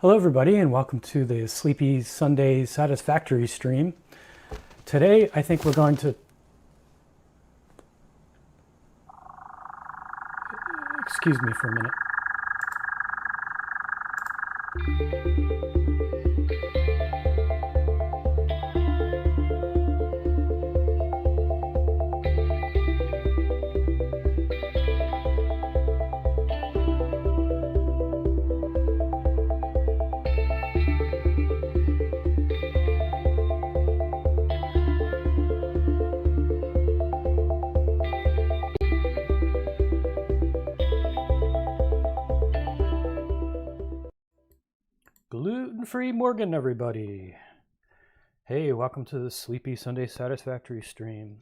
Hello everybody and welcome to the Sleepy Sunday Satisfactory stream. Today I think we're going to... Excuse me for a minute. Gluten-free Morgan, everybody. Hey, welcome to the Sleepy Sunday Satisfactory stream.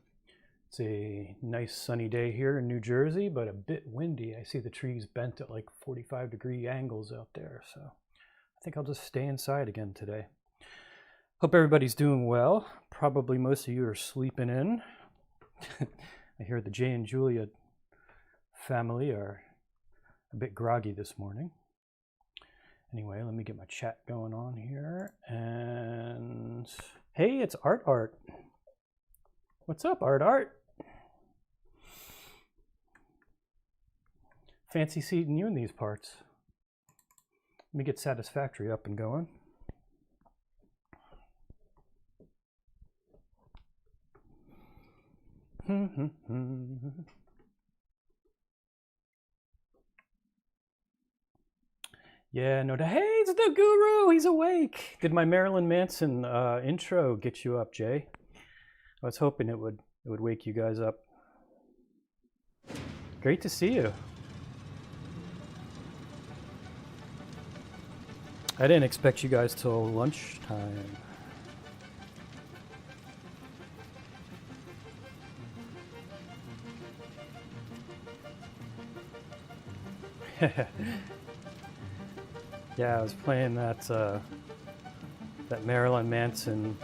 It's a nice sunny day here in New Jersey, but a bit windy. I see the trees bent at like 45-degree angles out there, so I think I'll just stay inside again today. Hope everybody's doing well. Probably most of you are sleeping in. I hear the Jay and Julia family are a bit groggy this morning. Anyway, let me get my chat going on here. And hey, it's Art. What's up, Art? Fancy seeing you in these parts. Let me get Satisfactory up and going. Yeah, no, hey, it's the guru, he's awake. Did my Marilyn Manson intro get you up, Jay? I was hoping it would wake you guys up. Great to see you. I didn't expect you guys till lunchtime. Yeah, I was playing that Marilyn Manson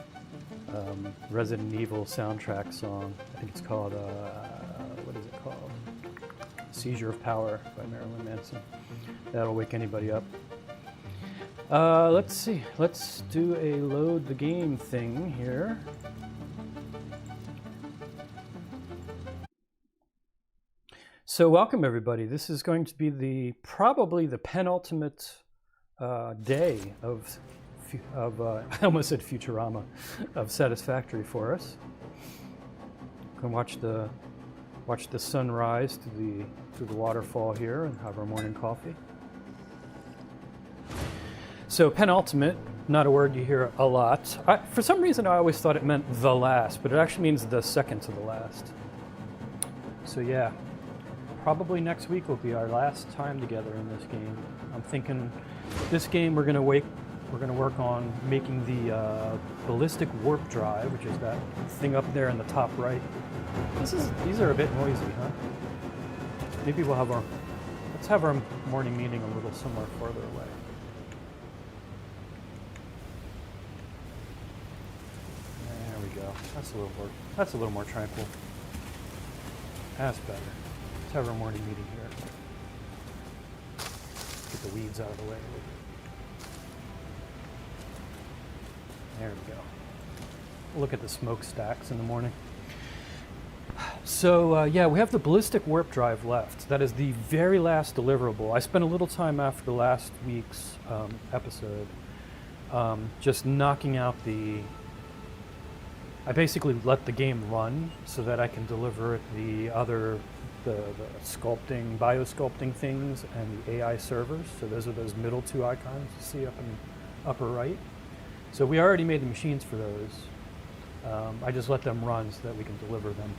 Resident Evil soundtrack song. I think it's called, what is it called? Seizure of Power by Marilyn Manson. That'll wake anybody up. Let's see. Let's do a load the game thing here. So welcome everybody. This is going to be probably the penultimate day of I almost said Futurama, of Satisfactory for us. Can watch the sunrise through the waterfall here and have our morning coffee. So penultimate, not a word you hear a lot. For some reason I always thought it meant the last, but it actually means the second to the last. So yeah, probably next week will be our last time together in this game. I'm thinking this game we're gonna work on making the Ballistic Warp Drive, which is that thing up there in the top right. These are a bit noisy, huh? Maybe let's have our morning meeting a little somewhere farther away. There we go. That's a little more tranquil. That's better. Let's have our morning meeting here. Get the weeds out of the way. There we go. Look at the smokestacks in the morning. So yeah, we have the Ballistic Warp Drive left. That is the very last deliverable. I spent a little time after last week's episode just knocking out I basically let the game run so that I can deliver the sculpting, biosculpting things and the AI servers. So those are those middle two icons you see up in the upper right. So we already made the machines for those. I just let them run so that we can deliver them.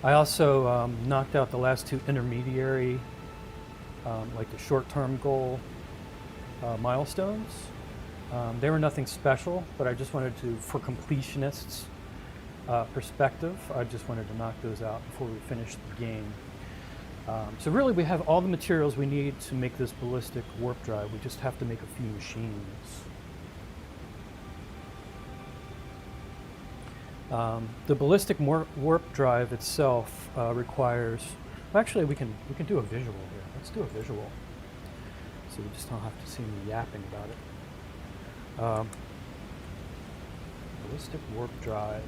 I also knocked out the last two intermediary, like the short-term goal milestones. They were nothing special, but I just wanted to, for completionists' perspective, I just wanted to knock those out before we finish the game. So really we have all the materials we need to make this Ballistic Warp Drive. We just have to make a few machines. The Ballistic Warp Drive itself requires, well, actually we can do a visual here. Let's do a visual. so you just don't have to see me yapping about it. Ballistic Warp Drive.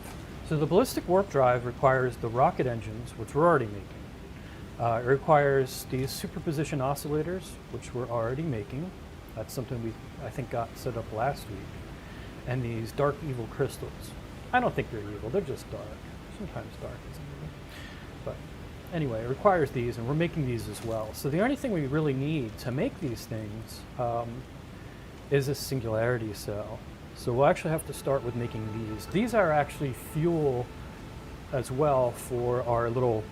So the Ballistic Warp Drive requires the rocket engines, which we're already making. It requires these superposition oscillators, which we're already making. That's something we, I think, got set up last week. And these dark evil crystals. I don't think they're evil, they're just dark. Sometimes dark isn't evil. But anyway, it requires these, and we're making these as well. So the only thing we really need to make these things is a singularity cell. So we'll actually have to start with making these. These are actually fuel as well for our little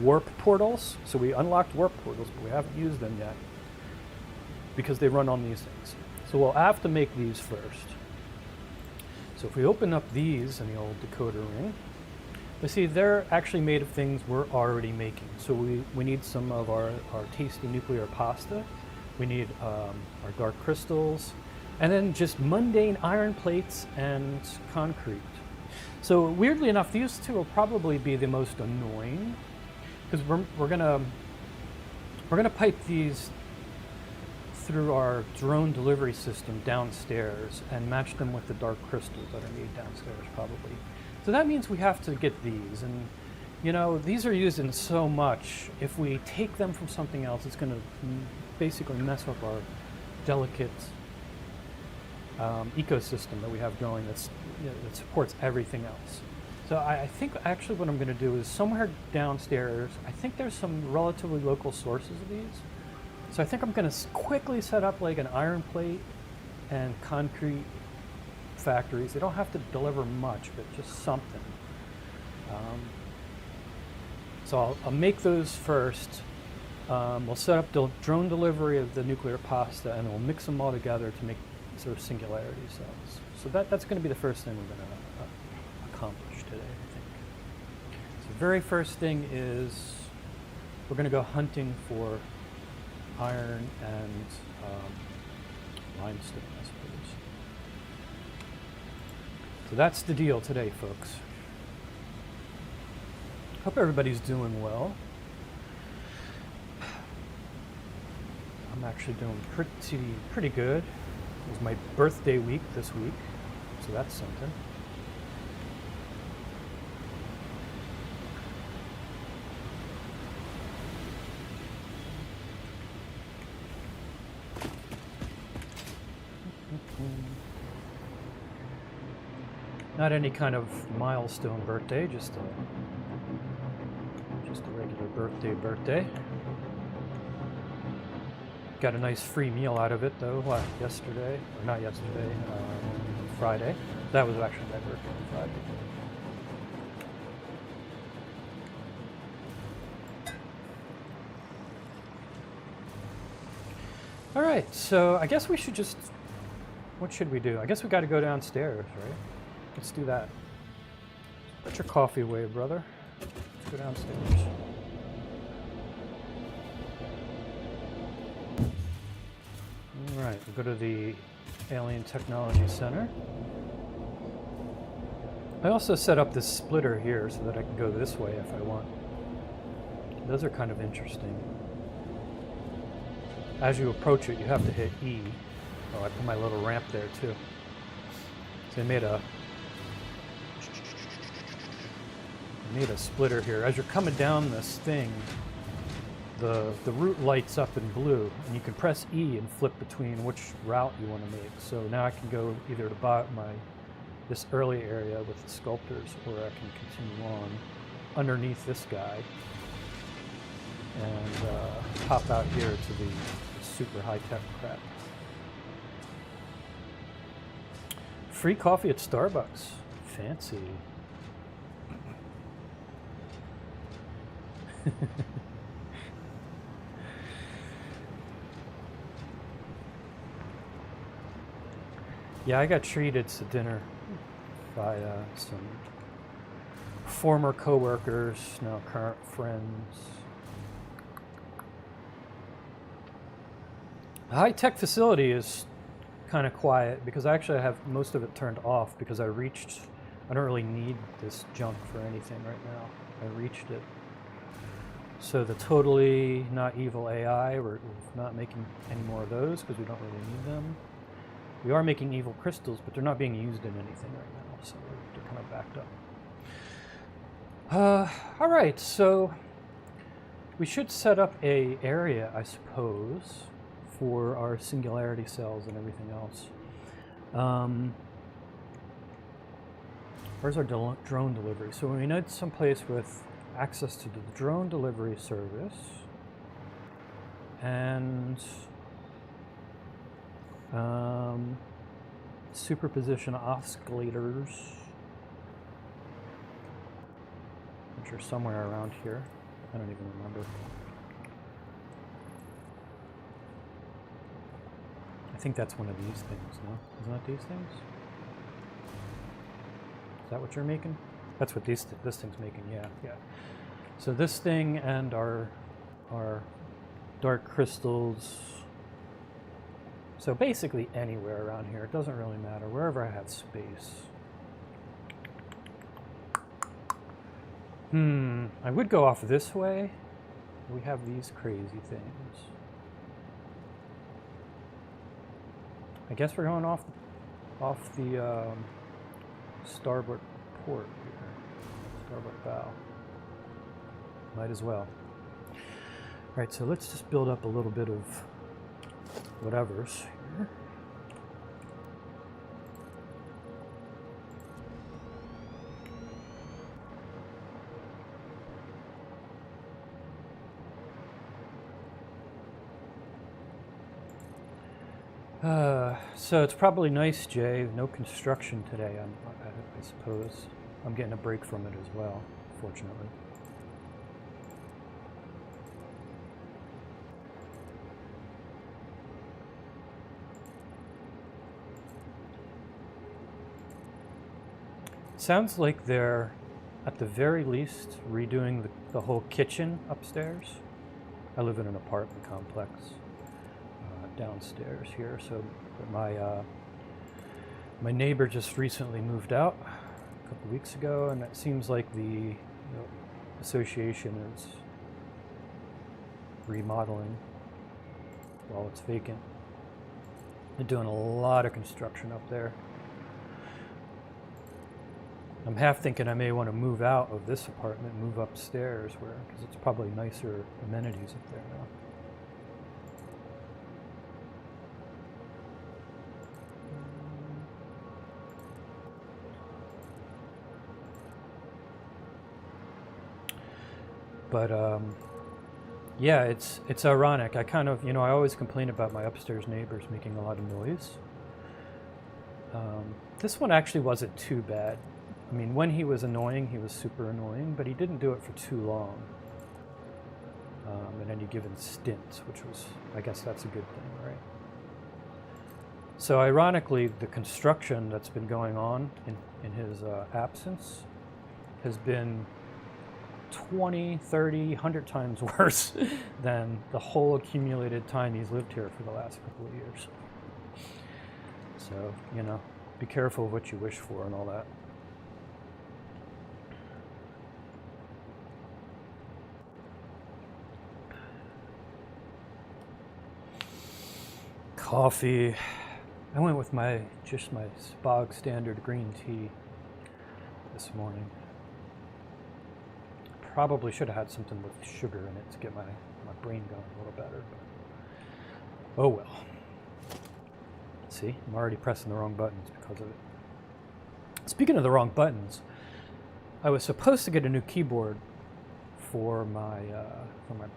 warp portals. So we unlocked warp portals, but we haven't used them yet because they run on these things. So we'll have to make these first. So if we open up these in the old decoder ring, you see they're actually made of things we're already making. So we need some of our tasty nuclear pasta. We need our dark crystals, and then just mundane iron plates and concrete. So weirdly enough, these two will probably be the most annoying, because we're gonna pipe these through our drone delivery system downstairs and match them with the dark crystals that are made downstairs probably. So that means we have to get these, and you know, these are used in so much. If we take them from something else, it's going to basically mess up our delicate ecosystem that we have going that supports everything else. So I think actually what I'm going to do is somewhere downstairs, I think there's some relatively local sources of these. So I think I'm going to quickly set up like an iron plate and concrete factories. They don't have to deliver much, but just something. So I'll make those first. We'll set up drone delivery of the nuclear pasta, and we'll mix them all together to make sort of singularity cells. So that's going to be the first thing we're going to accomplish today, I think. So the very first thing is we're going to go hunting for iron and limestone, I suppose. So that's the deal today, folks. Hope everybody's doing well. I'm actually doing pretty good. It was my birthday week this week, so that's something. Not any kind of milestone birthday, just a regular birthday. Got a nice free meal out of it though, yesterday, or not yesterday, Friday. That was actually my birthday on Friday. All right, so I guess we should just, what should we do? I guess we got to go downstairs, right? Let's do that. Put your coffee away, brother. Let's go downstairs. All right, we'll go to the Alien Technology Center. I also set up this splitter here so that I can go this way if I want. Those are kind of interesting. As you approach it, you have to hit E. Oh, I put my little ramp there too. So I made a splitter here. As you're coming down this thing, the route lights up in blue, and you can press E and flip between which route you want to make. So now I can go either to this early area with the sculptors, or I can continue on underneath this guy and pop out here to the super high-tech crap. Free coffee at Starbucks. Fancy. Yeah, I got treated to dinner by some former co-workers, now current friends. The high-tech facility is kind of quiet because actually I have most of it turned off because I don't really need this junk for anything right now. I reached it. So the totally not evil AI, we're not making any more of those because we don't really need them. We are making evil crystals, but they're not being used in anything right now, so they're kind of backed up. All right, so we should set up a area, I suppose, for our singularity cells and everything else. Where's our drone delivery? So we need someplace with access to the drone delivery service and superposition oscillators, which are somewhere around here. I don't even remember. I think that's one of these things, no? Isn't that these things? Is that what you're making? That's what this thing's making, yeah. So this thing and our dark crystals. So basically anywhere around here, it doesn't really matter, wherever I have space. I would go off this way. We have these crazy things. I guess we're going off the starboard port here, starboard bow. Might as well. All right, so let's just build up a little bit of whatever's here. So it's probably nice, Jay. No construction today, I suppose. I'm getting a break from it as well, fortunately. Sounds like they're, at the very least, redoing the whole kitchen upstairs. I live in an apartment complex downstairs here, so my neighbor just recently moved out a couple weeks ago, and it seems like the association is remodeling while it's vacant. They're doing a lot of construction up there. I'm half thinking I may want to move out of this apartment, move upstairs, because it's probably nicer amenities up there now. But yeah, it's ironic. I kind of, I always complain about my upstairs neighbors making a lot of noise. This one actually wasn't too bad. I mean, when he was annoying, he was super annoying, but he didn't do it for too long in any given stint, which was, I guess that's a good thing, right? So ironically, the construction that's been going on in his absence has been 20, 30, 100 times worse than the whole accumulated time he's lived here for the last couple of years. So, be careful of what you wish for and all that. Coffee. I went with just my bog standard green tea this morning. Probably should have had something with sugar in it to get my brain going a little better, but oh well. See, I'm already pressing the wrong buttons because of it. Speaking of the wrong buttons, I was supposed to get a new keyboard for my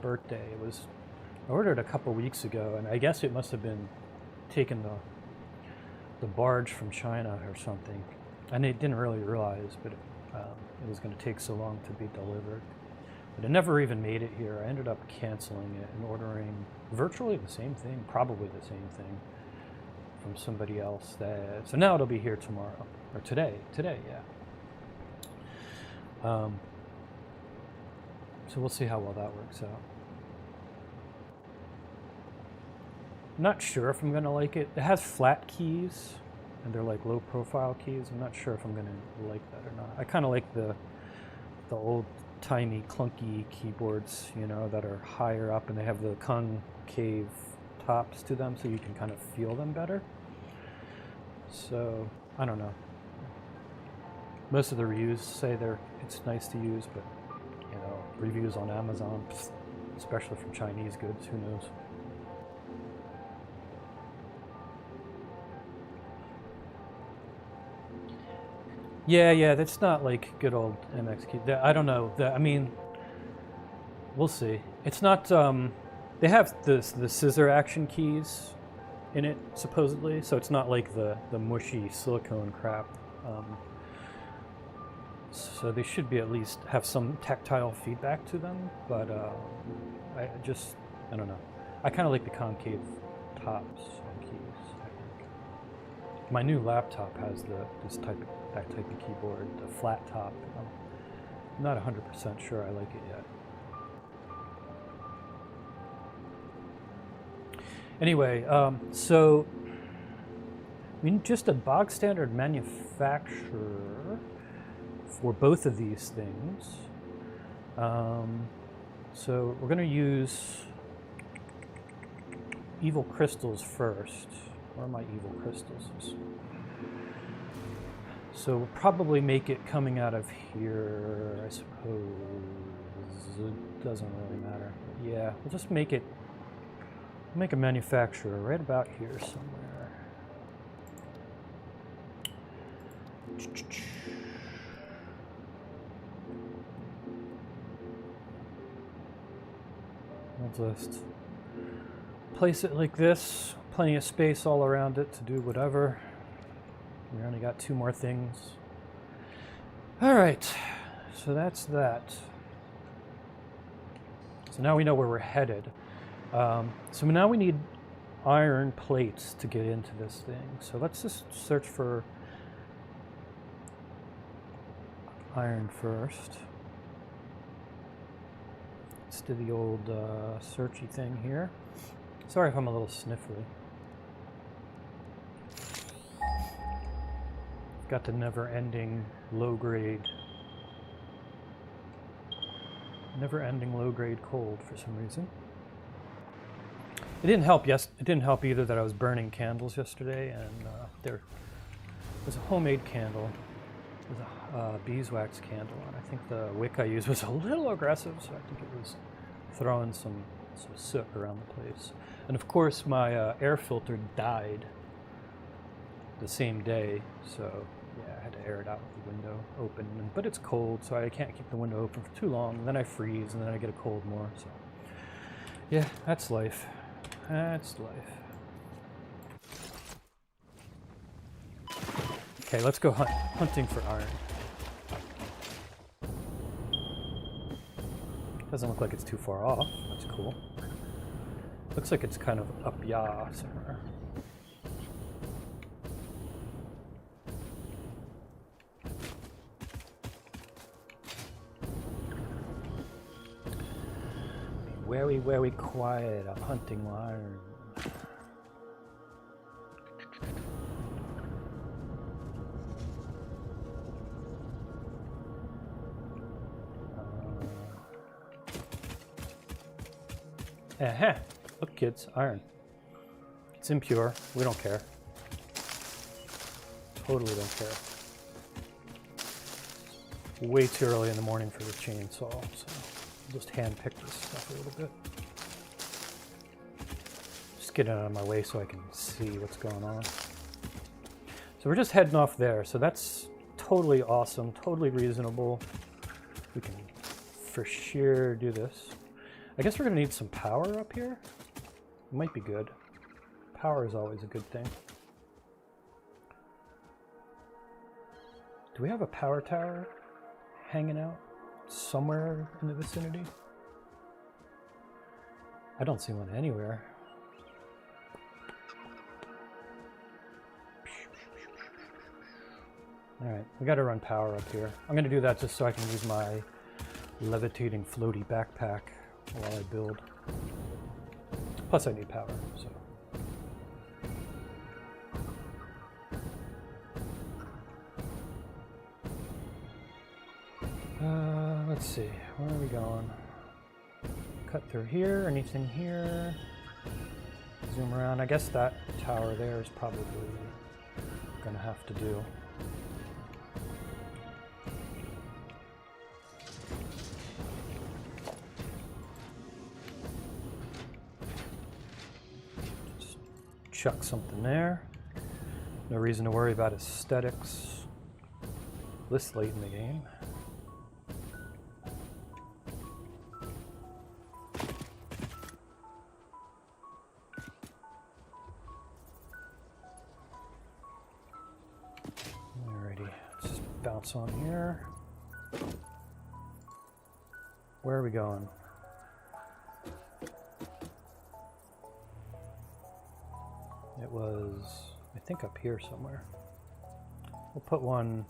birthday. I ordered a couple weeks ago, and I guess it must have been taking the barge from China or something. I didn't really realize, but it was going to take so long to be delivered. But it never even made it here. I ended up canceling it and ordering virtually the same thing, probably the same thing, from somebody else. So now it'll be here tomorrow, or today, yeah. So we'll see how well that works out. I'm not sure if I'm going to like it. It has flat keys, and they're like low profile keys. I'm not sure if I'm going to like that or not. I kind of like the old tiny, clunky keyboards, you know, that are higher up, and they have the concave tops to them, so you can kind of feel them better. So I don't know. Most of the reviews say it's nice to use, but you know, reviews on Amazon, especially from Chinese goods, who knows? Yeah, that's not like good old MX key. I don't know. I mean, we'll see. It's not. They have the scissor action keys in it supposedly, so it's not like the mushy silicone crap. So they should be at least have some tactile feedback to them. But I don't know. I kind of like the concave tops on keys. I think my new laptop has that type of keyboard, the flat top. I'm not 100% sure I like it yet. Anyway, so I mean, just a bog standard manufacturer for both of these things. So we're going to use evil crystals first. Where are my evil crystals? So we'll probably make it coming out of here, I suppose. It doesn't really matter. But yeah, we'll just make a manufacturer right about here somewhere. We'll just place it like this. Plenty of space all around it to do whatever. We only got 2 more things. All right, so that's that. So now we know where we're headed. So now we need iron plates to get into this thing. So let's just search for iron first. Let's do the old searchy thing here. Sorry if I'm a little sniffly. Got the never-ending low-grade cold for some reason. It didn't help. It didn't help either that I was burning candles yesterday, and there was a homemade candle with a beeswax candle, and I think the wick I used was a little aggressive, so I think it was throwing some soot around the place. And of course, my air filter died the same day, so yeah, I had to air it out with the window open. But it's cold, so I can't keep the window open for too long. And then I freeze, and then I get a cold more. So yeah, that's life. That's life. Okay, let's go hunting for iron. Doesn't look like it's too far off. That's cool. Looks like it's kind of up somewhere. Very quiet. I'm hunting iron. Look, kids, iron. It's impure. We don't care. Totally don't care. Way too early in the morning for the chainsaw, so I'll just hand pick this stuff a little bit. Just get it out of my way so I can see what's going on. So we're just heading off there. So that's totally awesome, totally reasonable. We can for sure do this. I guess we're gonna need some power up here. It might be good. Power is always a good thing. Do we have a power tower hanging out somewhere in the vicinity? I don't see one anywhere. All right, we got to run power up here. I'm going to do that just so I can use my levitating floaty backpack while I build. Plus I need power, so. Let's see, where are we going? Cut through here, anything here? Zoom around. I guess that tower there is probably gonna have to do. Just chuck something there. No reason to worry about aesthetics this late in the game. On here. Where are we going? It was, I think, up here somewhere. We'll put one.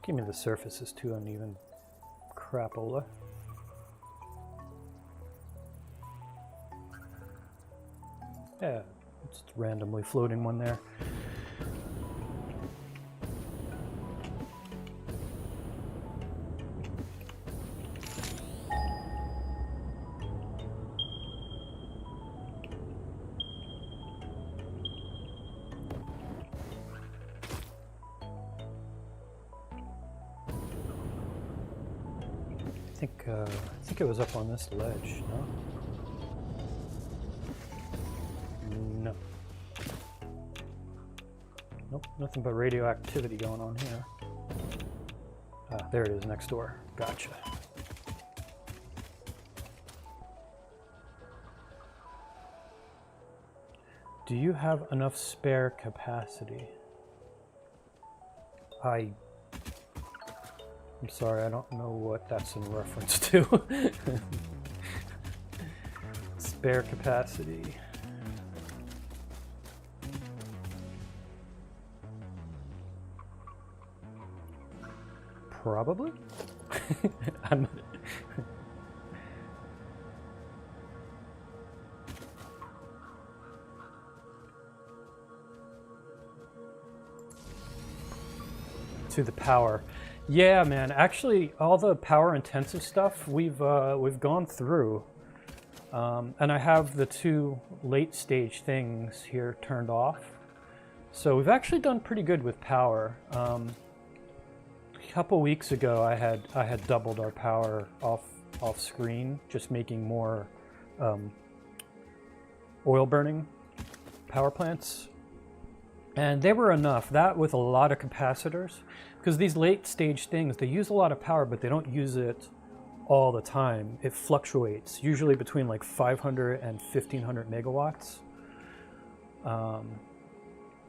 Give me the surface is too uneven. Crapola. Yeah, just randomly floating one there. I think it was up on this ledge, no? No. Nope, nothing but radioactivity going on here. Ah, there it is next door. Gotcha. Do you have enough spare capacity? I'm sorry, I don't know what that's in reference to. Spare capacity. Probably. I'm to the power. Yeah, man. Actually, all the power-intensive stuff we've gone through, and I have the two late-stage things here turned off. So we've actually done pretty good with power. A couple weeks ago, I had doubled our power off screen, just making more oil-burning power plants, and they were enough. That with a lot of capacitors. Because these late stage things, they use a lot of power, but they don't use it all the time. It fluctuates, usually between like 500 and 1500 megawatts,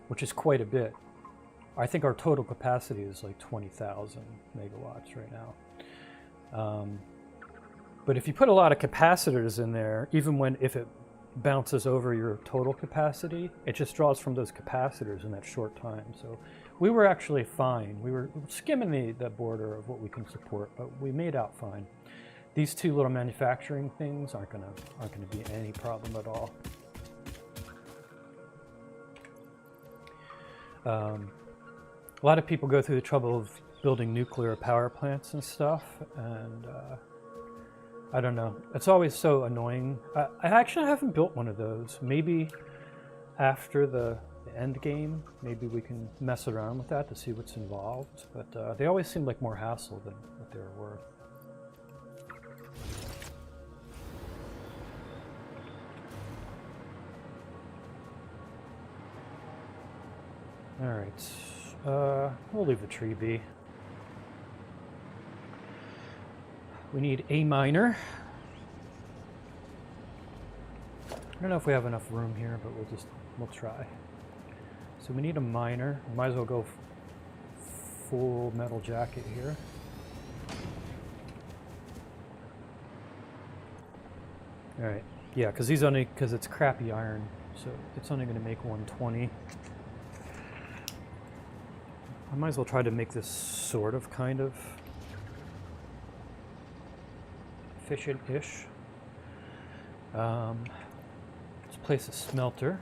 which is quite a bit. I think our total capacity is like 20,000 megawatts right now. But if you put a lot of capacitors in there, even if it bounces over your total capacity, it just draws from those capacitors in that short time. So we were actually fine. We were skimming the border of what we can support, but we made out fine. These two little manufacturing things aren't gonna be any problem at all. A lot of people go through the trouble of building nuclear power plants and stuff, and I don't know. It's always so annoying. I actually haven't built one of those. Maybe after the end game, maybe we can mess around with that to see what's involved. But they always seem like more hassle than what they're worth. All right. We'll leave the tree be. We need a miner. I don't know if we have enough room here, but we'll try. So we need a miner. We might as well go full metal jacket here. All right. Yeah, because it's crappy iron, so it's only going to make 120. I might as well try to make this sort of kind of efficient-ish. Let's place a smelter.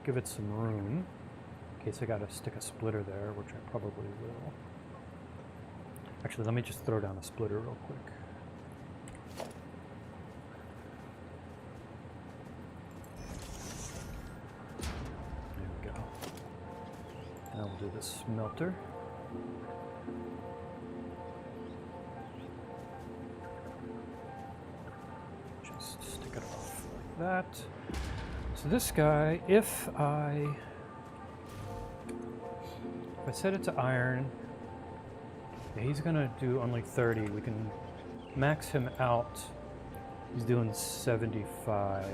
give it some room in case I gotta stick a splitter there, which I probably will. Actually, let me just throw down a splitter real quick. There we go. Now we'll do the smelter. Just stick it off like that. So this guy, if I set it to iron, he's gonna do only 30. We can max him out. He's doing 75.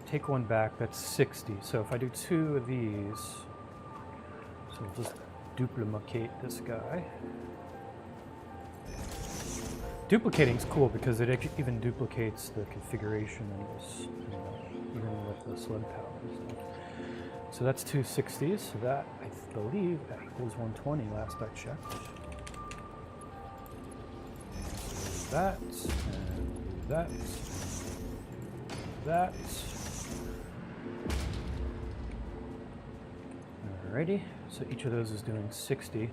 Take one back, that's 60. So if I do 2 of these, so we'll just duplicate this guy. Duplicating is cool because it even duplicates the configuration in this, even with the slug power and stuff. So that's 2 60s, so that, I believe, that equals 120 last I checked. So that, and that, that. Alrighty, so each of those is doing 60.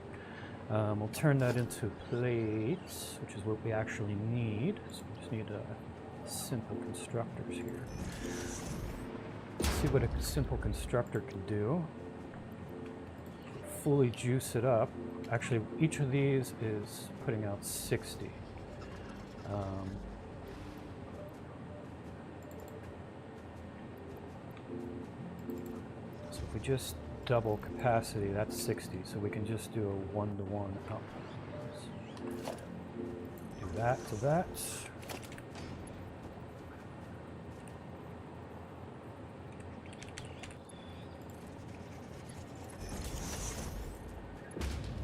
We'll turn that into plates, which is what we actually need. So we just need simple constructors here. Let's see what a simple constructor can do. Fully juice it up. Actually, each of these is putting out 60. So if we just double capacity, that's 60, so we can just do a 1-to-1 output. Do that to that.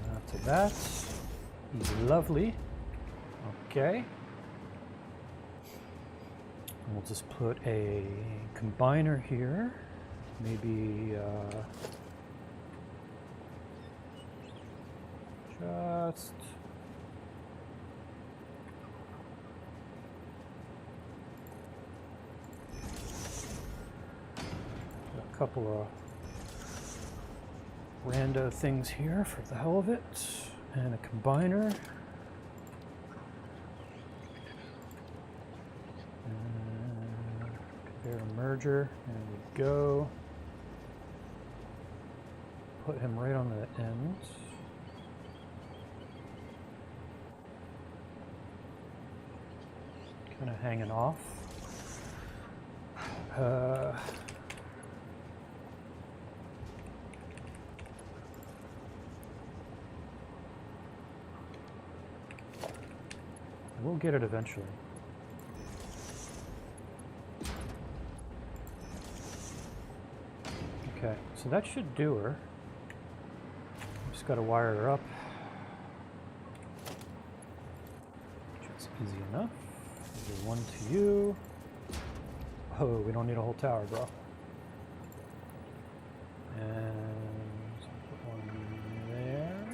That to that. Lovely. Okay. And we'll just put a combiner here. Maybe just a couple of rando things here for the hell of it, and a combiner. Conveyor merger, there we go. Put him right on the end. Kind of hanging off. We'll get it eventually. Okay, so that should do her. Just got to wire her up. Which is easy enough. Do 1 to you. Oh, we don't need a whole tower, bro. And put one there.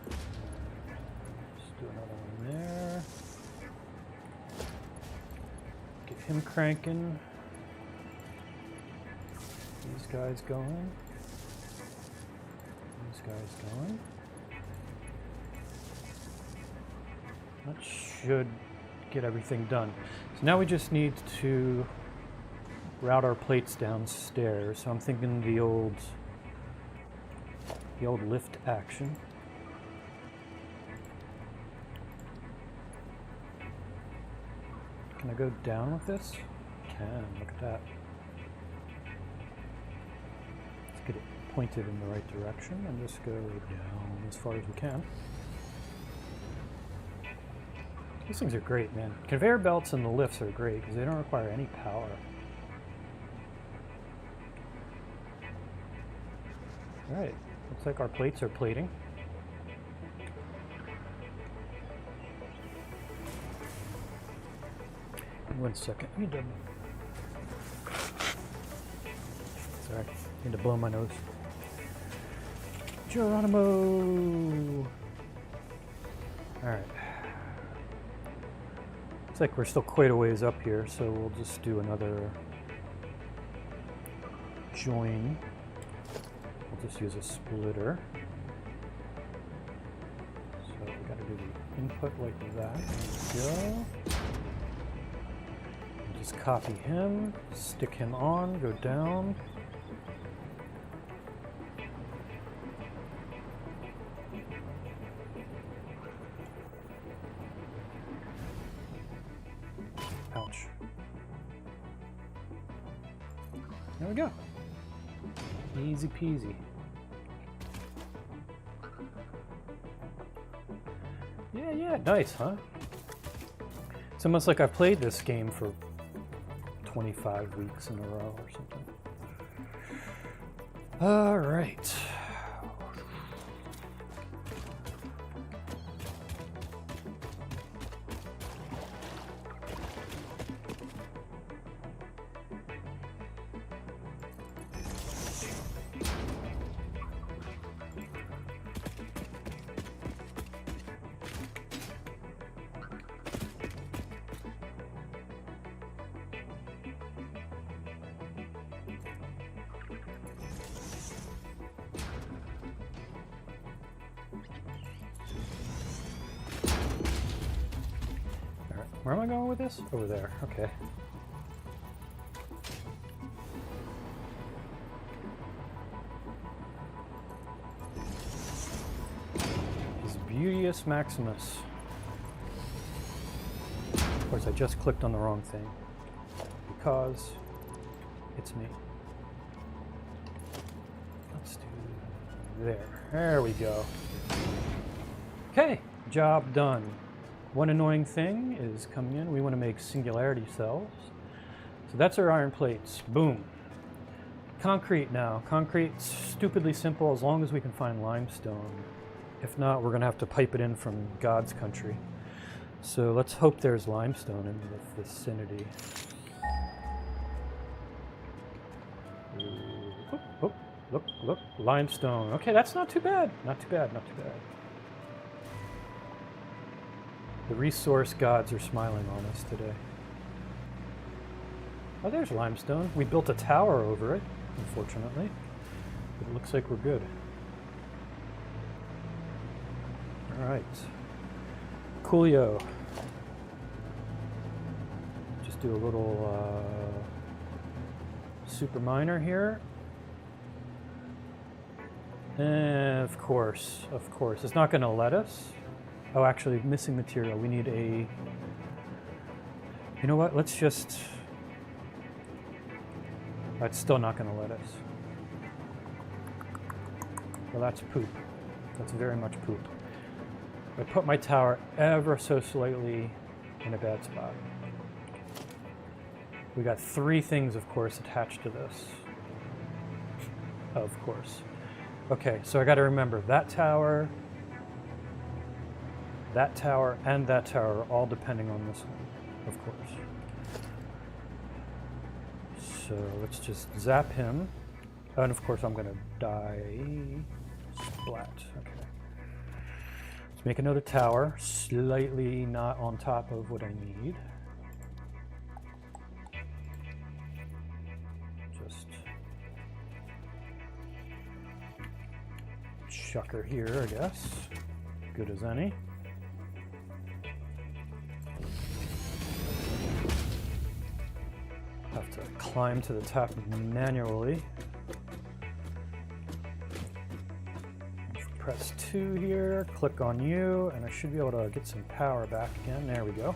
Let's do another one there. Get him cranking. These guys going. These guys going. That should get everything done. So now we just need to route our plates downstairs. So I'm thinking the old lift action. Can I go down with this? Can, look at that. Let's get it pointed in the right direction and just go down as far as we can. These things are great, man. Conveyor belts and the lifts are great because they don't require any power. All right, looks like our plates are plating. One second, I need to... Sorry, I need to blow my nose. Geronimo! All right. Looks like we're still quite a ways up here, so we'll just do another join. We'll just use a splitter. So we got to do the input like that. There we go. And just copy him, stick him on, go down. Ouch. There we go. Easy peasy. Yeah, nice, huh? It's almost like I've played this game for 25 weeks in a row or something. All right. Where am I going with this? Over there, okay. His Beauteous Maximus. Of course, I just clicked on the wrong thing because it's me. Let's do there. There we go. Okay, job done. One annoying thing is coming in. We want to make Singularity Cells. So that's our iron plates. Boom. Concrete now. Concrete's stupidly simple as long as we can find limestone. If not, we're going to have to pipe it in from God's country. So let's hope there's limestone in the vicinity. Oh, look, limestone. Okay, that's not too bad. Not too bad. The resource gods are smiling on us today. Oh, there's limestone. We built a tower over it, unfortunately. But it looks like we're good. All right. Coolio. Just do a little super miner here. And of course. It's not going to let us. Oh, actually, missing material. We need a... You know what? Let's just... That's still not going to let us. Well, that's poop. That's very much poop. I put my tower ever so slightly in a bad spot. We got 3 things, of course, attached to this. Of course. Okay, so I got to remember that tower, and that tower are all depending on this one, of course. So let's just zap him. And of course I'm going to die. Splat. Okay. Let's make another tower, slightly not on top of what I need. Just chuck her here, I guess. Good as any. Have to climb to the top manually. Press 2 here, click on you, and I should be able to get some power back again. There we go.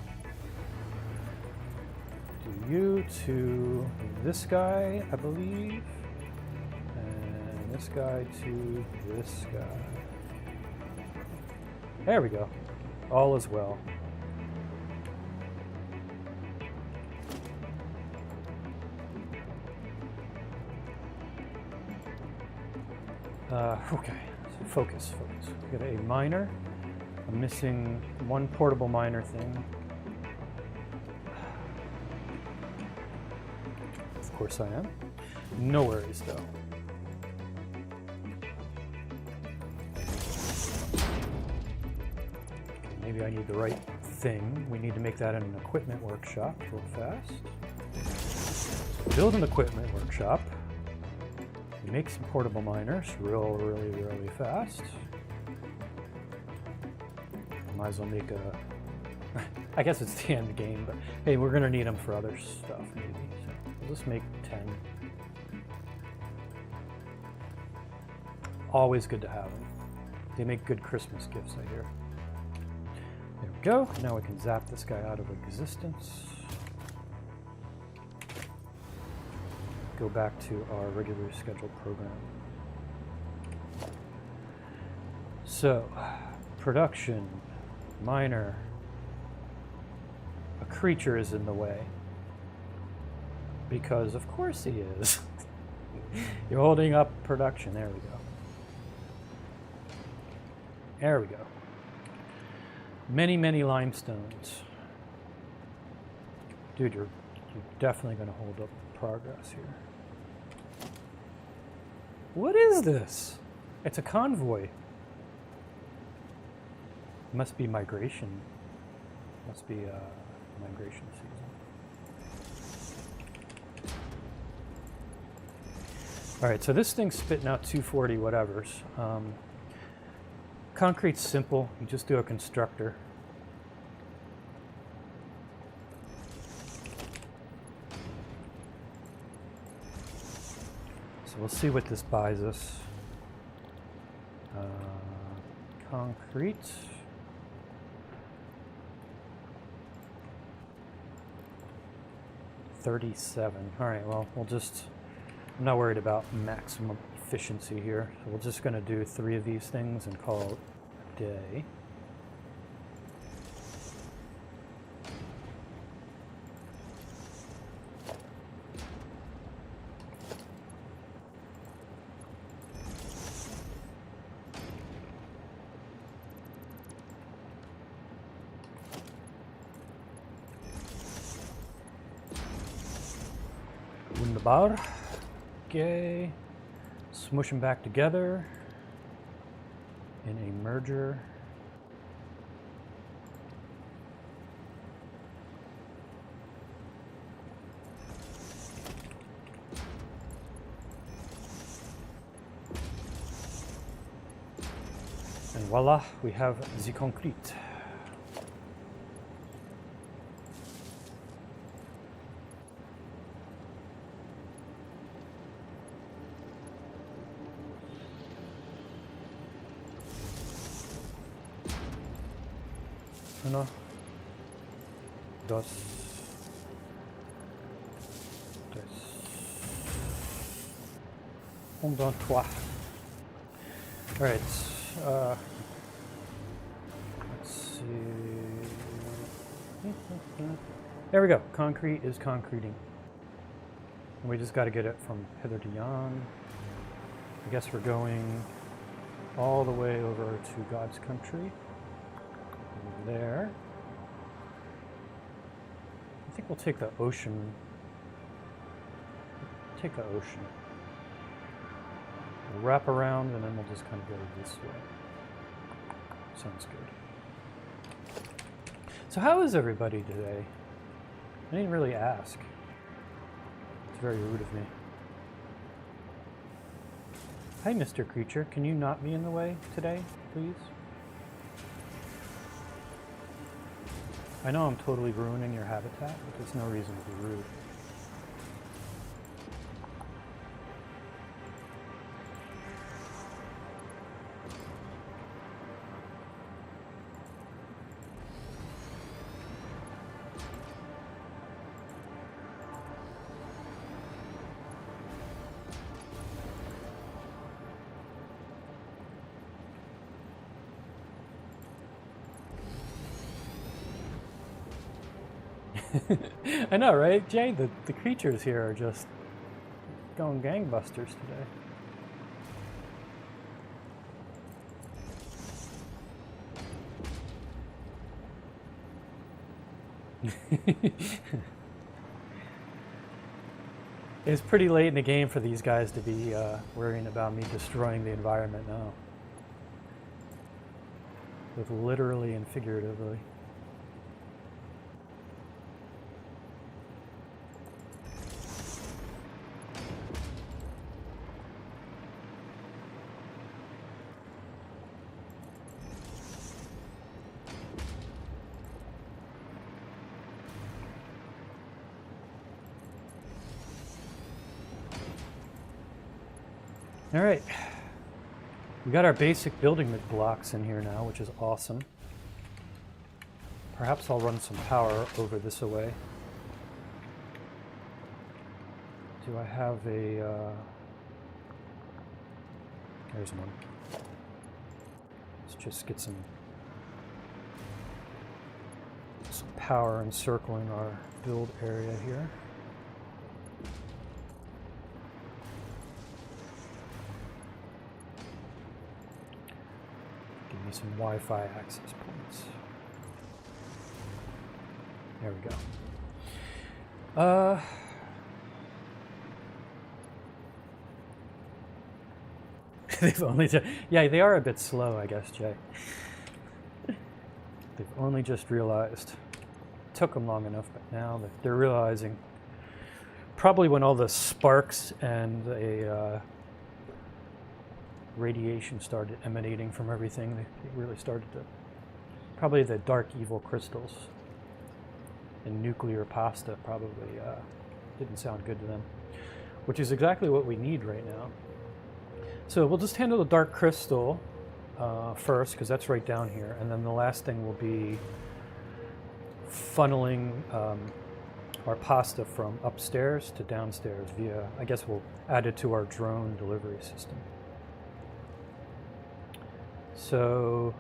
Do you to this guy, I believe, and this guy to this guy. There we go. All is well. Okay, so focus. We got a miner. I'm missing one portable miner thing. Of course I am. No worries though. Okay, maybe I need the right thing. We need to make that in an equipment workshop real fast. So build an equipment workshop. Make some portable miners really fast. Might as well make a... I guess it's the end game, but hey, we're gonna need them for other stuff maybe. So we'll just make 10. Always good to have them. They make good Christmas gifts, I hear. There we go. Now we can zap this guy out of existence. Go back to our regularly scheduled program. So, production, miner. A creature is in the way. Because of course he is. You're holding up production. There we go. There we go. Many limestones. Dude, you're definitely going to hold up progress here. What is this? It's a convoy. Must be migration. Must be migration season. All right, so this thing's spitting out 240 whatevers. Concrete's simple. You just do a constructor. So we'll see what this buys us. Concrete. $37. All right, well, we'll just, I'm not worried about maximum efficiency here. So we're just going to do 3 of these things and call it a day. Bar. Okay. Smush them back together in a merger. And voila, we have the concrete. Uno, dos, tres, un, deux, trois. All right, let's see. There we go. Concrete is concreting. And we just got to get it from hither to yon. I guess we're going all the way over to God's country. There. I think we'll take the ocean. Take the ocean. We'll wrap around and then we'll just kind of go this way. Sounds good. So how is everybody today? I didn't really ask. It's very rude of me. Hi, Mr. Creature. Can you not be in the way today, please? I know I'm totally ruining your habitat, but there's no reason to be rude. I know, right, Jay? The creatures here are just going gangbusters today. It's pretty late in the game for these guys to be worrying about me destroying the environment now. Both literally and figuratively. All right. We got our basic building blocks in here now, which is awesome. Perhaps I'll run some power over this away. Do I have a... There's one. Let's just get some power encircling our build area here. Give me some Wi-Fi access points. There we go. They've only yeah, they are a bit slow, I guess, Jay. They've only just realized. It took them long enough, but now they're realizing. Probably when all the sparks and the radiation started emanating from everything, they really started to. Probably the dark evil crystals and nuclear pasta probably didn't sound good to them, which is exactly what we need right now. So we'll just handle the dark crystal first, because that's right down here, and then the last thing will be funneling our pasta from upstairs to downstairs via, I guess we'll add it to our drone delivery system. So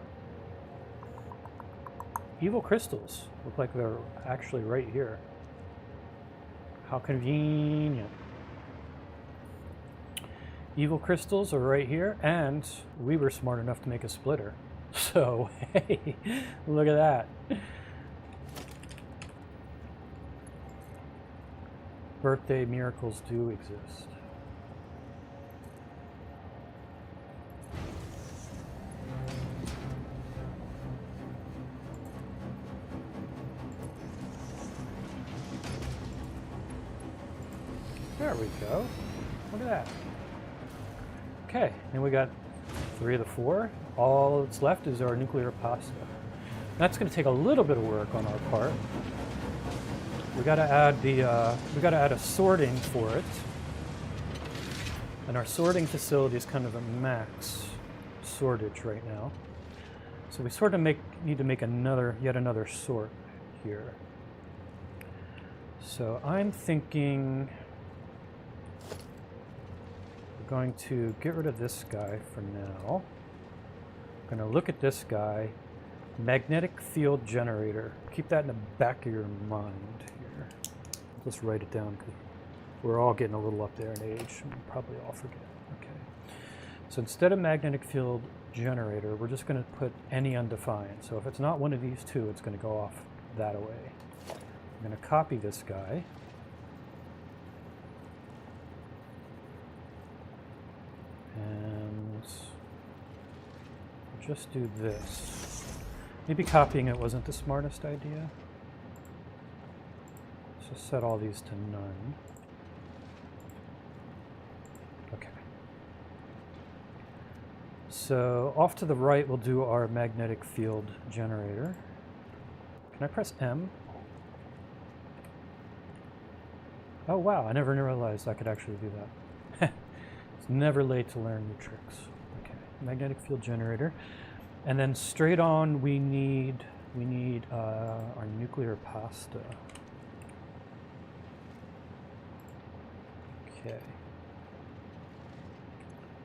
evil crystals look like they're actually right here. How convenient. Evil crystals are right here, and we were smart enough to make a splitter. So, hey, look at that. Birthday miracles do exist. There we go. Look at that. Okay, and we got 3 of the 4. All that's left is our nuclear pasta. That's going to take a little bit of work on our part. We got to add a sorting for it, and our sorting facility is kind of a max sortage right now. So we sort of need to make yet another sort here. So I'm thinking. Going to get rid of this guy for now. I'm going to look at this guy. Magnetic field generator. Keep that in the back of your mind here. Just write it down because we're all getting a little up there in age. We'll probably all forget. Okay. So instead of magnetic field generator, we're just going to put any undefined. So if it's not one of these two, it's going to go off that away. I'm going to copy this guy. And just do this. Maybe copying it wasn't the smartest idea. Let's just set all these to none. Okay. So off to the right, we'll do our magnetic field generator. Can I press M? Oh wow, I never realized I could actually do that. It's never late to learn new tricks. Okay, magnetic field generator. And then straight on we need our nuclear pasta. Okay.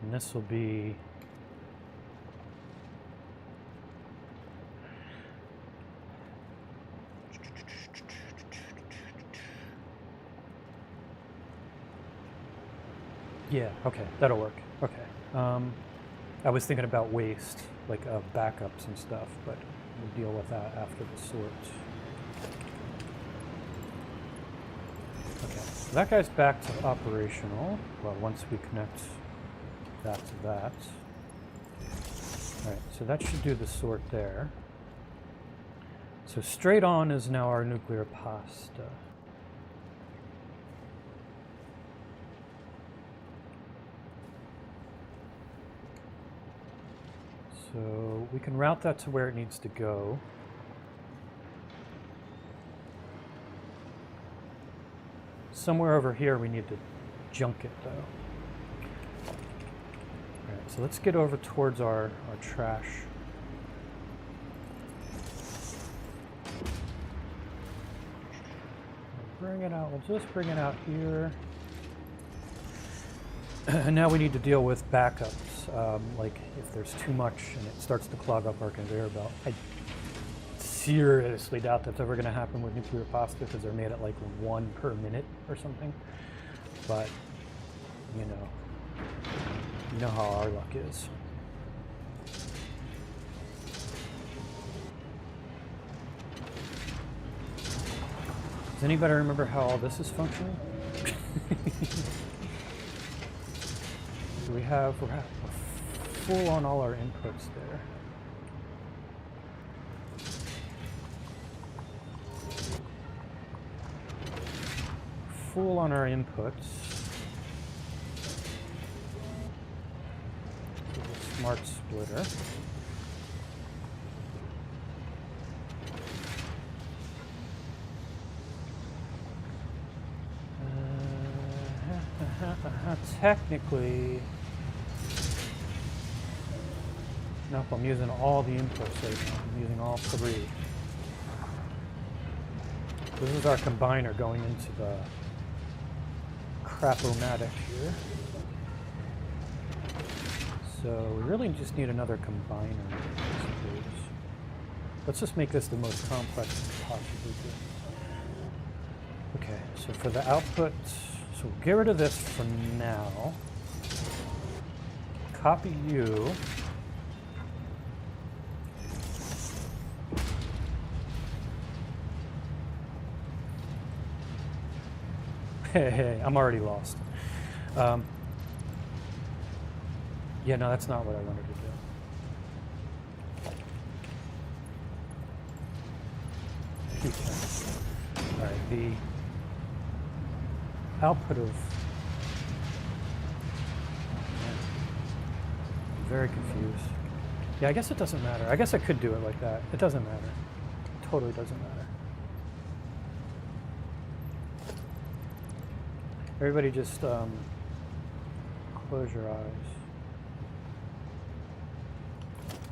And this will be yeah, okay, that'll work. Okay. I was thinking about waste, like backups and stuff, but we'll deal with that after the sort. Okay, so that guy's back to operational. Well, once we connect that to that. All right, so that should do the sort there. So straight on is now our nuclear pasta. So we can route that to where it needs to go. Somewhere over here we need to junk it though. So let's get over towards our trash. Bring it out. We'll just bring it out here. And now we need to deal with backups. Like if there's too much and it starts to clog up our conveyor belt. I seriously doubt that's ever going to happen with nuclear pasta because they're made at like 1 per minute or something. But you know how our luck is. Does anybody remember how all this is functioning? We're full on all our inputs there. Full on our inputs. Smart splitter. Technically, nope, I'm using all the inputs right now. I'm using all 3. This is our combiner going into the crap-o-matic here. So we really just need another combiner, I suppose. Let's just make this the most complex we possibly can. Okay, so for the output, so we'll get rid of this for now. Copy you. Hey, I'm already lost. Yeah, no, that's not what I wanted to do. Okay. All right, the output of... I'm very confused. Yeah, I guess it doesn't matter. I guess I could do it like that. It doesn't matter. It totally doesn't matter. Everybody just close your eyes.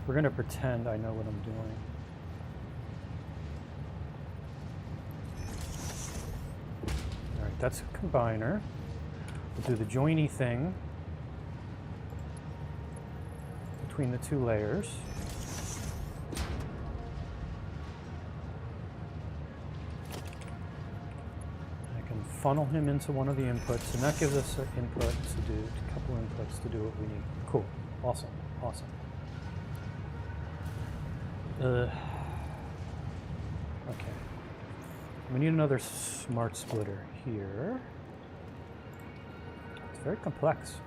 We're going to pretend I know what I'm doing. All right, that's a combiner. We'll do the joiny thing between the 2 layers. Funnel him into one of the inputs, and that gives us an input to do, a couple inputs to do what we need. Cool. Awesome. Awesome. Okay. We need another smart splitter here. It's very complex.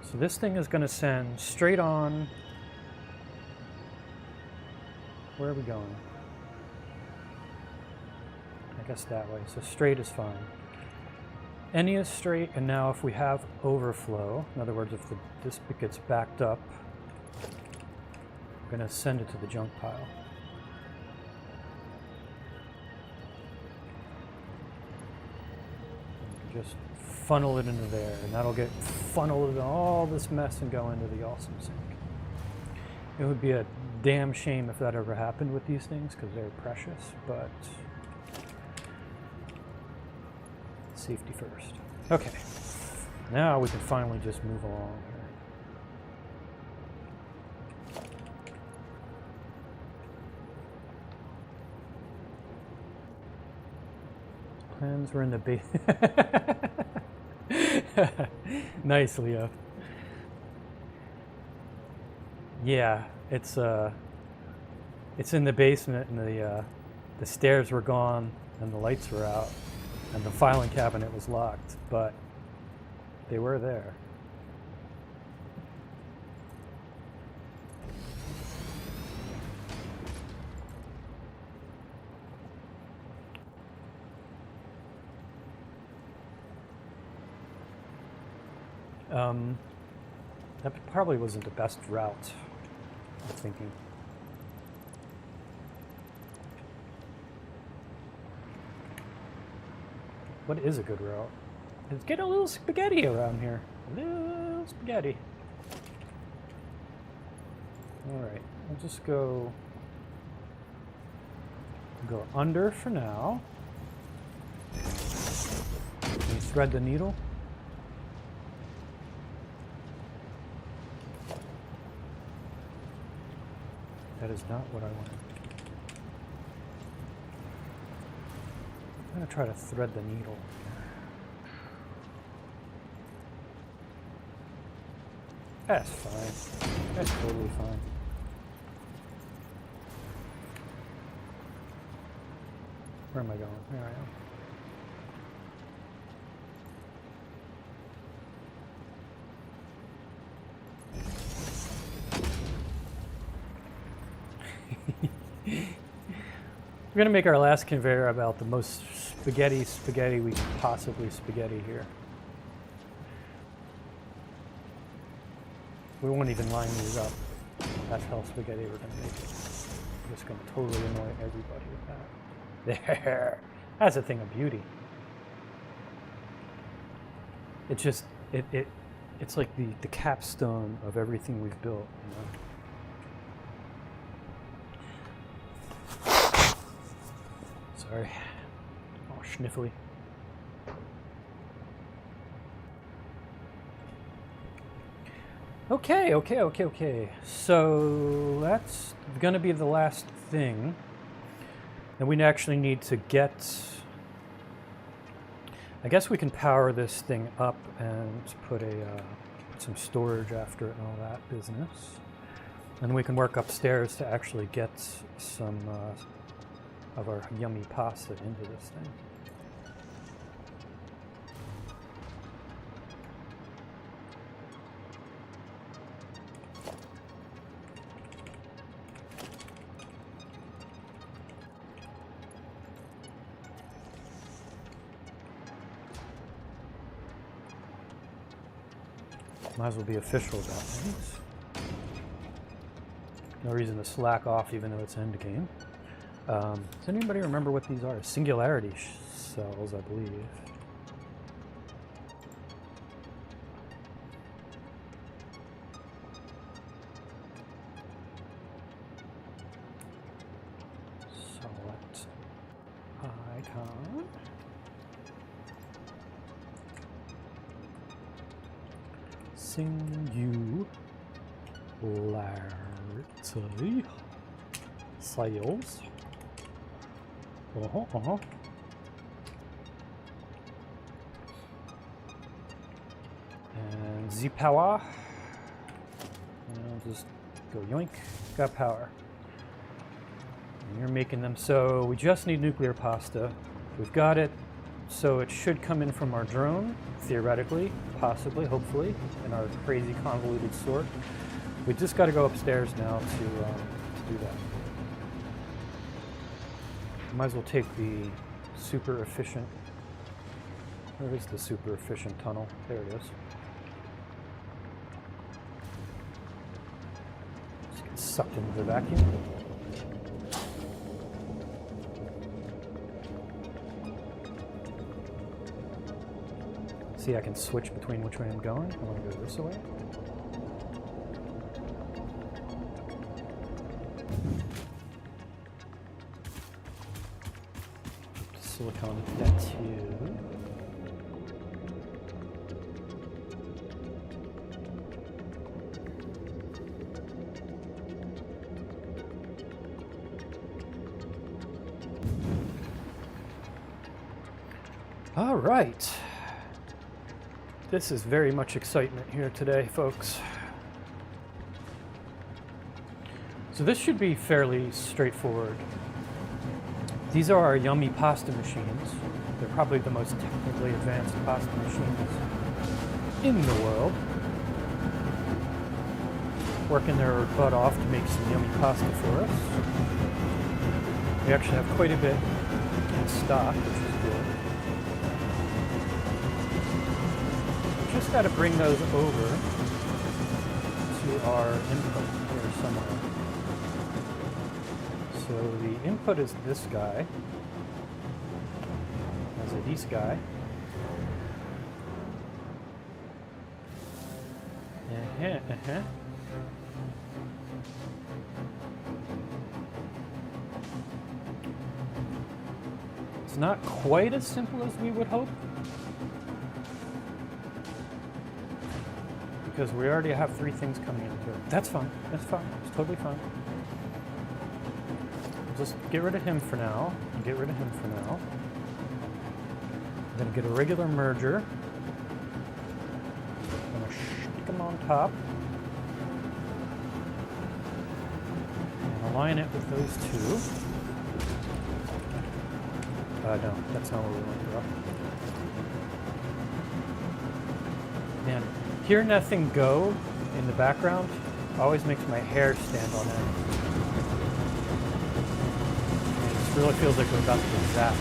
So this thing is going to send straight on. Where are we going? I guess that way. So straight is fine. Any is straight, and now if we have overflow, in other words, if this bit gets backed up, we're going to send it to the junk pile. And just funnel it into there, and that'll get funneled into all this mess and go into the awesome sink. It would be a damn shame if that ever happened with these things because they're precious, but safety first. Okay, now we can finally just move along here. Plans were in the base. Nice, Leo. Yeah, it's in the basement, and the stairs were gone, and the lights were out, and the filing cabinet was locked, but they were there. That probably wasn't the best route, I'm thinking. What is a good route? Let's get a little spaghetti around here. A little spaghetti. Alright, I'll just go under for now. Can you thread the needle? That is not what I wanted. I'm going to try to thread the needle. That's fine. That's totally fine. Where am I going? There I am. We're going to make our last conveyor about the most spaghetti we can possibly spaghetti here. We won't even line these up. That's how spaghetti we're going to make it. We're just going to totally annoy everybody with that. There! That's a thing of beauty. It's just, it's like the capstone of everything we've built, you know? Sorry. Oh, sniffly. Okay. So that's going to be the last thing. And we actually need to get... I guess we can power this thing up and put some storage after it and all that business. And we can work upstairs to actually get some... of our yummy pasta into this thing. Might as well be official about things. No reason to slack off even though it's end game. Does anybody remember what these are? Singularity cells, I believe. Select icon. Singularity cells. And Z power. And I'll just go yoink. Got power. And you're making them. So we just need nuclear pasta. We've got it. So it should come in from our drone, theoretically, possibly, hopefully, in our crazy convoluted sort. We just got to go upstairs now to do that. Might as well take the super efficient. Where is the super efficient tunnel? There it is. Just get sucked into the vacuum. See, I can switch between which way I'm going. I want to go this way. Silicon that too. All right. This is very much excitement here today, folks. So this should be fairly straightforward. These are our yummy pasta machines. They're probably the most technically advanced pasta machines in the world. Working their butt off to make some yummy pasta for us. We actually have quite a bit in stock, which is good. We just got to bring those over to our input here somewhere. So the input is this guy. As a this guy. It's not quite as simple as we would hope, because we already have 3 things coming into it. That's fine. That's fine. It's totally fine. Just get rid of him for now. Get rid of him for now. Then get a regular merger. I'm gonna stick him on top. And align it with those 2. No, that's not what we want to do. Man, hearing that thing go in the background always makes my hair stand on end. It really feels like we're about to get zapped.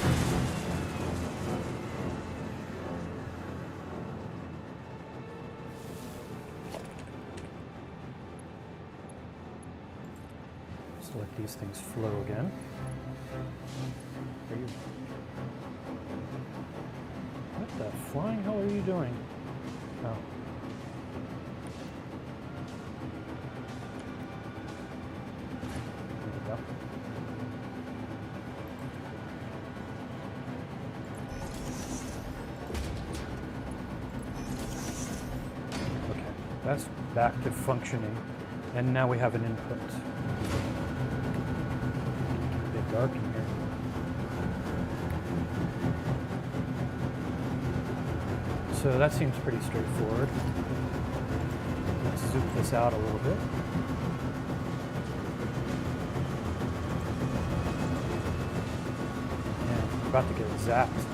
Just let these things flow again. Are you... What the flying hell are you doing? Oh. There we go. Okay, that's back to functioning. And now we have an input. A bit dark in here. So that seems pretty straightforward. Let's zoom this out a little bit. Yeah, we're about to get zapped.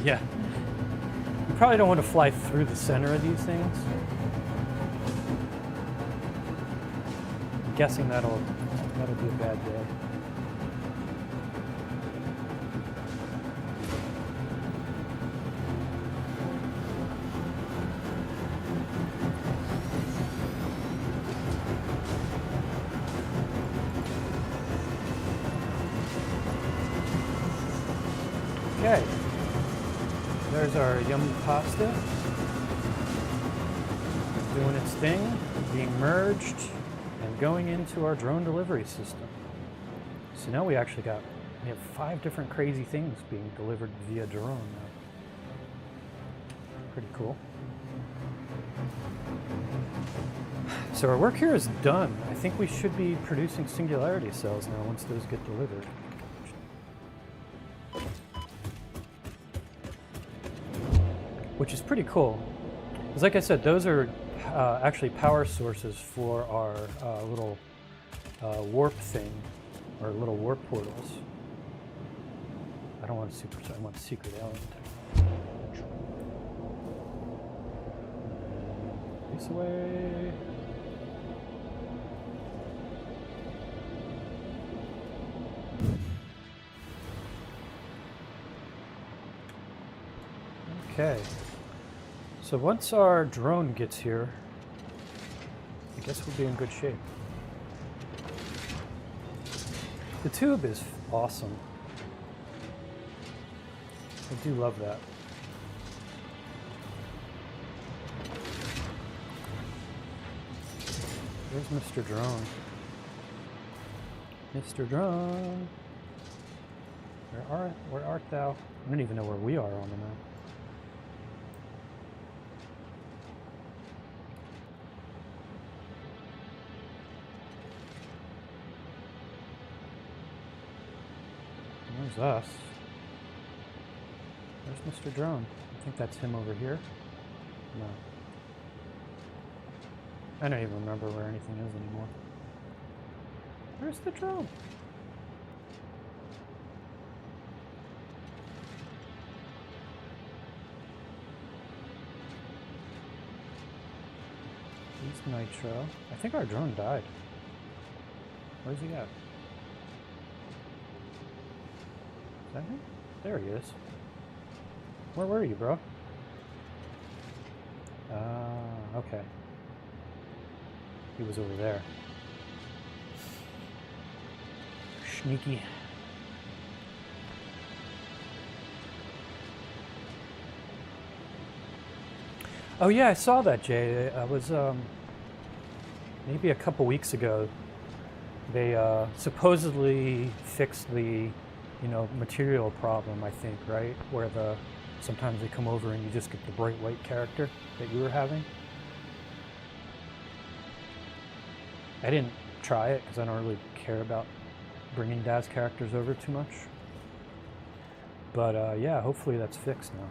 Yeah. You probably don't want to fly through the center of these things. I'm guessing that'll be a bad day. Okay. There's our yummy pasta doing its thing, being merged, and going into our drone delivery system. So now we have 5 different crazy things being delivered via drone now. Pretty cool. So our work here is done. I think we should be producing Singularity Cells now once those get delivered. Which is pretty cool. Because like I said, those are actually power sources for our little warp thing, or little warp portals. I don't want I want secret alien tech. This way. Okay. So once our drone gets here, I guess we'll be in good shape. The tube is awesome. I do love that. There's Mr. Drone. Mr. Drone. Where art thou? I don't even know where we are on the map. There's us. There's Mr. Drone. I think that's him over here. No. I don't even remember where anything is anymore. Where's the drone? nitro. I think our drone died. Where's he at? Is that him? There he is. Where were you, bro? Okay. He was over there. Sneaky. Oh yeah, I saw that, Jay. I was maybe a couple weeks ago. They supposedly fixed the, material problem. I think, right, where sometimes they come over and you just get the bright white character that you were having. I didn't try it because I don't really care about bringing Daz characters over too much. But yeah, hopefully that's fixed now.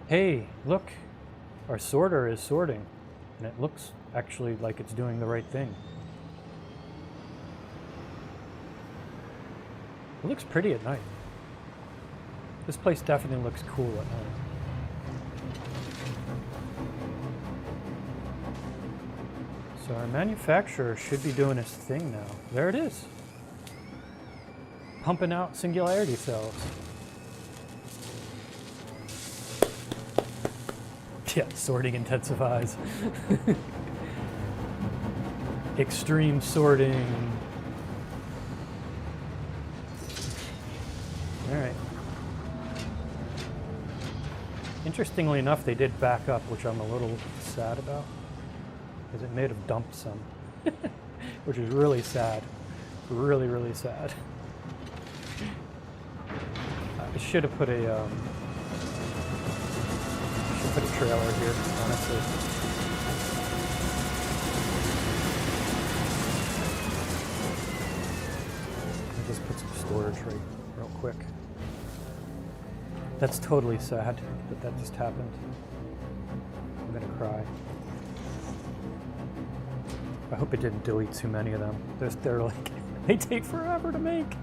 Hey, look, our sorter is sorting, and it looks actually like it's doing the right thing. It looks pretty at night. This place definitely looks cool at night. So our manufacturer should be doing its thing now. There it is. Pumping out Singularity Cells. Yeah, sorting intensifies. Extreme sorting. Alright. Interestingly enough, they did back up, which I'm a little sad about. Because it may have dumped some. Which is really sad. Really, really sad. I should have put a trailer here, honestly. I'll just put some storage right real quick. That's totally sad that just happened. I'm gonna cry. I hope it didn't delete too many of them. They're like, they take forever to make.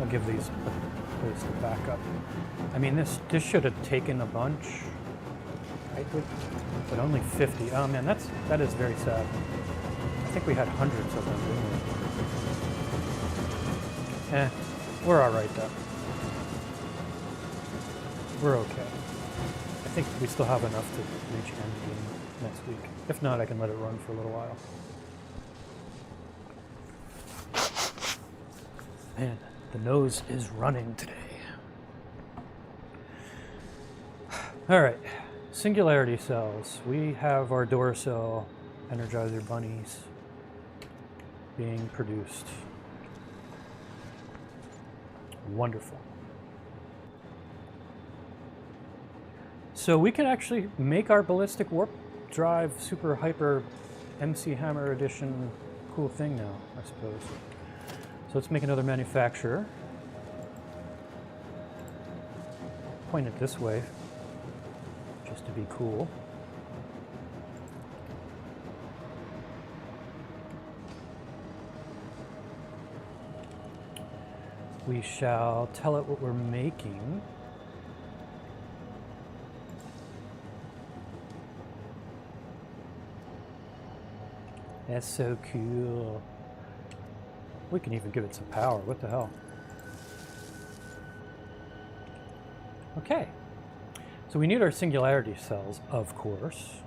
Give these a place to back up. I mean, this should have taken a bunch, right? But only 50. Oh man, that is very sad. I think we had hundreds of them, didn't we? We're all right though. We're okay. I think we still have enough to reach end game next week. If not, I can let it run for a little while. Man. The nose is running today. All right, Singularity Cells. We have our Duracell Energizer bunnies being produced. Wonderful. So we can actually make our Ballistic Warp Drive Super Hyper MC Hammer Edition cool thing now, I suppose. So let's make another manufacturer. Point it this way, just to be cool. We shall tell it what we're making. That's so cool. We can even give it some power. What the hell? Okay. So we need our Singularity Cells, of course.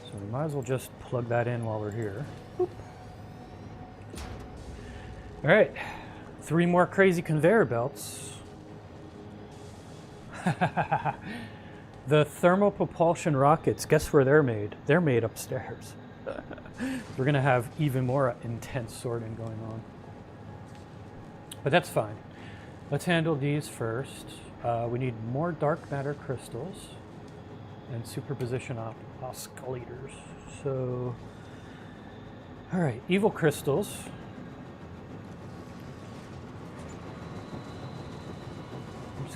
So we might as well just plug that in while we're here. Boop. All right. 3 more crazy conveyor belts. The thermal propulsion rockets, guess where they're made? They're made upstairs. We're going to have even more intense sorting going on. But that's fine. Let's handle these first. We need more dark matter crystals and superposition oscillators. So, all right, evil crystals.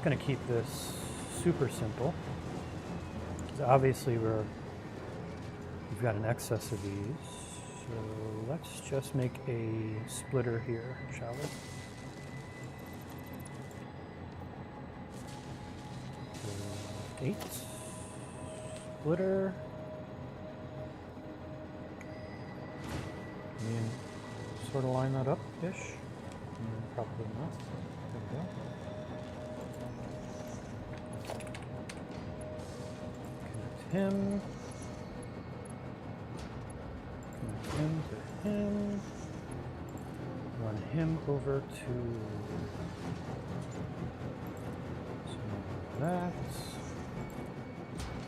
just going to keep this super simple. Obviously we've got an excess of these, so let's just make a splitter here, shall we? So 8 splitter. Can you sort of line that up-ish? Probably not. There we go. Him. Connect him to him. Run him over to that.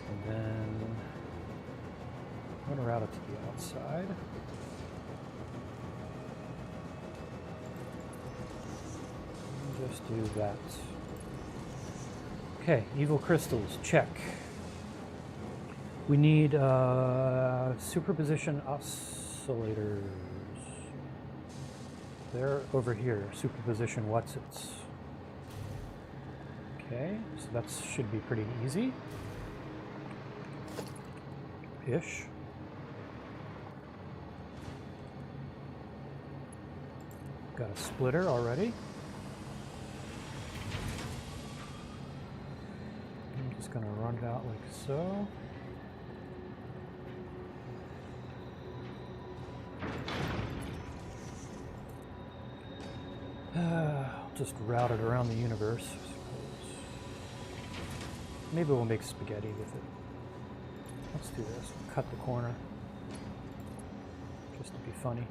And then I'm going to route it to the outside. And just do that. Okay, evil crystals, check. We need superposition oscillators. They're over here, superposition whatsits. Okay, so that should be pretty easy. Ish. Got a splitter already. I'm just going to run it out like so. Just route it around the universe, I suppose. Maybe we'll make spaghetti with it. Let's do this. We'll cut the corner. Just to be funny.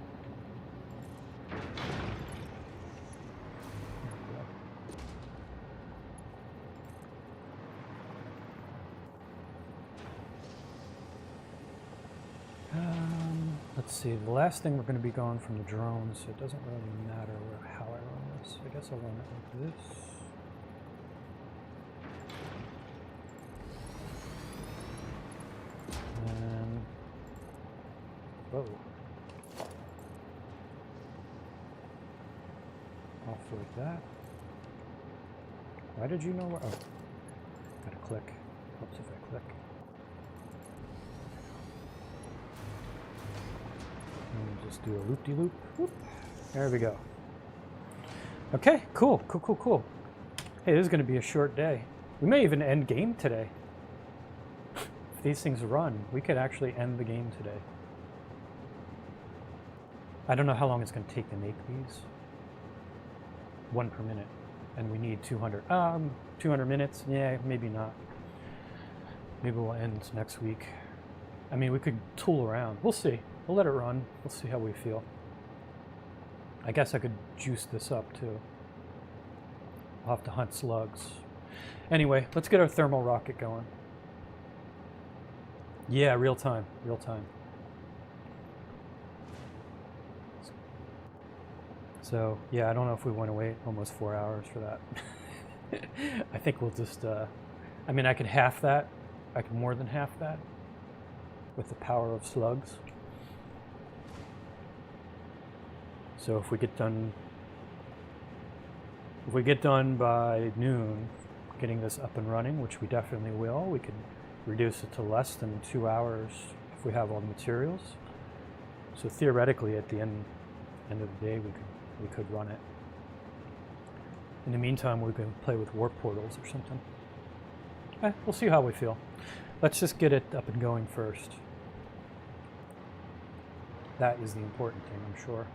Let's see, the last thing we're going to be going from the drones, so it doesn't really matter how I run this. I guess I'll run it like this. And, whoa. Offload that. Why did you know where? Oh, gotta click. Helps if I click. And just do a loop-de-loop. Whoop. There we go. Okay, cool. Hey, this is going to be a short day. We may even end game today. If these things run, we could actually end the game today. I don't know how long it's going to take to make these. 1 per minute. And we need 200. 200 minutes? Yeah, maybe not. Maybe we'll end next week. I mean, we could tool around. We'll see. We'll let it run. We'll see how we feel. I guess I could juice this up too. I'll have to hunt slugs. Anyway, let's get our thermal rocket going. Yeah, real time. So, yeah, I don't know if we want to wait almost 4 hours for that. I think we'll just, I mean, I could half that. I could more than half that with the power of slugs. So if we get done by noon, getting this up and running, which we definitely will, we could reduce it to less than 2 hours if we have all the materials. So theoretically, at the end of the day, we could run it. In the meantime, we can play with warp portals or something. We'll see how we feel. Let's just get it up and going first. That is the important thing, I'm sure.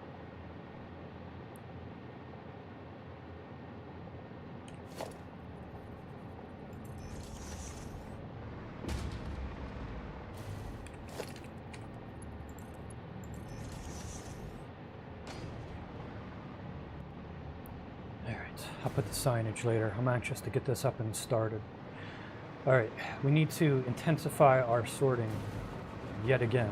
I'll put the signage later. I'm anxious to get this up and started. All right, we need to intensify our sorting yet again.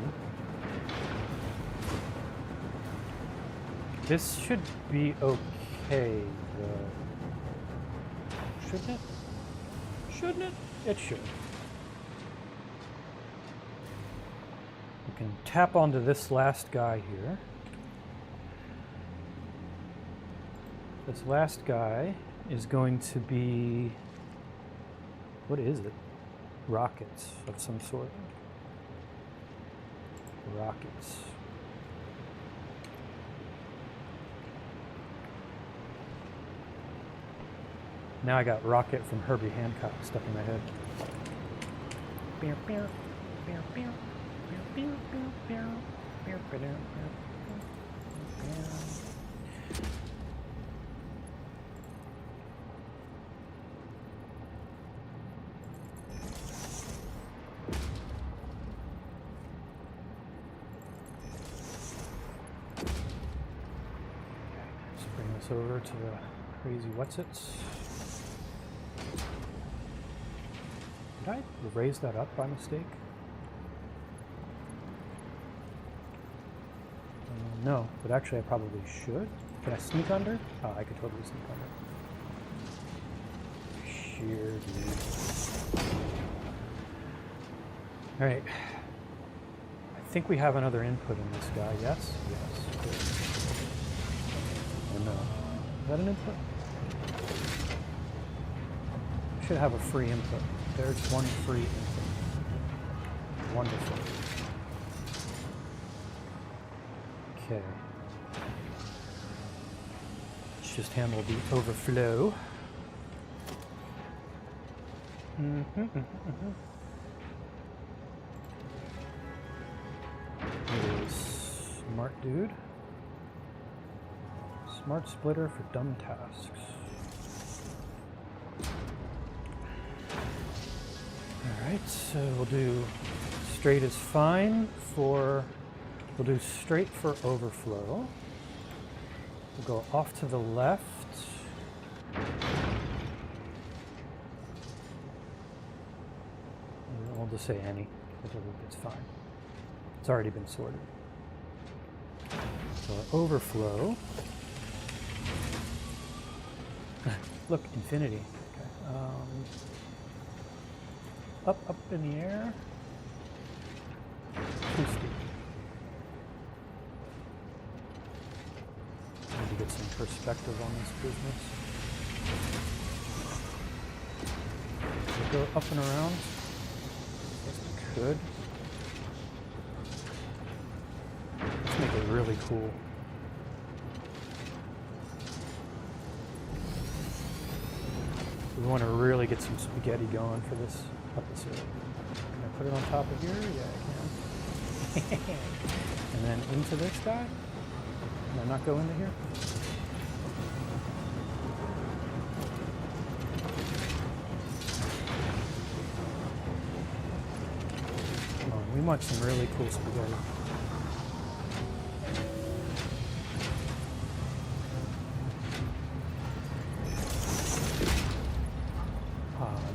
This should be okay, though. Shouldn't it? Shouldn't it? It should. We can tap onto this last guy here. This last guy is going to be What is it? Rockets of some sort. Rockets. Now I got Rocket from Herbie Hancock stuck in my head. Let's bring this over to the crazy what's-its. Did I raise that up by mistake? No, but actually I probably should. Can I sneak under? Oh, I could totally sneak under. Sheer dude. Alright. I think we have another input in this guy. Yes? Yes. Good. Oh no. Is that an input? Should have a free input. There's one free input. Wonderful. Okay. Let's just handle the overflow. It is smart dude. Smart splitter for dumb tasks. Alright, so we'll do straight is fine for, we'll do straight for overflow. We'll go off to the left. We'll just say any, it's fine. It's already been sorted. So our overflow. Look, infinity. Okay. Up in the air. Too steep. Need to get some perspective on this business. We'll go up and around. Yes, we could. Let's make it really cool. We want to really get some spaghetti going for this episode. Can I put it on top of here? Yeah, I can. And then into this guy? Can I not go into here? Come on, we want some really cool spaghetti.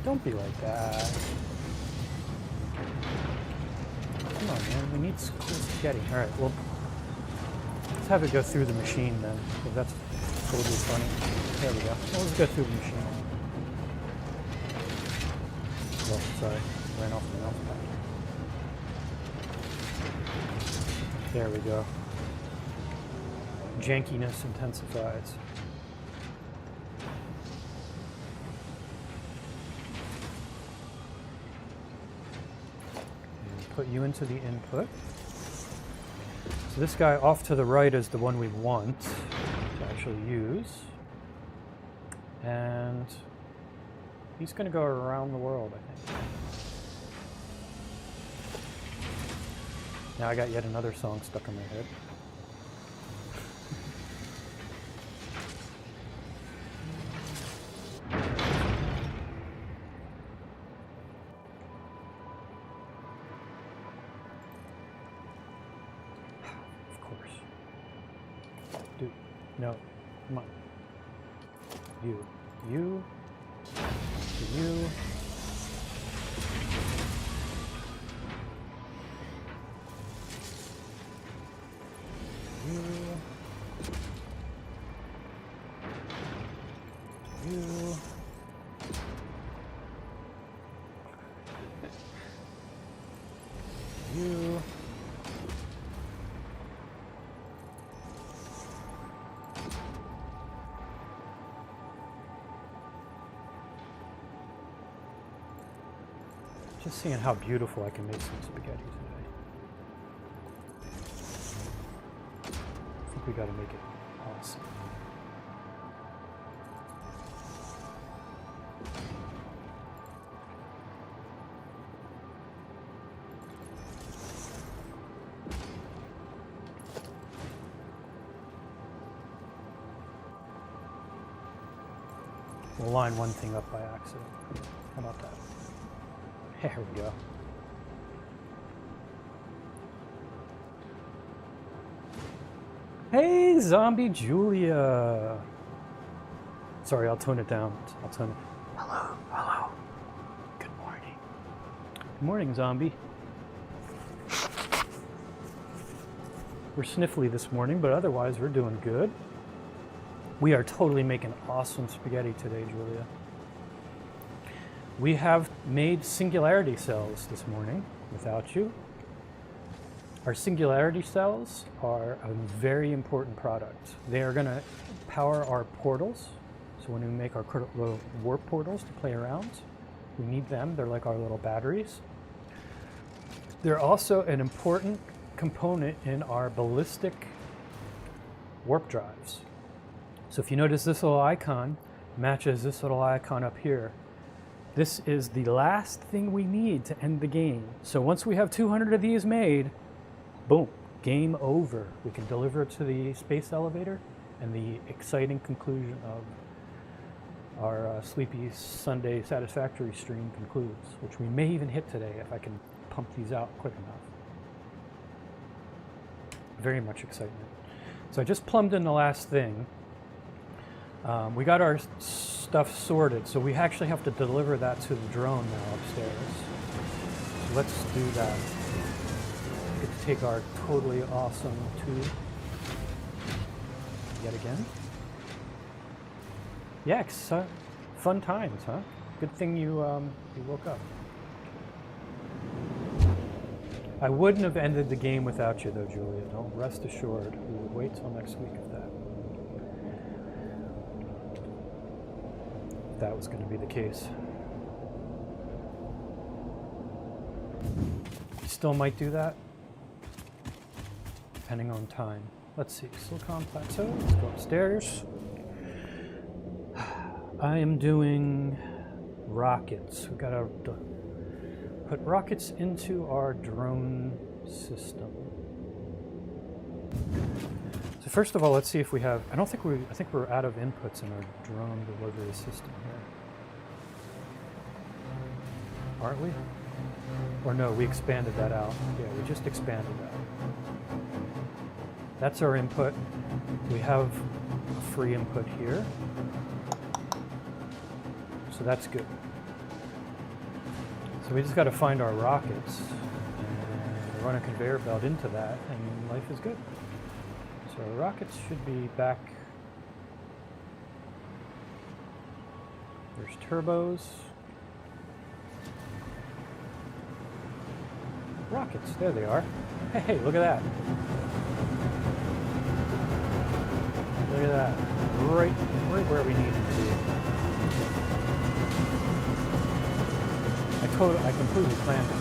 Don't be like that. Come on, man. We need cool spaghetti. All right, well, let's have it go through the machine then, because that's totally funny. There we go. Well, let's go through the machine. Oh, sorry. Ran off the mouse pad. There we go. Jankiness intensifies. Put you into the input. So this guy off to the right is the one we want to actually use. And he's going to go around the world, I think. Now I got yet another song stuck in my head. No, come on. You, you, you. Just seeing how beautiful I can make some spaghetti today. I think we got to make it awesome. We'll line one thing up by accident. How about that? There we go. Hey, Zombie Julia. Sorry, I'll tone it down. I'll tone it. Hello, hello. Good morning. Good morning, Zombie. We're sniffly this morning, but otherwise we're doing good. We are totally making awesome spaghetti today, Julia. We have made Singularity Cells this morning without you. Our Singularity Cells are a very important product. They are going to power our portals. So when we make our little warp portals to play around, we need them. They're like our little batteries. They're also an important component in our Ballistic Warp Drives. So if you notice, this little icon matches this little icon up here. This is the last thing we need to end the game. So once we have 200 of these made, boom, game over. We can deliver it to the space elevator, and the exciting conclusion of our Sleepy Sunday Satisfactory stream concludes, which we may even hit today if I can pump these out quick enough. Very much excitement. So I just plumbed in the last thing. We got our stuff sorted, so we actually have to deliver that to the drone now upstairs. So let's do that. We get to take our totally awesome tube yet again. Yeah, fun times, huh? Good thing you woke up. I wouldn't have ended the game without you, though, Julia. Don't rest assured. We would wait till next week if that was going to be the case. Still might do that, depending on time. Let's see, Silicon Plateau, let's go upstairs. I am doing rockets. We've got to put rockets into our drone system. So first of all, let's see if we have, I think we're out of inputs in our drone delivery system here. Aren't we? Or no, we expanded that out. Yeah, we just expanded that. That's our input. We have a free input here. So that's good. So we just got to find our rockets and run a conveyor belt into that, and life is good. So our rockets should be back. There's turbos. Rockets, there they are. Hey, look at that. Look at that. Right where we need to be. I completely planned it.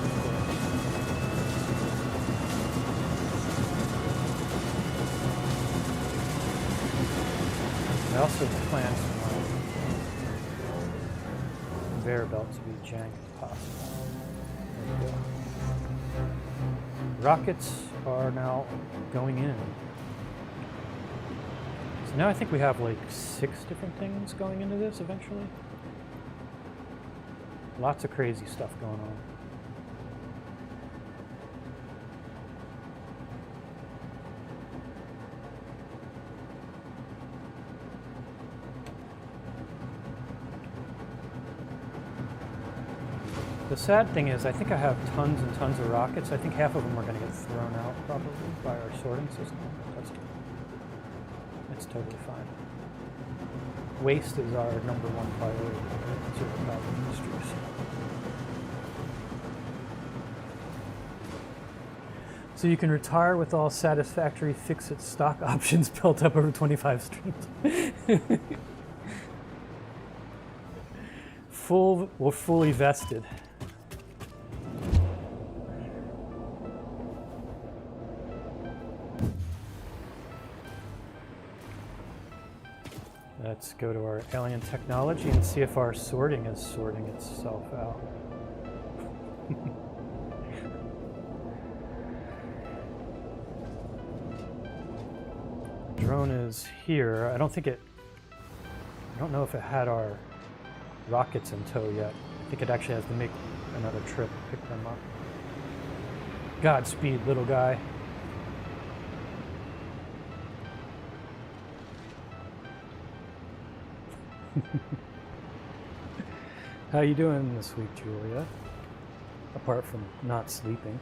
I also planned some conveyor belt to be jank as possible. There we go. Rockets are now going in. So now I think we have like 6 different things going into this eventually. Lots of crazy stuff going on. The sad thing is, I think I have tons and tons of rockets. I think half of them are going to get thrown out probably by our sorting system. That's totally fine. Waste is our #1 priority at 0Calvin Industries. So you can retire with all Satisfactory fix-it stock options built up over 25 streams. Fully vested. Let's go to our alien technology and see if our sorting is sorting itself out. Drone is here. I don't know if it had our rockets in tow yet. I think it actually has to make another trip to pick them up. Godspeed, little guy. How you doing this week, Julia? Apart from not sleeping.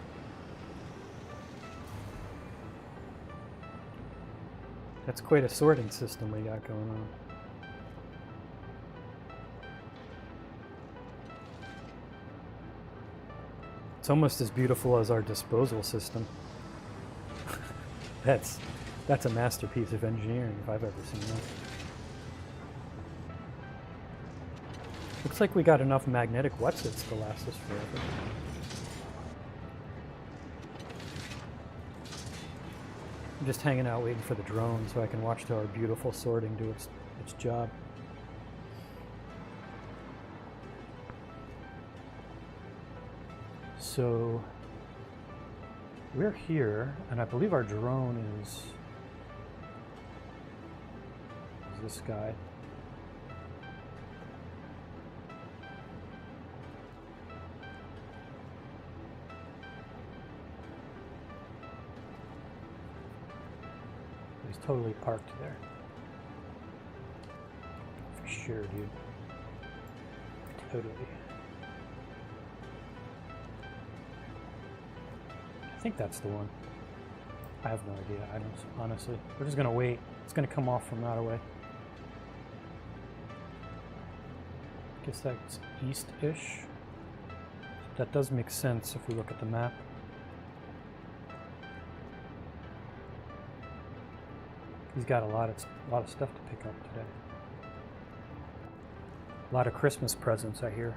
That's quite a sorting system we got going on. It's almost as beautiful as our disposal system. That's a masterpiece of engineering if I've ever seen that. Looks like we got enough magnetic what's-its to last us forever. I'm just hanging out waiting for the drone so I can watch our beautiful sorting do its job. So we're here, and I believe our drone is this guy. He's totally parked there. For sure, dude. Totally. I think that's the one. I have no idea. I don't, honestly. We're just gonna wait. It's gonna come off from that away. Guess that's east-ish. That does make sense if we look at the map. He's got a lot of stuff to pick up today. A lot of Christmas presents, I hear.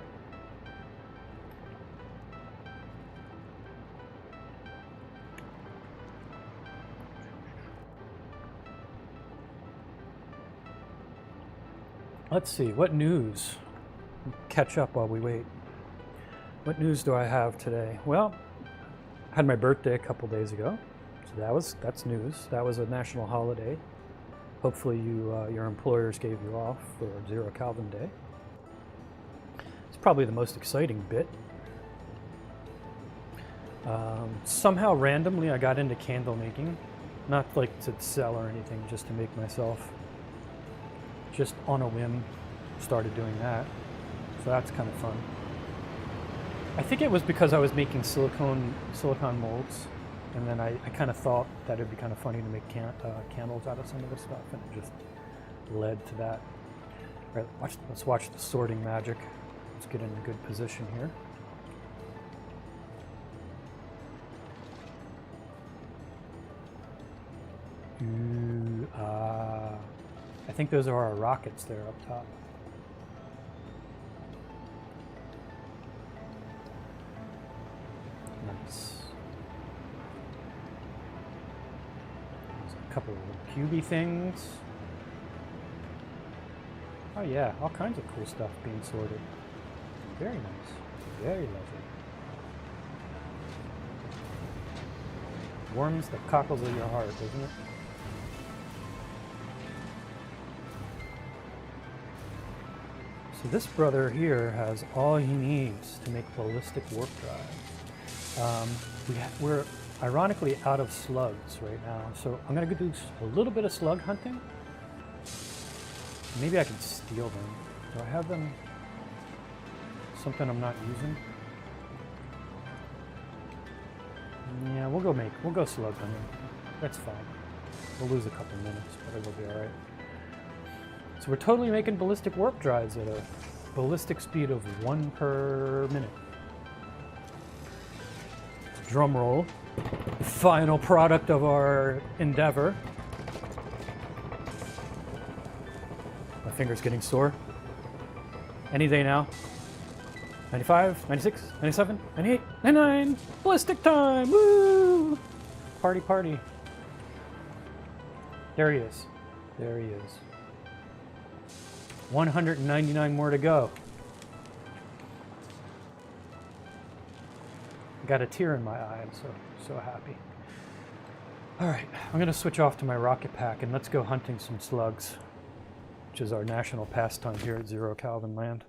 Let's see, what news? Catch up while we wait. What news do I have today? Well, I had my birthday a couple days ago. So that's news. That was a national holiday. Hopefully your employers gave you off for 0Calvin Day. It's probably the most exciting bit. Somehow randomly I got into candle making. Not like to sell or anything, just to make myself. Just on a whim started doing that. So that's kind of fun. I think it was because I was making silicone molds. And then I kind of thought that it'd be kind of funny to make candles out of some of the stuff, and it just led to that. All right, let's watch the sorting magic. Let's get in a good position here. Ooh, I think those are our rockets there up top. Nice. Couple of cubey things. Oh yeah, all kinds of cool stuff being sorted. Very nice. Very lovely. Warms the cockles of your heart, doesn't it? So this brother here has all he needs to make Ballistic Warp Drive. We're ironically out of slugs right now, so I'm gonna go do a little bit of slug hunting. Maybe I can steal them. Do I have them? Something I'm not using? Yeah, we'll go slug hunting. That's fine. We'll lose a couple minutes, but it'll be alright. So we're totally making ballistic warp drives at a ballistic speed of 1 per minute. Drum roll. Final product of our endeavor. My finger's getting sore. Any day now. 95, 96, 97, 98, 99. Ballistic time! Woo! Party, party. There he is. There he is. 199 more to go. Got a tear in my eye. I'm so happy. All right, I'm gonna switch off to my rocket pack and let's go hunting some slugs, which is our national pastime here at 0Calvin land.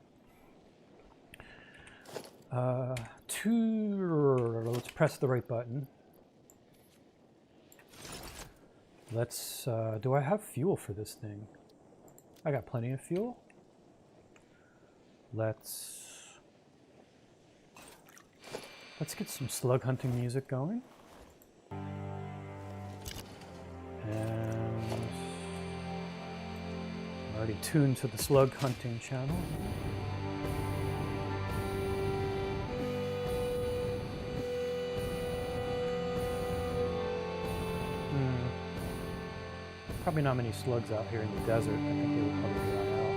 Let's press the right button. Let's, do I have fuel for this thing? I got plenty of fuel. Let's get some slug hunting music going. And I'm already tuned to the slug hunting channel. Probably not many slugs out here in the desert. I think they would probably dry out.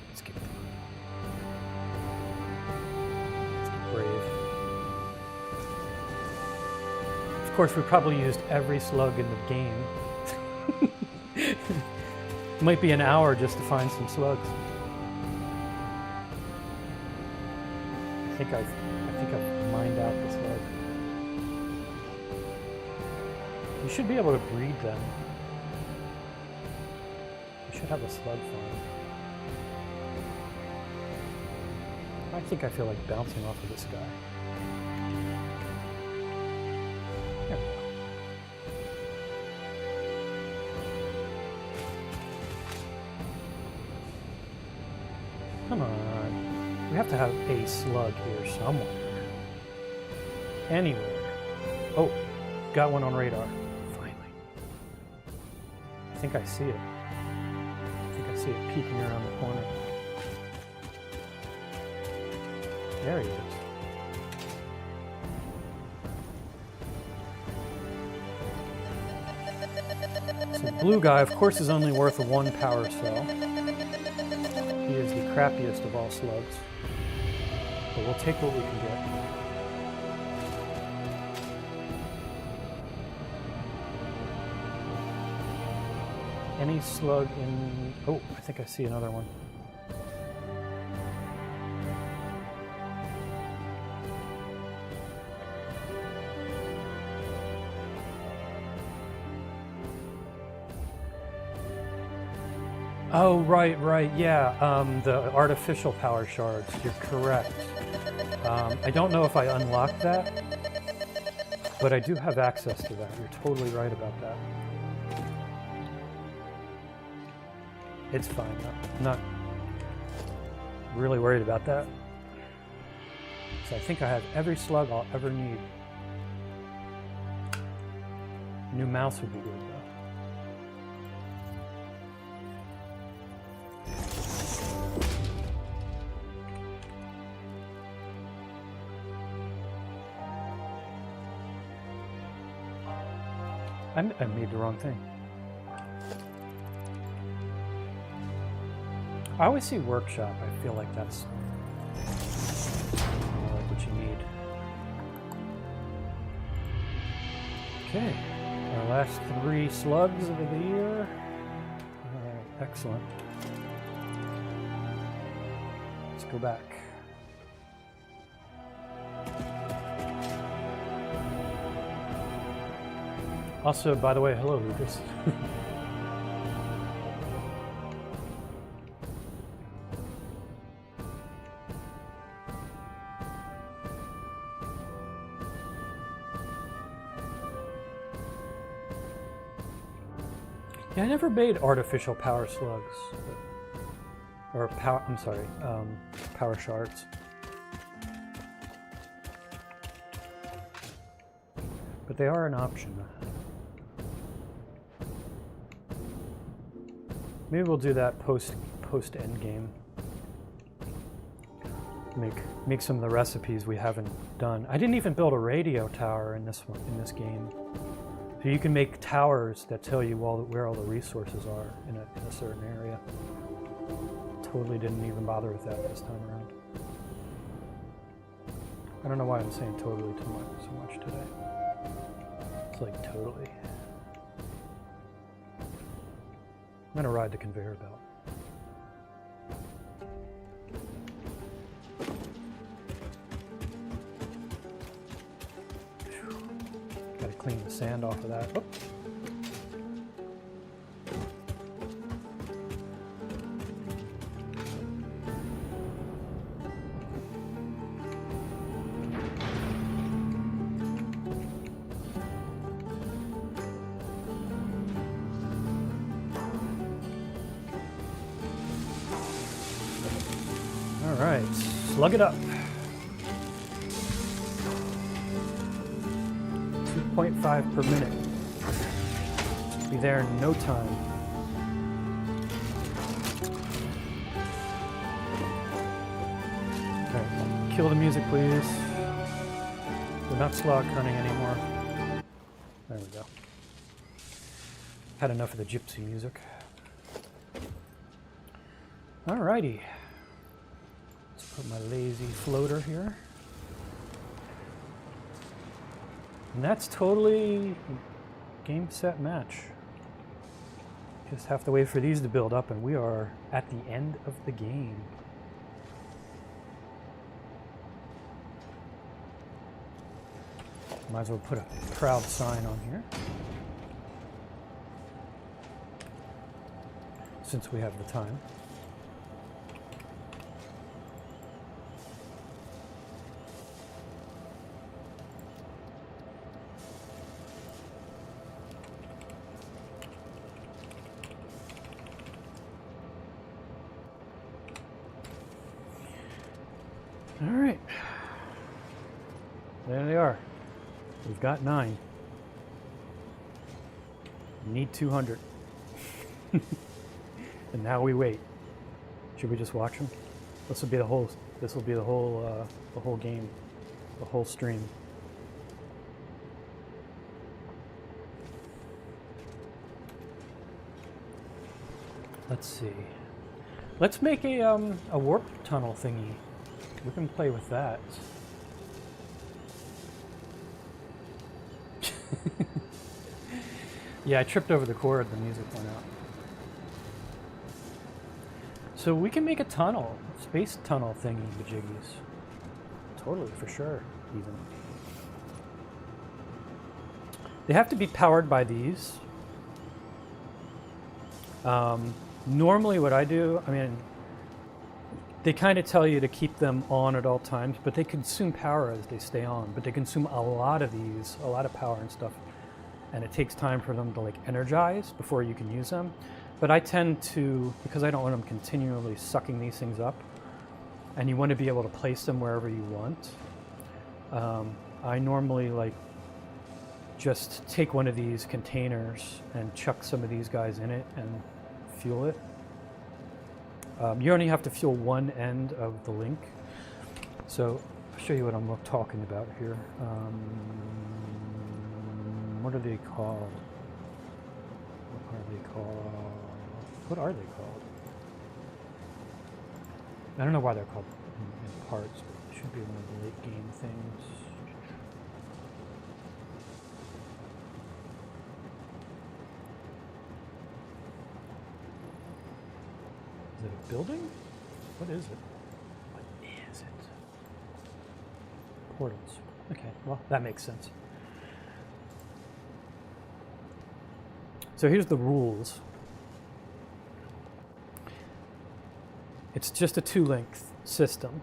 Let's get brave. Of course, we probably used every slug in the game. It might be an hour just to find some slugs. I think I've mined out the slug. You should be able to breed them. You should have a slug farm. I think I feel like bouncing off of this guy. There we go. Come on. We have to have a slug here somewhere. Anywhere. Oh, got one on radar. Finally. I think I see it. I think I see it peeking around the corner. There he is. So the blue guy, of course, is only worth 1 power cell. He is the crappiest of all slugs. But we'll take what we can get. Any slug in... Oh, I think I see another one. Oh, right, yeah. The artificial power shards. You're correct. I don't know if I unlocked that, but I do have access to that. You're totally right about that. It's fine. I'm not really worried about that. So I think I have every slug I'll ever need. New mouse would be good, though. I made the wrong thing. I always see workshop. I feel like that's more like what you need. Okay, our last 3 slugs of the year. Excellent. Let's go back. Also, by the way, hello, Lucas. Yeah, I never made artificial power slugs. Or power, I'm sorry, power shards. But they are an option. Maybe we'll do that post end game. Make some of the recipes we haven't done. I didn't even build a radio tower in this game. So you can make towers that tell you where all the resources are in a certain area. Totally didn't even bother with that this time around. I don't know why I'm saying totally so much today. like totally. I'm gonna ride the conveyor belt. Gotta clean the sand off of that. Oh. All right, slug it up. 2.5 per minute. Be there in no time. Okay, kill the music, please. We're not slog running anymore. There we go. Had enough of the gypsy music. Alrighty. Put my lazy floater here. And that's totally game, set, match. Just have to wait for these to build up and we are at the end of the game. Might as well put a proud sign on here. Since we have the time. All right, there they are. We've got 9. We need 200. And now we wait. Should we just watch them? This will be the whole. This will be the whole game, the whole stream. Let's see. Let's make a warp tunnel thingy. We can play with that. Yeah, I tripped over the cord, the music went out. So we can make a tunnel, space tunnel thingy, majiggies. Totally, for sure, even. They have to be powered by these. Normally what I do, I mean, they kind of tell you to keep them on at all times, but they consume power as they stay on. But they consume a lot of these, a lot of power and stuff. And it takes time for them to like energize before you can use them. But I tend to, because I don't want them continually sucking these things up, and you want to be able to place them wherever you want, I normally like just take one of these containers and chuck some of these guys in it and fuel it. You only have to fuel one end of the link. So I'll show you what I'm talking about here. What are they called? What are they called? What are they called? I don't know why they're called in parts, but it should be one of the late game things. Is it a building? What is it? What is it? Portals. Okay, well, that makes sense. So here's the rules. It's just a 2-link system.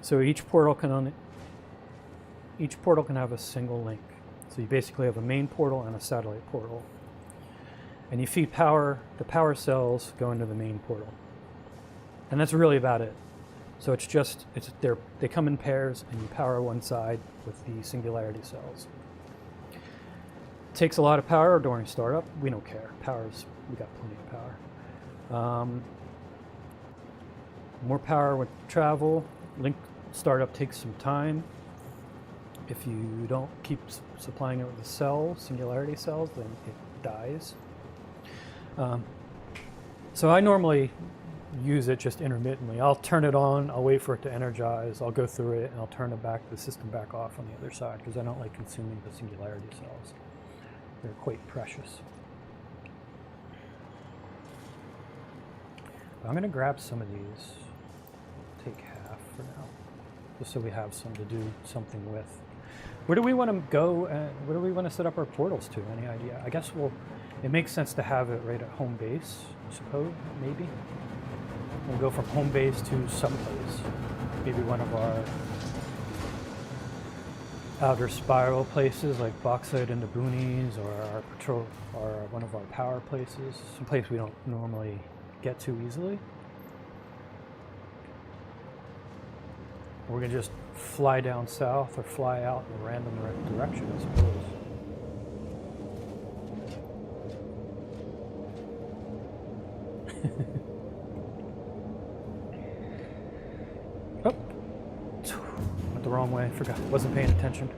So each portal can have a single link. So you basically have a main portal and a satellite portal. And you feed power, the power cells go into the main portal. And that's really about it. So it's just, they come in pairs and you power one side with the Singularity Cells. It takes a lot of power during startup. We don't care. We got plenty of power. More power with travel. Link startup takes some time. If you don't keep supplying it with the cells, Singularity Cells, then it dies. So I normally use it just intermittently. I'll turn it on, I'll wait for it to energize, I'll go through it, and I'll turn the system back off on the other side because I don't like consuming the Singularity Cells. They're quite precious. I'm going to grab some of these. Take half for now, just so we have some to do something with. Where do we want to go? Where do we want to set up our portals to? Any idea? I guess it makes sense to have it right at home base, I suppose, maybe. We'll go from home base to someplace. Maybe one of our outer spiral places like Bauxite in the Boonies, or our patrol, or one of our power places, some place we don't normally get to easily. We're gonna just fly down south or fly out in a random direction, I suppose. Oh, went the wrong way. Forgot. Wasn't paying attention.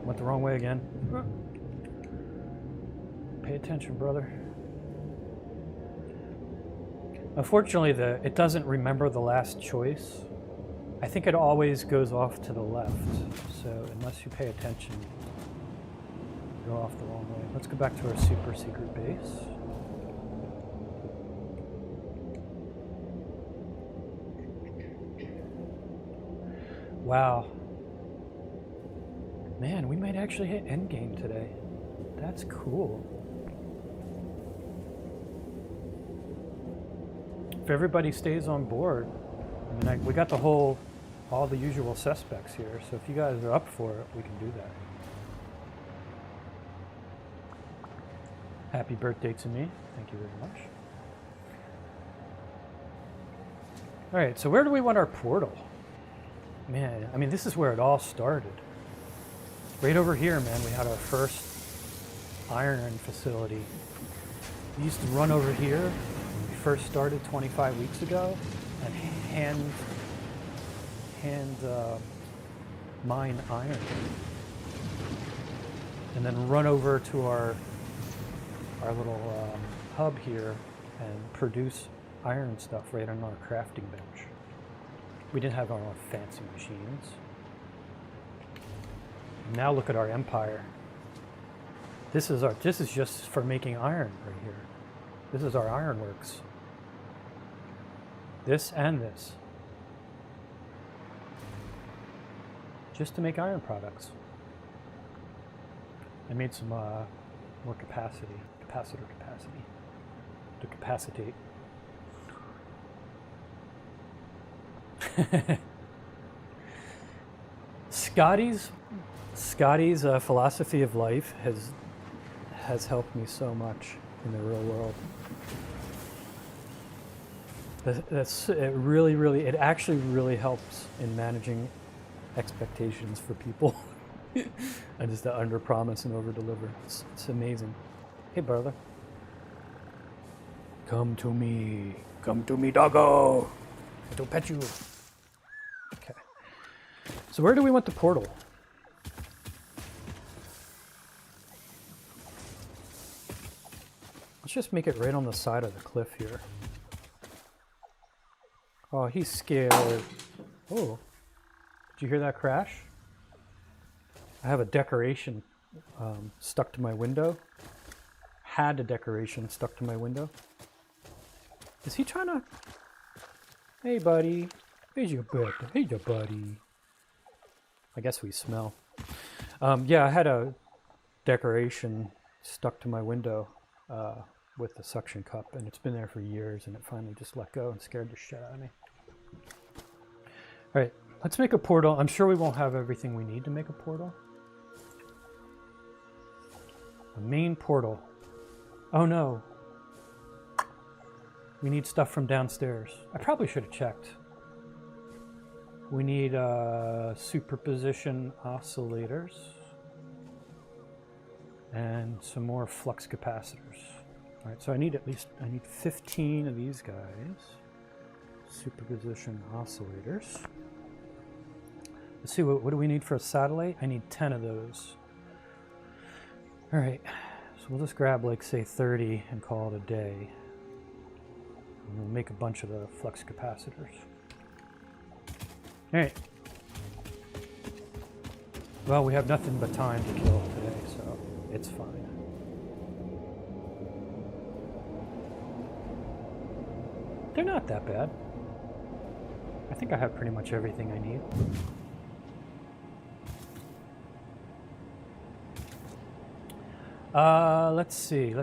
Went the wrong way again. Pay attention, brother. Unfortunately, it doesn't remember the last choice. I think it always goes off to the left. So unless you pay attention, you go off the wrong way. Let's go back to our super secret base. Wow. Man, we might actually hit endgame today. That's cool. If everybody stays on board, I mean, we got all the usual suspects here, so if you guys are up for it, we can do that. Happy birthday to me. Thank you very much. All right, so where do we want our portal? Man, I mean, this is where it all started. Right over here, man, we had our first iron facility. We used to run over here when we first started 25 weeks ago and hand mine iron. And then run over to our little hub here and produce iron stuff right on our crafting bench. We didn't have our own fancy machines. Now look at our empire. This is just for making iron right here. This is our ironworks. This and this. Just to make iron products. I made some more capacitor capacity to capacitate. Scotty's philosophy of life has helped me so much in the real world. It actually really helps in managing expectations for people. And just to under promise and over deliver. It's amazing. Hey, brother. Come to me, doggo. I'll pet you. Okay. So where do we want the portal? Let's just make it right on the side of the cliff here. Oh, he's scared. Oh, did you hear that crash? I have a decoration stuck to my window. Had a decoration stuck to my window. Is he trying to... Hey, buddy. Here's your birthday. Here's your buddy. I guess we smell. Yeah, I had a decoration stuck to my window with the suction cup, and it's been there for years, and it finally just let go and scared the shit out of me. All right, let's make a portal. I'm sure we won't have everything we need to make a portal. A main portal. Oh no. We need stuff from downstairs. I probably should have checked. We need superposition oscillators and some more flux capacitors. All right, so I need 15 of these guys. Superposition oscillators. Let's see, what do we need for a satellite? I need 10 of those. All right, so we'll just grab like say 30 and call it a day. And we'll make a bunch of the flux capacitors. All right. Well, we have nothing but time to kill today, so It's fine. They're not that bad. I think I have pretty much everything I need. Let's see.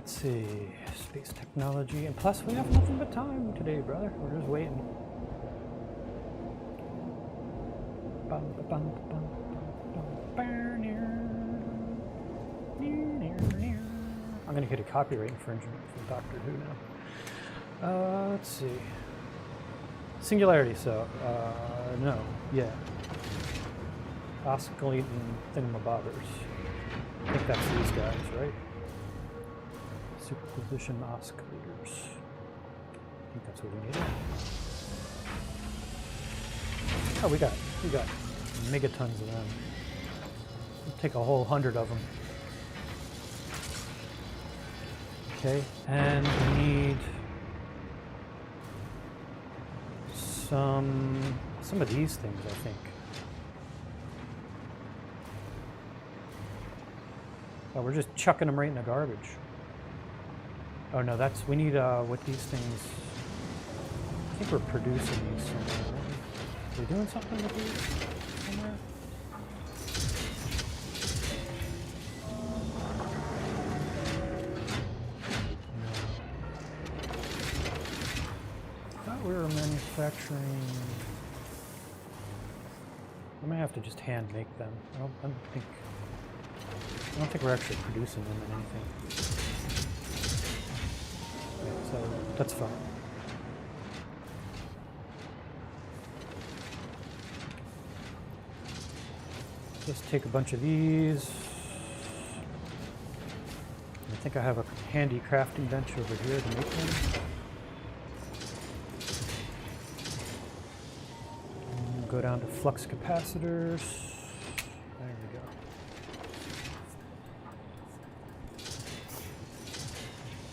Space technology, and plus we have nothing but time today, brother. We're just waiting. I'm gonna get a copyright infringement from Doctor Who now. Let's see. Singularity Cell. No. Yeah. Oscillating thingamabobbers. I think that's these guys, right? Superposition oscillators. I think that's what we need. Oh, we got megatons of them. We'll take a whole 100 of them. Okay, and we need some of these things, I think. Oh, we're just chucking them right in the garbage. Oh no, we need with these things. I think we're producing these somewhere. Are we doing something with these somewhere? I thought we were manufacturing. I might have to just hand make them. I don't think we're actually producing them in anything. Yeah, so that's fine. Just take a bunch of these. I think I have a handy crafting bench over here to make them. And go down to flux capacitors. There we go.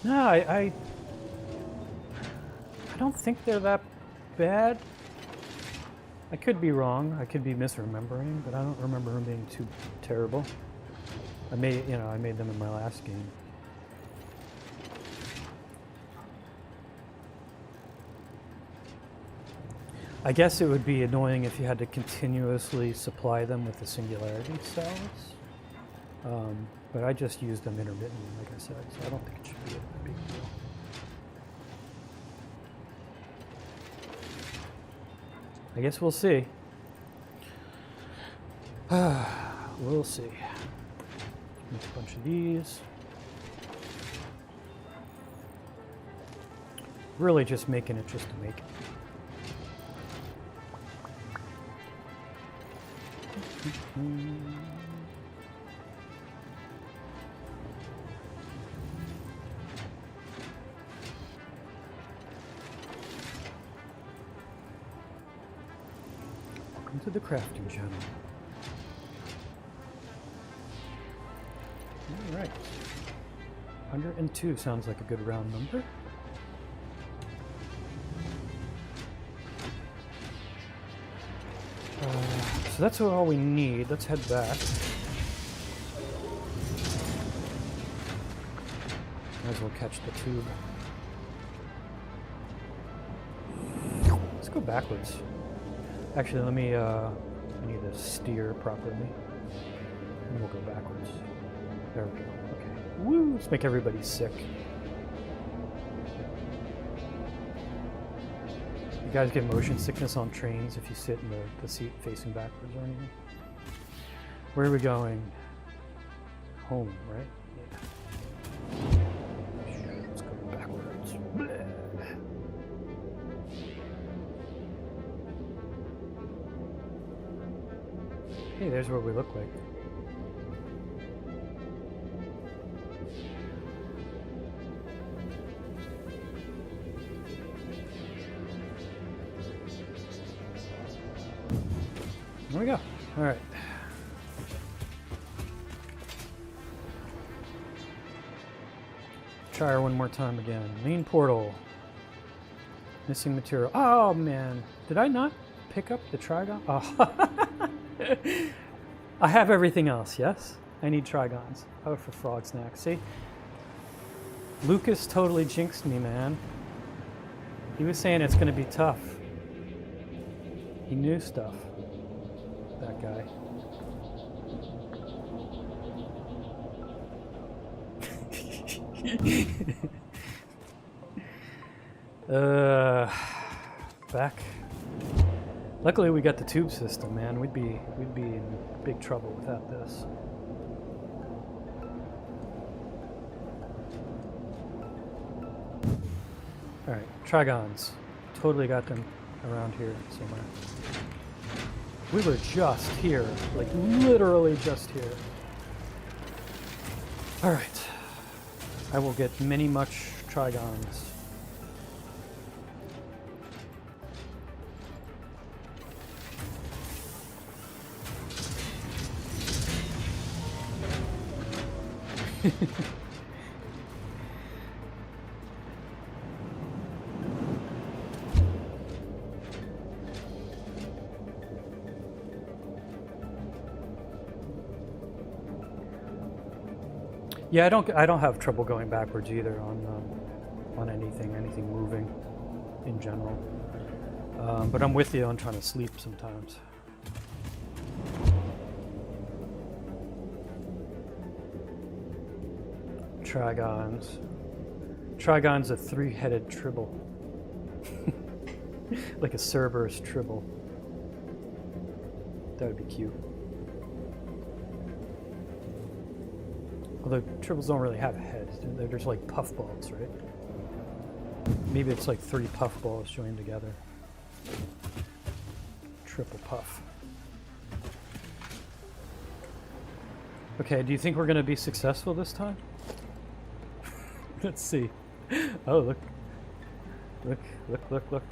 No, I don't think they're that bad. I could be wrong. I could be misremembering, but I don't remember them being too terrible. I made them in my last game. I guess it would be annoying if you had to continuously supply them with the Singularity Cells. But I just used them intermittently, like I said, so I don't think it should be a big deal. I guess we'll see. We'll see. Make a bunch of these. Really just making it just to make it. Welcome to the crafting channel. All right. 102 sounds like a good round number. So that's all we need. Let's head back. Might as well catch the tube. Let's go backwards. Actually, let me, I need to steer properly. And we'll go backwards. There we go. Okay. Woo! Let's make everybody sick. You guys get motion sickness on trains if you sit in the seat facing backwards or anything? Where are we going? Home, right? Yeah. Let's go backwards. Bleh. Hey, there's what we look like. There we go. All right. Try her one more time again. Main portal. Missing material. Oh man, did I not pick up the trigon? Oh. I have everything else. Yes. I need trigons. Oh, for frog snacks. See? Lucas totally jinxed me, man. He was saying it's going to be tough. He knew stuff. That guy. Back. Luckily we got the tube system, man. We'd be in big trouble without this. All right, trigons. Totally got them around here somewhere. We were just here, like literally just here. All right. I will get many much trigons. Yeah, I don't have trouble going backwards either on anything moving in general. But I'm with you on trying to sleep sometimes. Trigons. Trigon's a three-headed tribble. Like a Cerberus tribble. That would be cute. Although tribbles don't really have heads. They're just like puffballs, right? Maybe it's like three puffballs joined together. Triple puff. Okay, do you think we're going to be successful this time? Let's see. Oh, look. Look.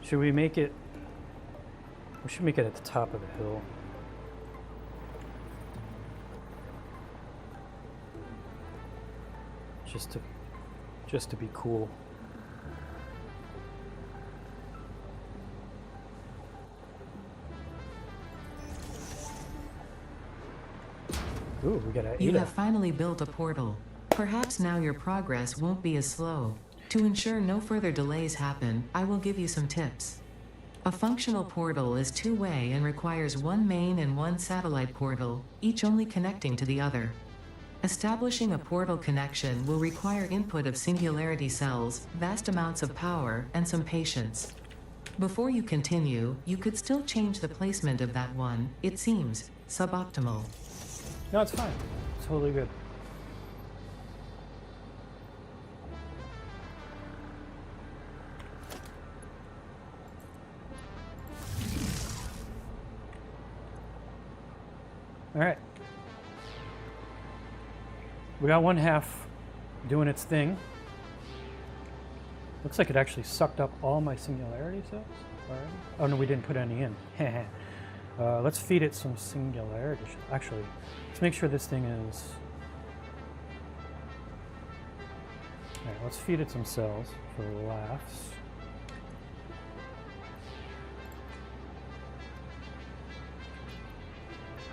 Should we make it... We should make it at the top of the hill. Just to be cool. Ooh, we got You have finally built a portal. Perhaps now your progress won't be as slow. To ensure no further delays happen, I will give you some tips. A functional portal is two-way and requires one main and one satellite portal, each only connecting to the other. Establishing a portal connection will require input of Singularity Cells, vast amounts of power, and some patience. Before you continue, you could still change the placement of that one, it seems, suboptimal. No, it's fine. It's totally good. All right. We got one half doing its thing. Looks like it actually sucked up all my singularity cells already. Oh no, we didn't put any in. Let's feed it some singularity. Actually, let's make sure this thing is... All right, let's feed it some cells for laughs.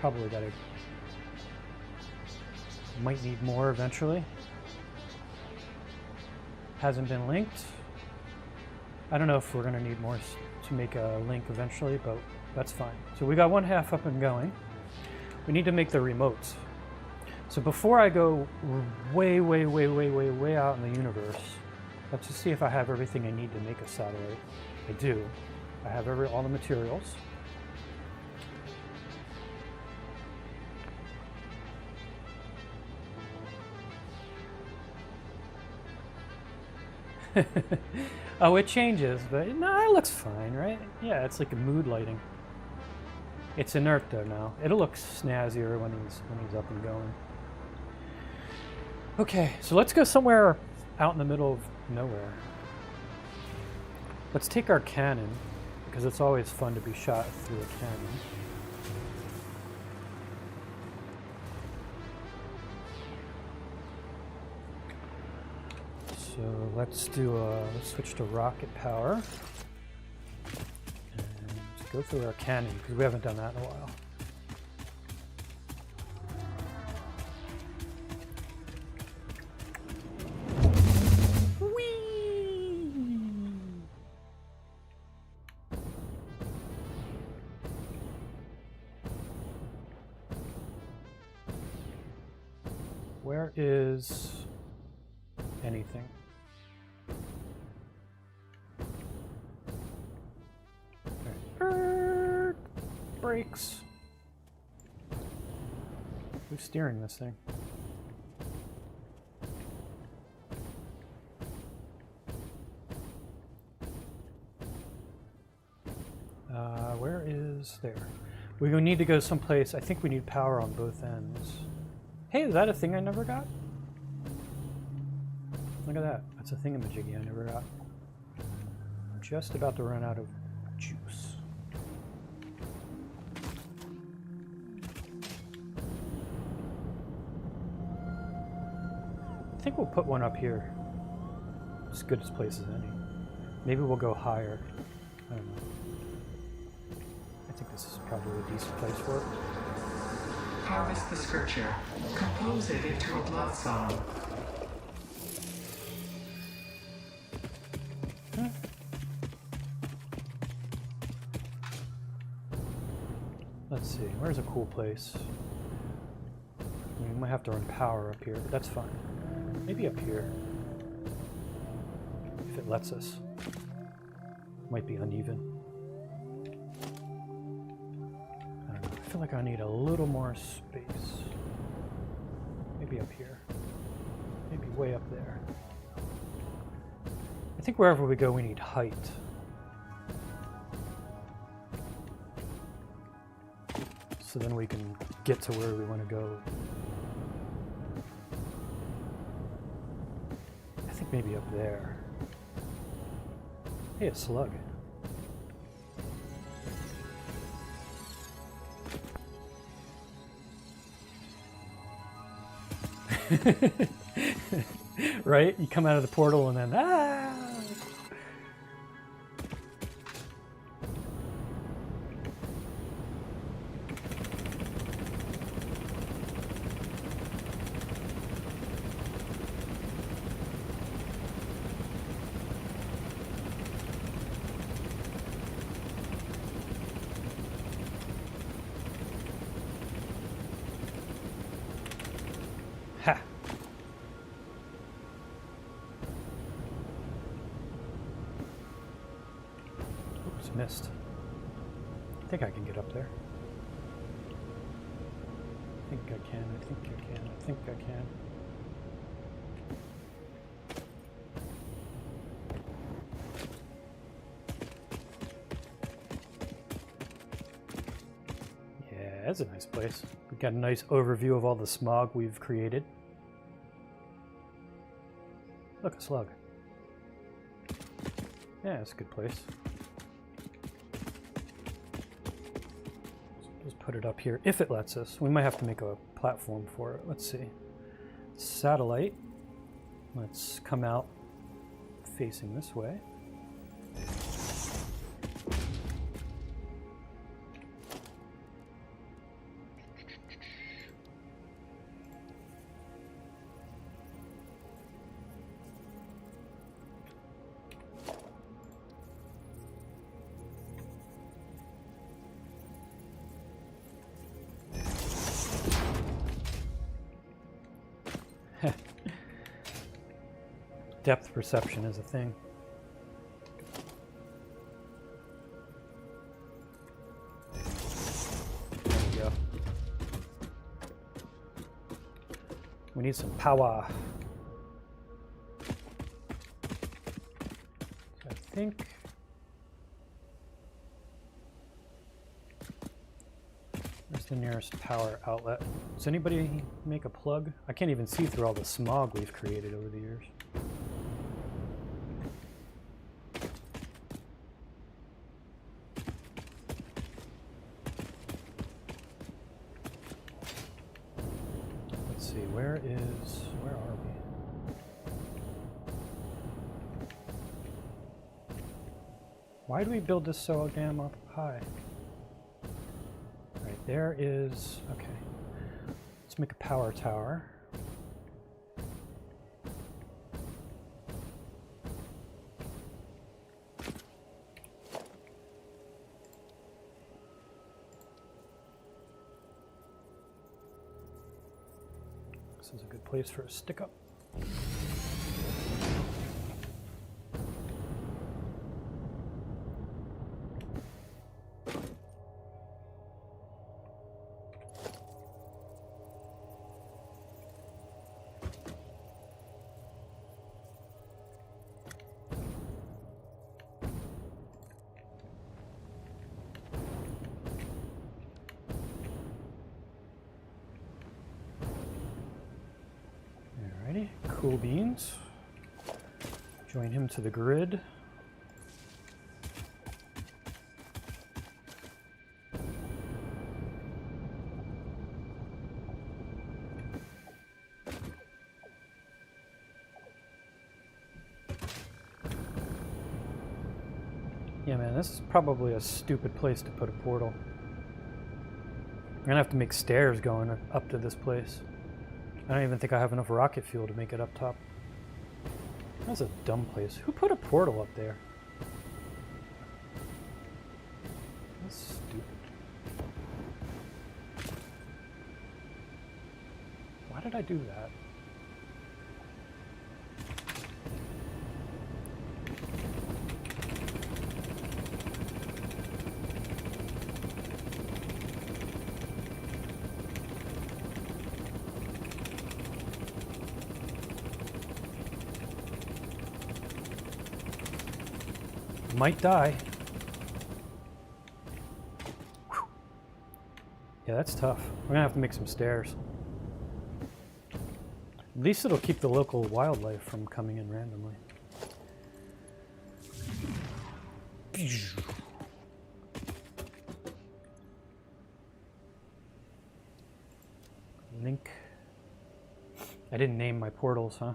Probably gotta... Might need more eventually. Hasn't been linked. I don't know if we're gonna need more to make a link eventually, but that's fine. So we got one half up and going. We need to make the remotes. So before I go way out in the universe, let's just see if I have everything I need to make a satellite. I do. I have all the materials. Oh, it changes, but no, it looks fine, right? Yeah, it's like a mood lighting. It's inert though now. It'll look snazzier when he's up and going. Okay, so let's go somewhere out in the middle of nowhere. Let's take our cannon, because it's always fun to be shot through a cannon. So let's switch to rocket power. And Go through our cannon, because we haven't done that in a while. Where is anything? Okay. Brakes. Who's steering this thing? Where is there? We're going to need to go someplace. I think we need power on both ends. Hey, is that a thing I never got? Look at that. That's a thingamajiggy I never got. I'm just about to run out of juice. I think we'll put one up here. As good as place as any. Maybe we'll go higher. I don't know. I think this is probably a decent place for it. Harvest the scripture. Compose it into a blood song. Let's see, where's a cool place? We might have to run power up here, but that's fine. Maybe up here. If it lets us. Might be uneven. I don't know, I feel like I need a little more space. Maybe up here. Maybe way up there. I think wherever we go we need height. So then we can get to where we want to go. I think maybe up there. Hey, a slug. Right? You come out of the portal and then, ah! Ha! Oops, missed. I think I can get up there. I think I can, I think I can, I think I can. Yeah, that's a nice place. We've got a nice overview of all the smog we've created. Look, a slug. Yeah, it's a good place. So just put it up here, if it lets us. We might have to make a platform for it. Let's see. Satellite. Let's come out facing this way. Depth perception is a thing. There we go. We need some power. So I think where's the nearest power outlet? Does anybody make a plug? I can't even see through all the smog we've created over the years. Where are we? Why do we build this so damn up high? Right, there is... Okay. Let's make a power tower. This is a good place for a stick up. Cool beans. Join him to the grid. Yeah, man, this is probably a stupid place to put a portal. I'm gonna have to make stairs going up to this place. I don't even think I have enough rocket fuel to make it up top. That's a dumb place. Who put a portal up there? That's stupid. Why did I do that? Might die. Whew. Yeah, that's tough. We're gonna have to make some stairs. At least it'll keep the local wildlife from coming in randomly. Link. I didn't name my portals, huh?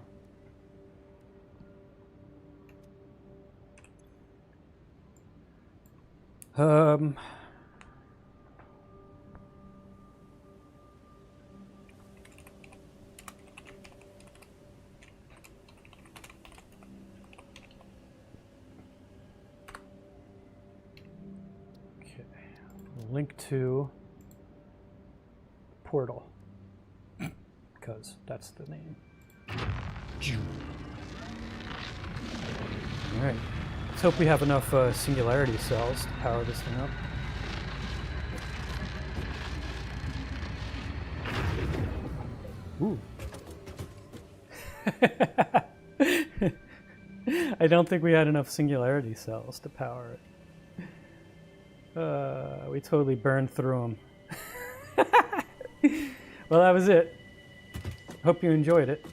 Okay, link to portal, because that's the name. All right. Let's hope we have enough Singularity Cells to power this thing up. Ooh. I don't think we had enough Singularity Cells to power it. We totally burned through them. Well, that was it. Hope you enjoyed it.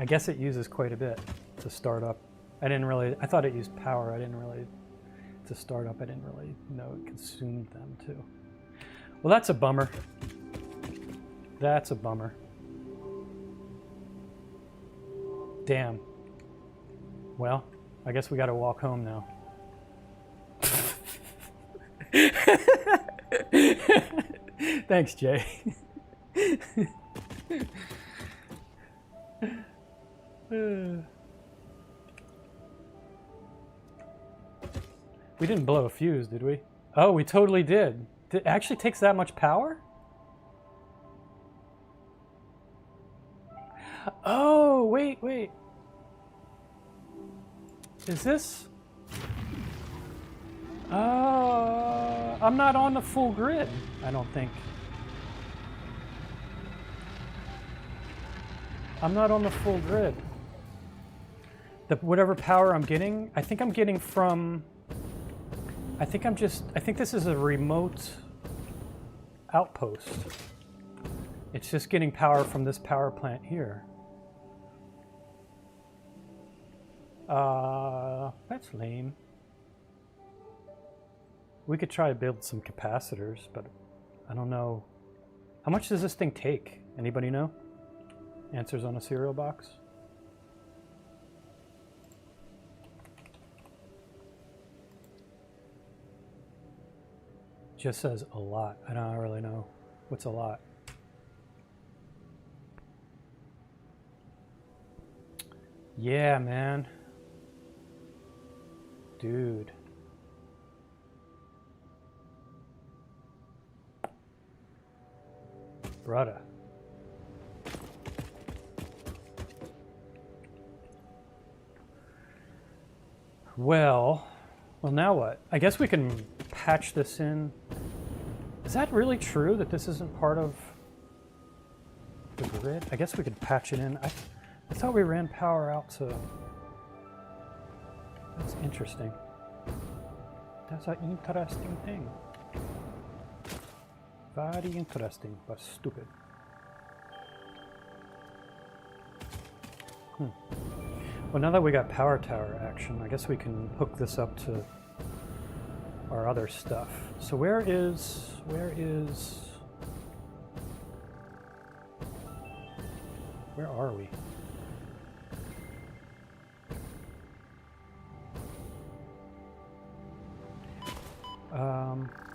I guess it uses quite a bit to start up. I thought it used power. To start up, I didn't really know it consumed them too. Well, that's a bummer. That's a bummer. Damn. Well, I guess we gotta walk home now. Thanks, Jay. We didn't blow a fuse, did we? Oh, we totally did. It actually takes that much power? Oh, wait. Is this? I'm not on the full grid, I don't think. I'm not on the full grid. Whatever power I'm getting, I think I'm getting from... I think this is a remote outpost. It's just getting power from this power plant here. That's lame. We could try to build some capacitors, but I don't know. How much does this thing take? Anybody know? Answers on a cereal box? Just says a lot. I don't really know what's a lot. Yeah, man. Dude. Brother. Well, now what? I guess we can patch this in. Is that really true that this isn't part of the grid? I guess we could patch it in. I thought we ran power out to... That's interesting. That's an interesting thing. Very interesting, but stupid. Well, now that we got power tower action, I guess we can hook this up to our other stuff. So where is... Where are we?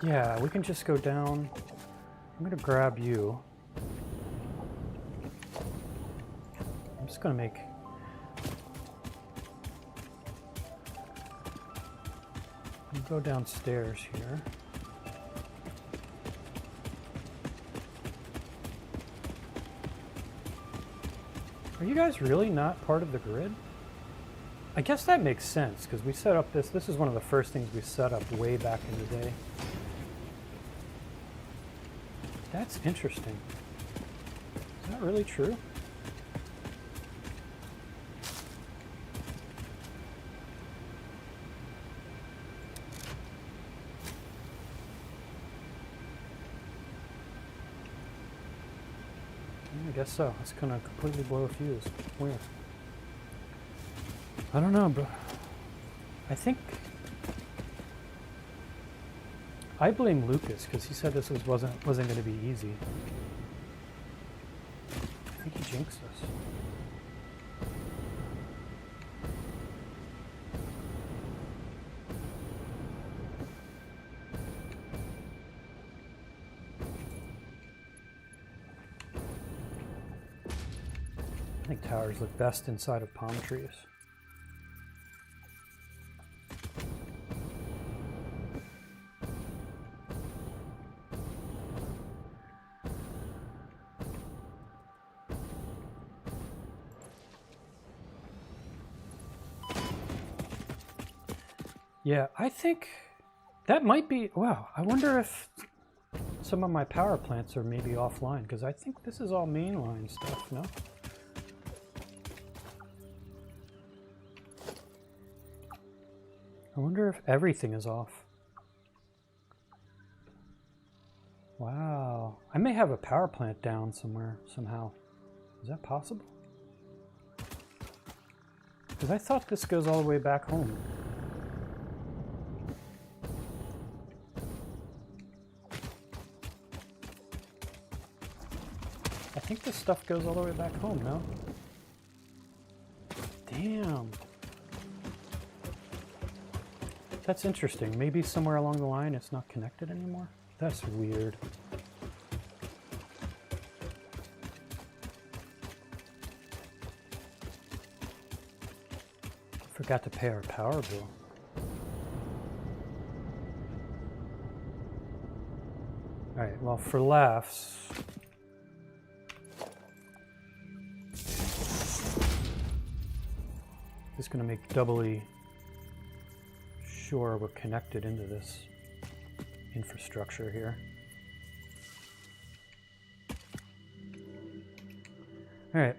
Yeah, we can just go down. I'm gonna grab you. I'm just gonna make... Go downstairs here. Are you guys really not part of the grid? I guess that makes sense, because we set up this. This is one of the first things we set up way back in the day. That's interesting. Is that really true? I guess so. It's gonna completely blow a fuse. Weird. I don't know, but I think I blame Lucas because he said this wasn't going to be easy. I think he jinxed us. I think towers look best inside of palm trees. Yeah, I think that might be... Wow, I wonder if some of my power plants are maybe offline, because I think this is all mainline stuff, no? I wonder if everything is off. Wow. I may have a power plant down somewhere, somehow. Is that possible? Because I thought this goes all the way back home. I think this stuff goes all the way back home, no? Damn. That's interesting. Maybe somewhere along the line it's not connected anymore? That's weird. Forgot to pay our power bill. Alright, well, for laughs... Just going to make doubly sure we're connected into this infrastructure here. All right.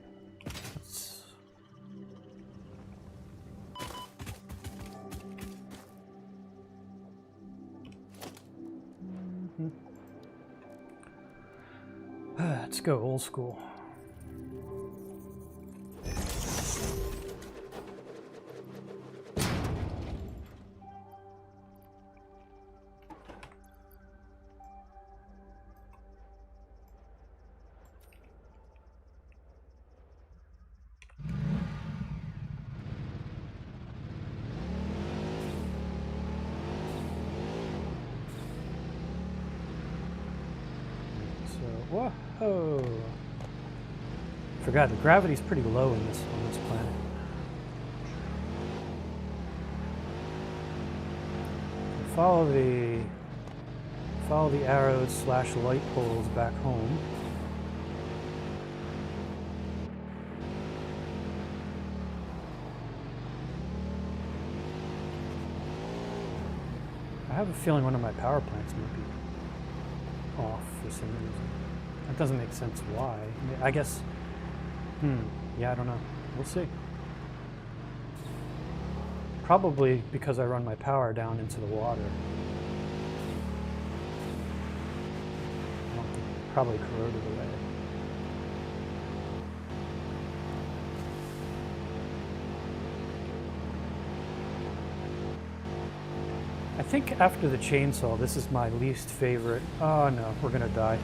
Let's go old school. So, whoa! Forgot the gravity's pretty low on this planet. Follow the arrows / light poles back home. I have a feeling one of my power plants might be off for some reason. That doesn't make sense why. I guess, yeah, I don't know. We'll see. Probably because I run my power down into the water. Probably corroded away. I think after the chainsaw, this is my least favorite. Oh no, we're gonna die.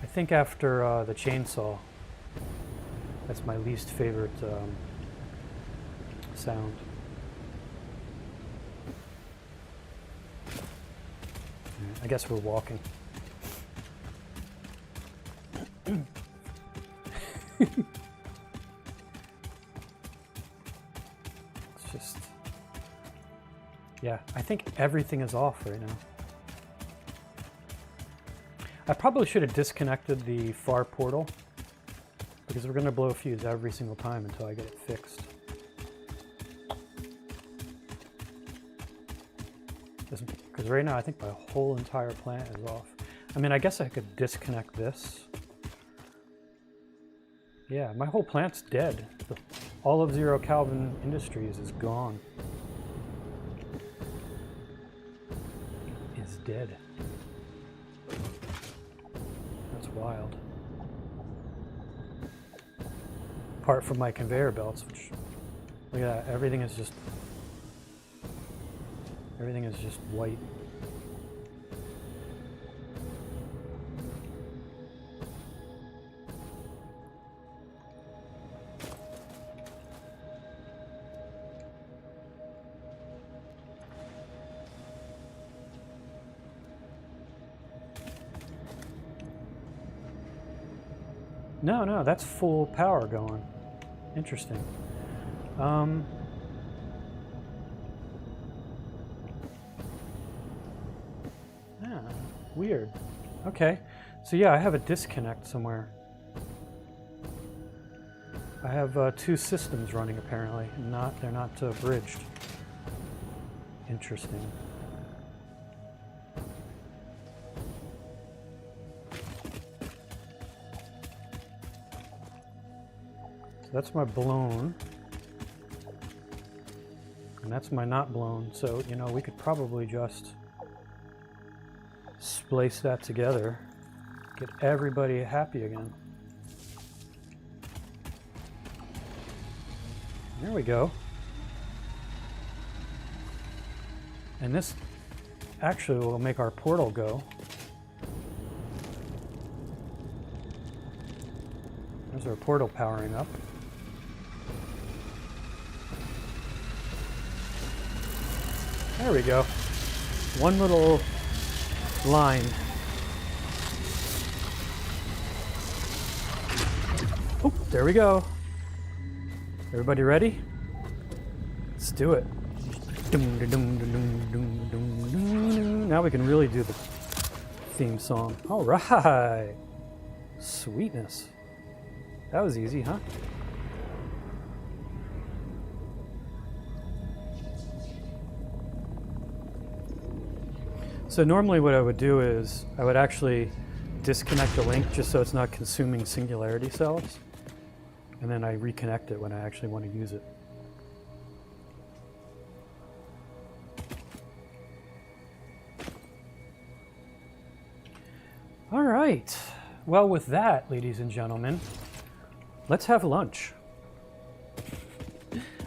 I think after the chainsaw, that's my least favorite sound. I guess we're walking. It's just, yeah, I think everything is off right now. I probably should have disconnected the far portal because we're going to blow a fuse every single time until I get it fixed. Because right now I think my whole entire plant is off. I mean, I guess I could disconnect this. Yeah, my whole plant's dead. All of 0Calvin Industries is gone. Is dead. That's wild. Apart from my conveyor belts, which, look at that, everything is just white. No, that's full power going. Interesting. Weird. Okay, so yeah, I have a disconnect somewhere. I have two systems running apparently, and they're not bridged. Interesting. So that's my blown, and that's my not blown. So, you know, we could probably just splice that together, get everybody happy again. There we go. And this actually will make our portal go. There's our portal powering up. There we go. One little line. Oh, there we go. Everybody ready? Let's do it. Now we can really do the theme song. All right. Sweetness. That was easy, huh? So normally what I would do is I would actually disconnect the link just so it's not consuming Singularity Cells, and then I reconnect it when I actually want to use it. All right. Well, with that, ladies and gentlemen, let's have lunch.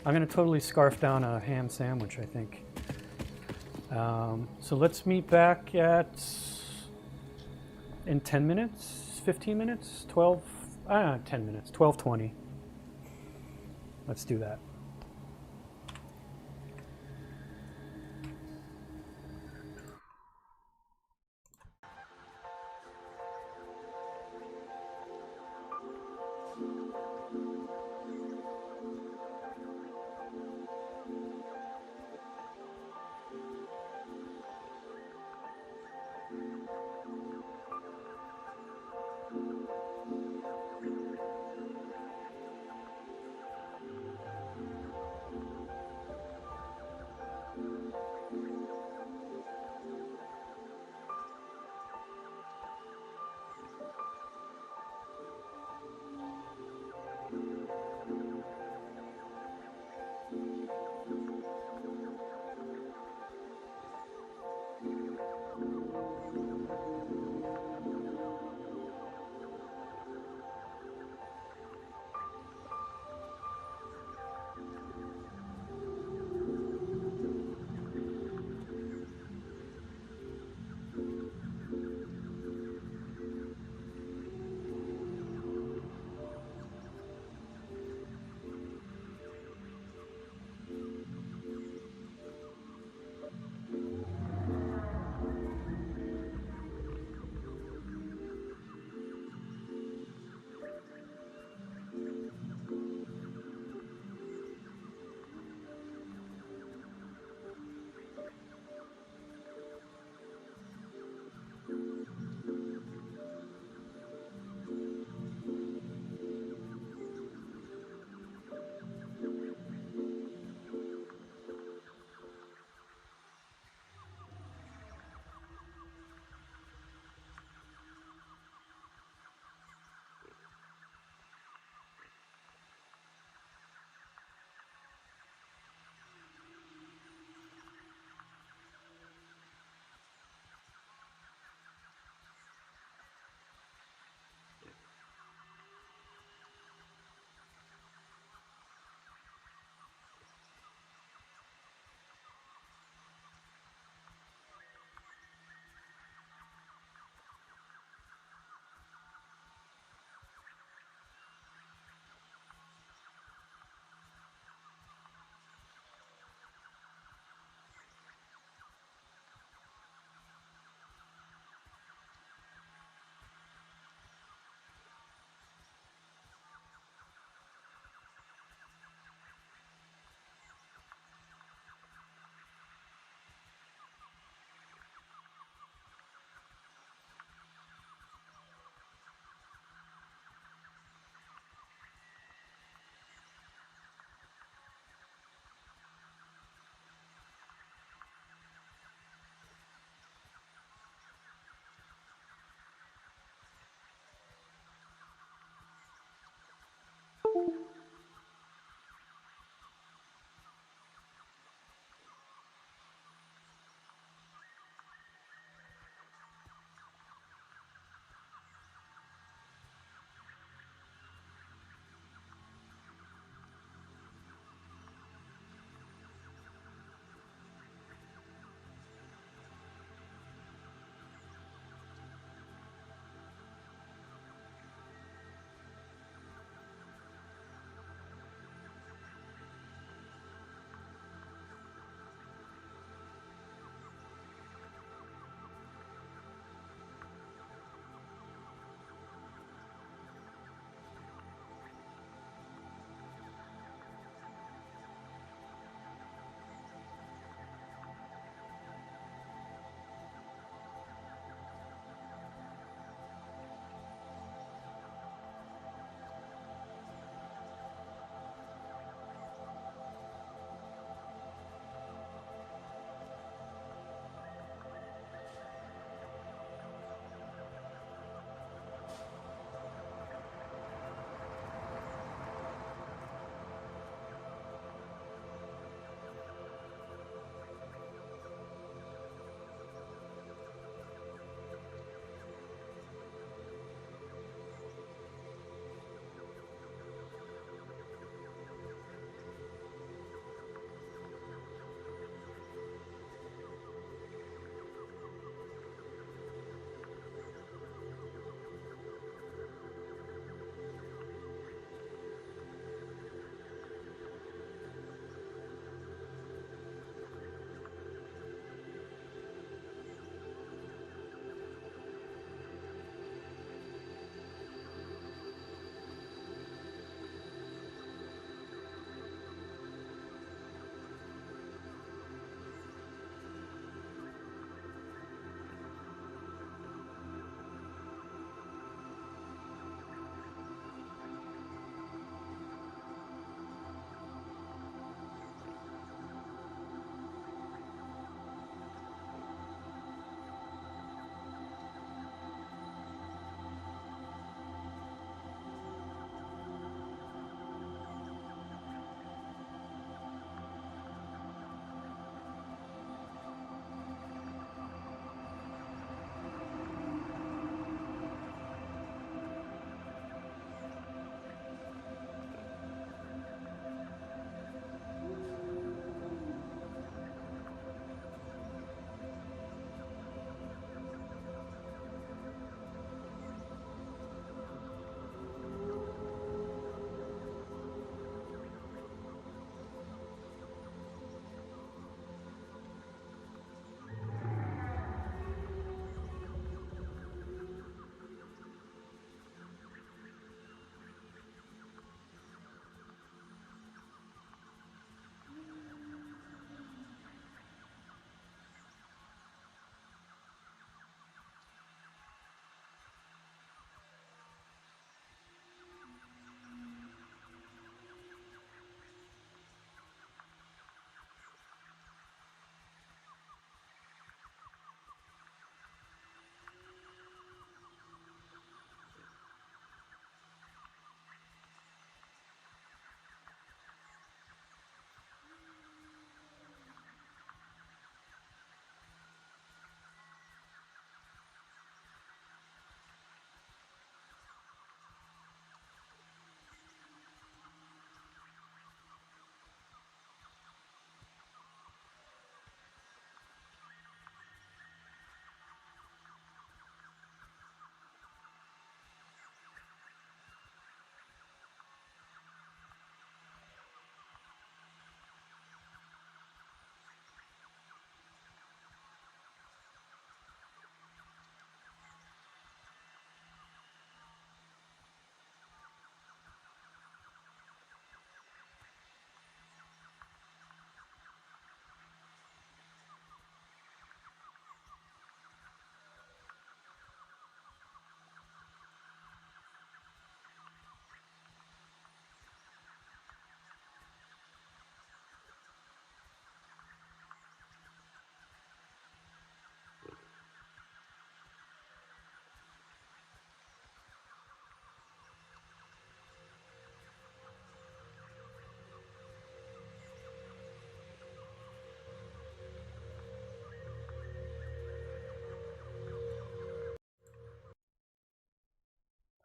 I'm going to totally scarf down a ham sandwich, I think. So let's meet back in 10 minutes, 15 minutes, 10 minutes, 12:20. Let's do that.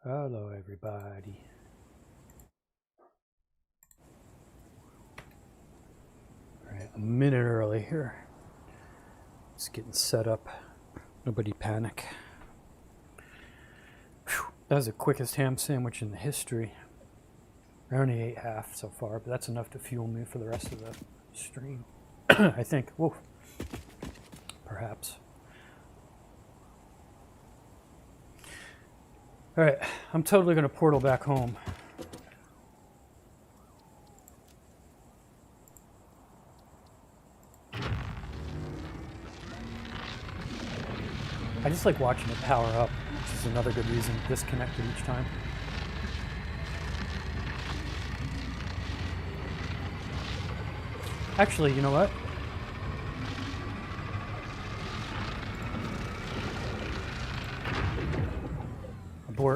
Hello, everybody. All right, a minute early here. Just getting set up. Nobody panic. Whew. That was the quickest ham sandwich in the history. I only ate half so far, but that's enough to fuel me for the rest of the stream. I think. Whoa. Perhaps. All right, I'm totally going to portal back home. I just like watching it power up, which is another good reason to disconnect it each time. Actually, you know what?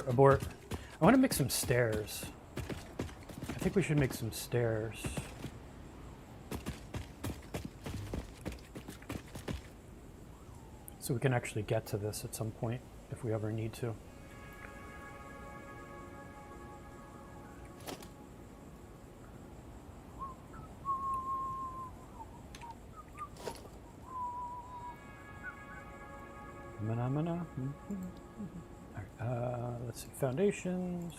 Abort. I want to make some stairs. I think we should make some stairs. So we can actually get to this at some point if we ever need to. Let's see, foundations.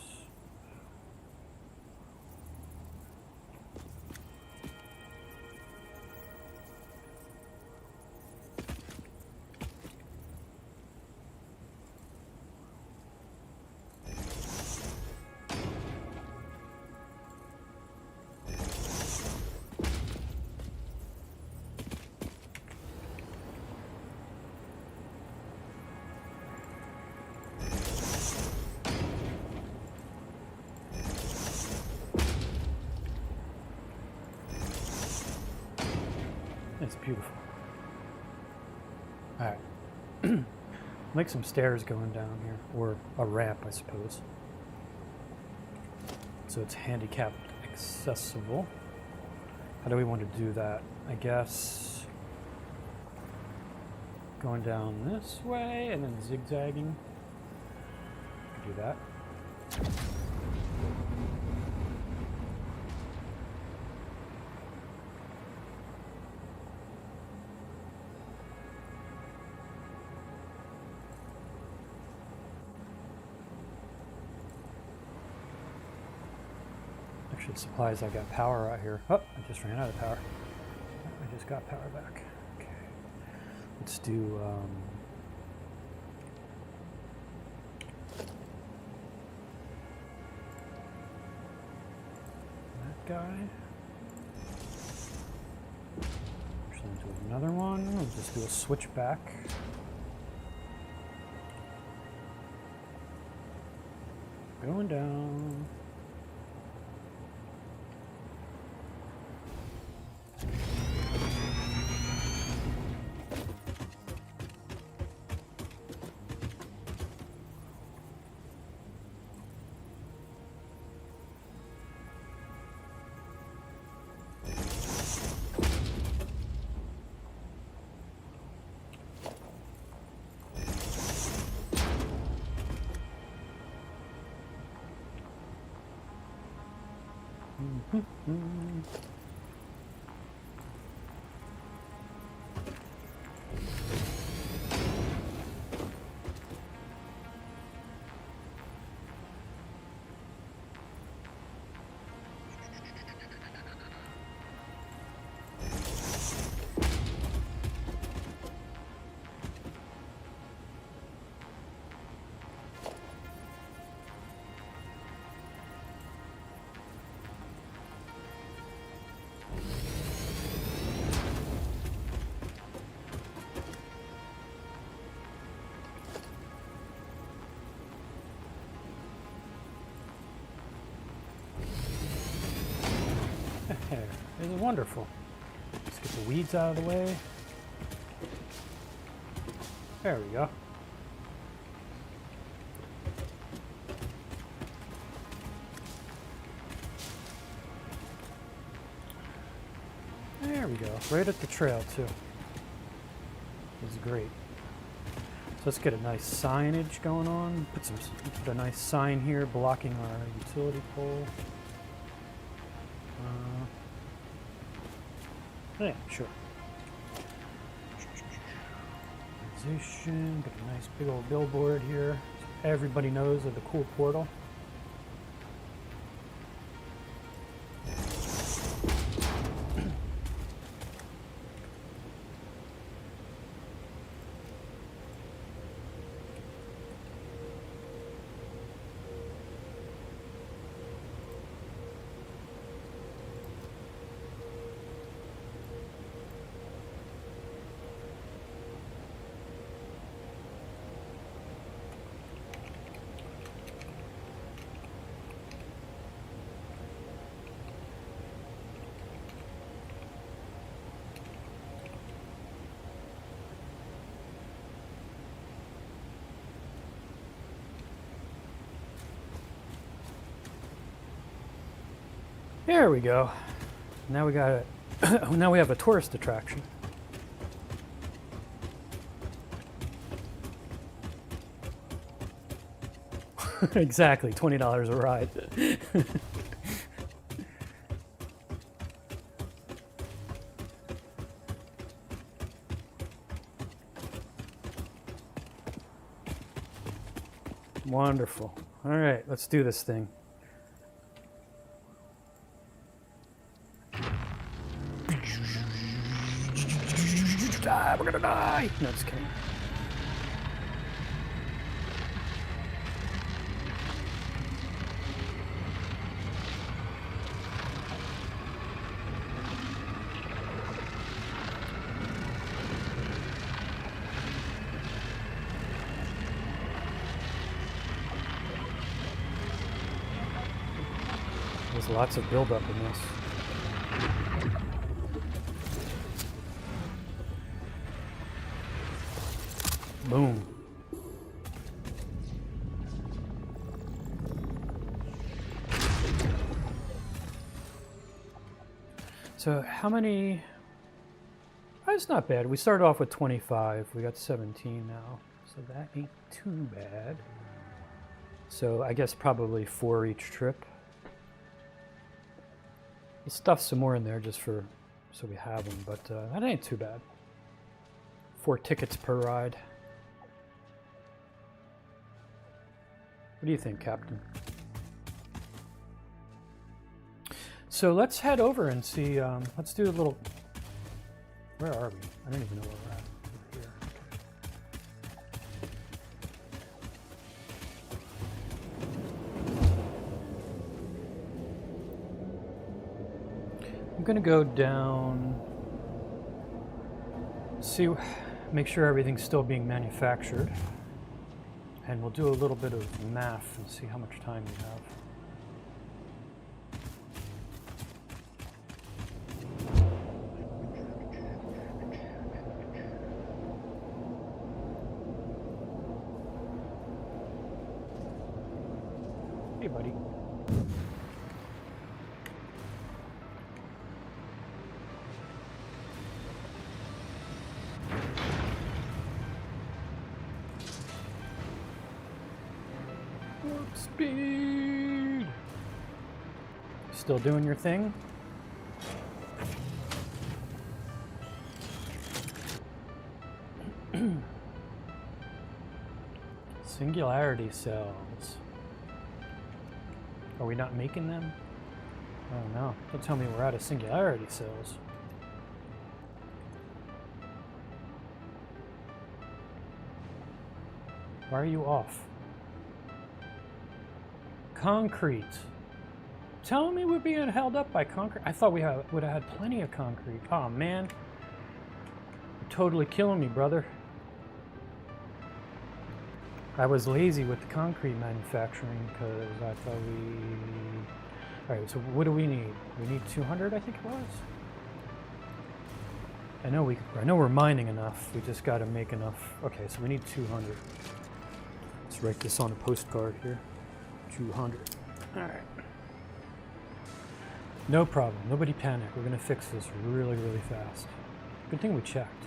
It's beautiful. All right. Make some stairs going down here, or a ramp, I suppose. So it's handicapped accessible. How do we want to do that? I guess going down this way and then zigzagging. Could do that. Actually, supplies, I got power out here. Oh, I just ran out of power. I just got power back. Okay. Let's do that guy. Actually, do another one. We'll just do a switchback. Going down. There, this is wonderful. Let's get the weeds out of the way. There we go. There we go. Right at the trail too. It's great. So let's get a nice signage going on. Put a nice sign here blocking our utility pole. Yeah, sure. Position, put a nice big old billboard here so everybody knows of the cool portal. There we go. Now we got it. Now we have a tourist attraction. Exactly, $20 a ride. Wonderful. All right, let's do this thing. We're gonna die. No, just kidding. There's lots of buildup in this. Boom. So how many? That's not bad. We started off with 25. We got 17 now. So that ain't too bad. So I guess probably 4 each trip. We'll stuff some more in there just for so we have them, but that ain't too bad. 4 tickets per ride. What do you think, Captain? So let's head over and see, let's do a little, where are we? I don't even know where we're at. Over here. I'm gonna go down, see, make sure everything's still being manufactured. And we'll do a little bit of math and see how much time we have. Hey, buddy. Speed. Still doing your thing? Singularity cells. Are we not making them? Oh no, don't tell me we're out of singularity cells. Why are you off? Concrete. Tell me we're being held up by concrete. I thought we would have had plenty of concrete. Oh man. You're totally killing me, brother. I was lazy with the concrete manufacturing because I thought we... Alright, so what do we need? We need 200, I think it was? I know we're mining enough. We just got to make enough. Okay, so we need 200. Let's write this on a postcard here. 200. Alright. No problem. Nobody panic. We're going to fix this really, really fast. Good thing we checked.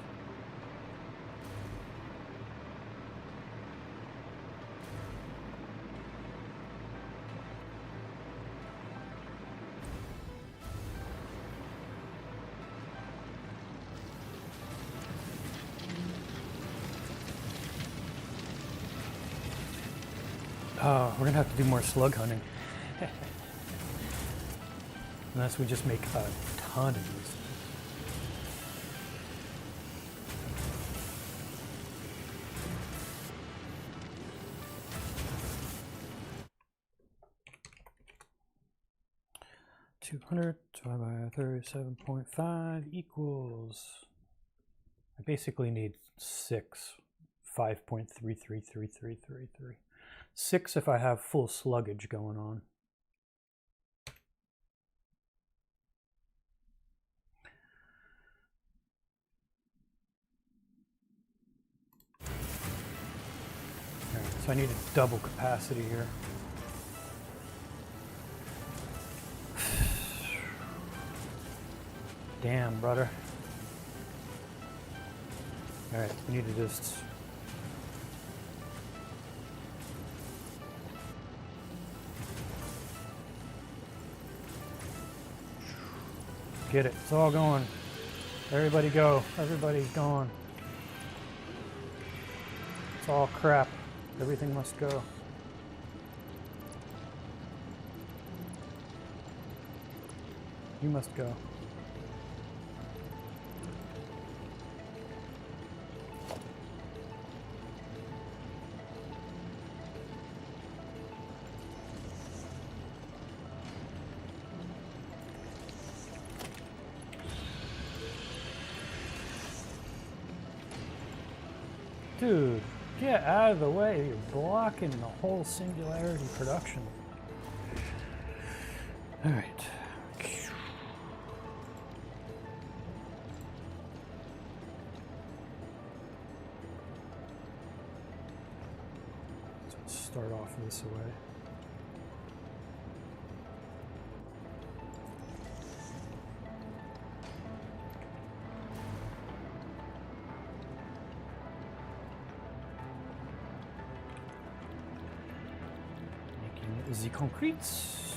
We're gonna have to do more slug hunting. Unless we just make a ton of these. $200 divided by 37.5 equals. I basically need 6. 5.333333. 6 if I have full sluggage going on. All right, so I need a double capacity here. Damn, brother. All right, we need to just get it. It's all going. Everybody go. Everybody's gone. It's all crap. Everything must go. You must go. Dude, get out of the way. You're blocking the whole Singularity production. All right. So let's start off this way. The concretes,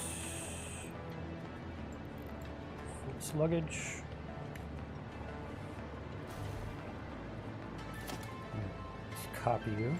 full sluggage. Let's copy you.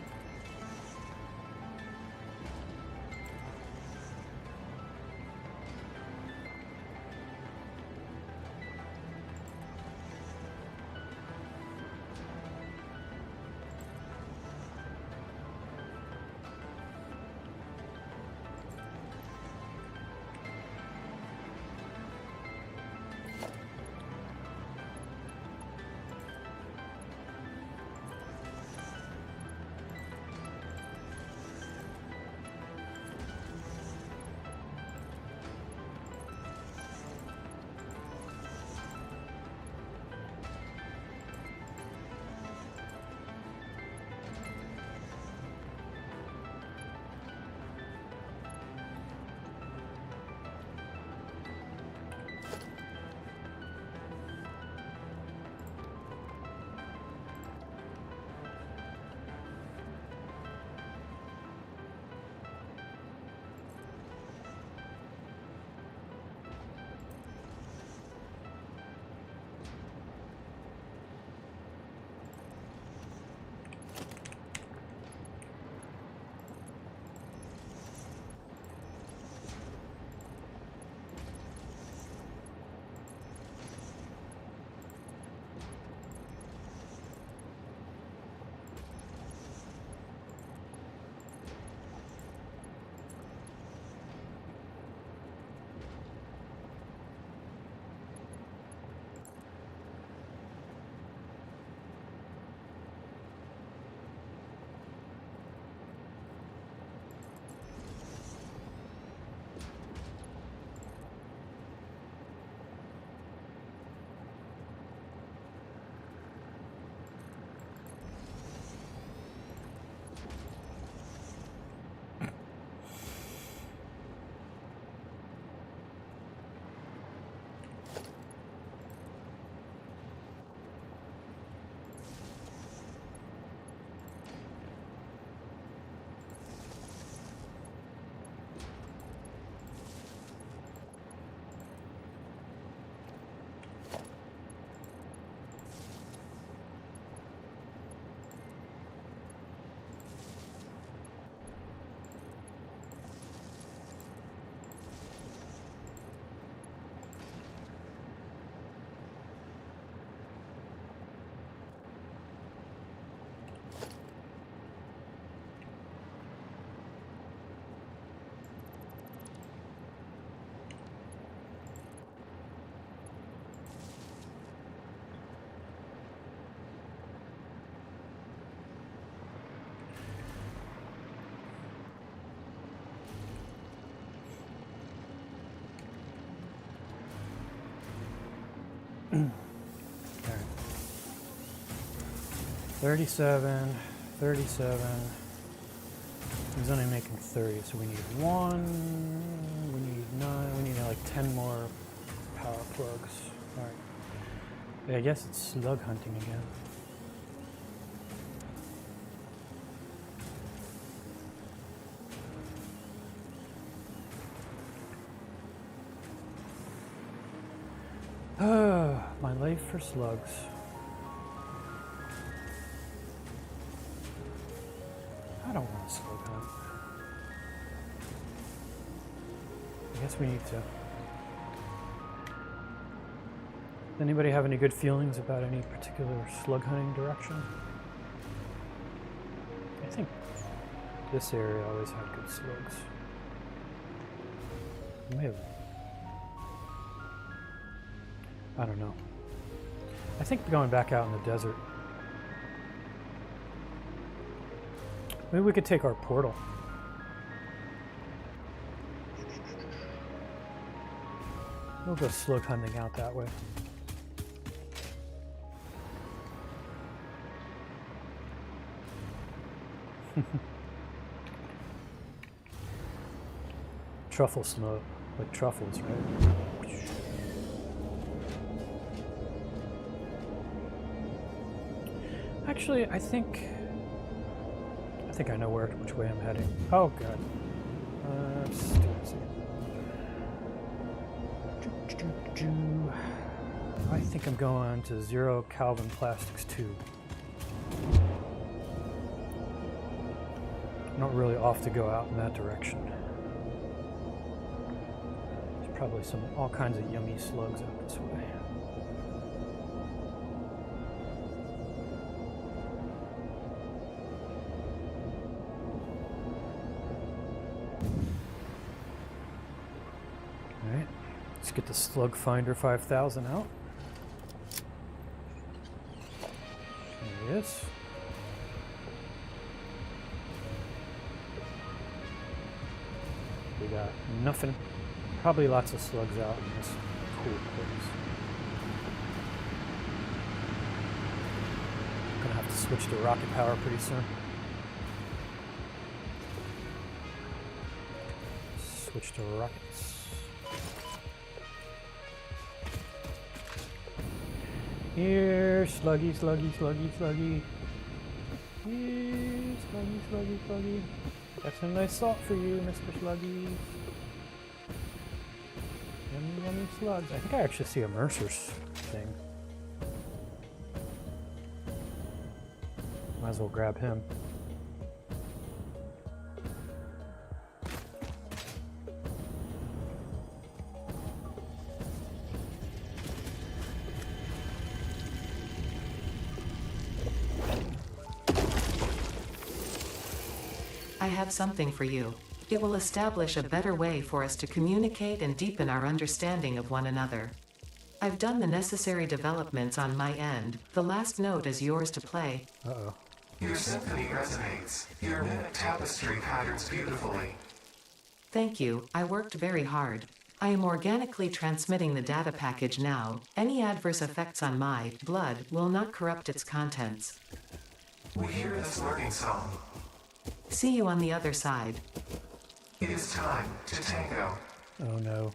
Alright. 37, 37. He's only making 30, so we need 1, we need 9, we need like 10 more power plugs. Alright. Yeah, I guess it's slug hunting again. My life for slugs. I don't want to slug hunt. I guess we need to. Anybody have any good feelings about any particular slug hunting direction? I think this area always had good slugs. Maybe. I don't know. I think going back out in the desert. Maybe we could take our portal. We'll go slug hunting out that way. Truffle smoke, like truffles, right? Actually, I think I know which way I'm heading. Oh god. I think I'm going to 0Calvin Plastics 2. I'm not really off to go out in that direction. There's probably all kinds of yummy slugs out this way. Alright, let's get the Slug Finder 5000 out. There he is. We got nothing. Probably lots of slugs out in this cool place. Gonna have to switch to rocket power pretty soon. Switch to rockets. Here, sluggy, sluggy, sluggy, sluggy. Here, sluggy, sluggy, sluggy. Got some nice salt for you, Mr. Sluggy. Yummy, yummy slugs. I think I actually see a Mercer's thing. Might as well grab him. I have something for you. It will establish a better way for us to communicate and deepen our understanding of one another. I've done the necessary developments on my end. The last note is yours to play. Uh-oh. Your symphony resonates. Your mimic tapestry patterns beautifully. Thank you. I worked very hard. I am organically transmitting the data package now. Any adverse effects on my blood will not corrupt its contents. We hear this lurking song. See you on the other side. It is time to tango. Oh no.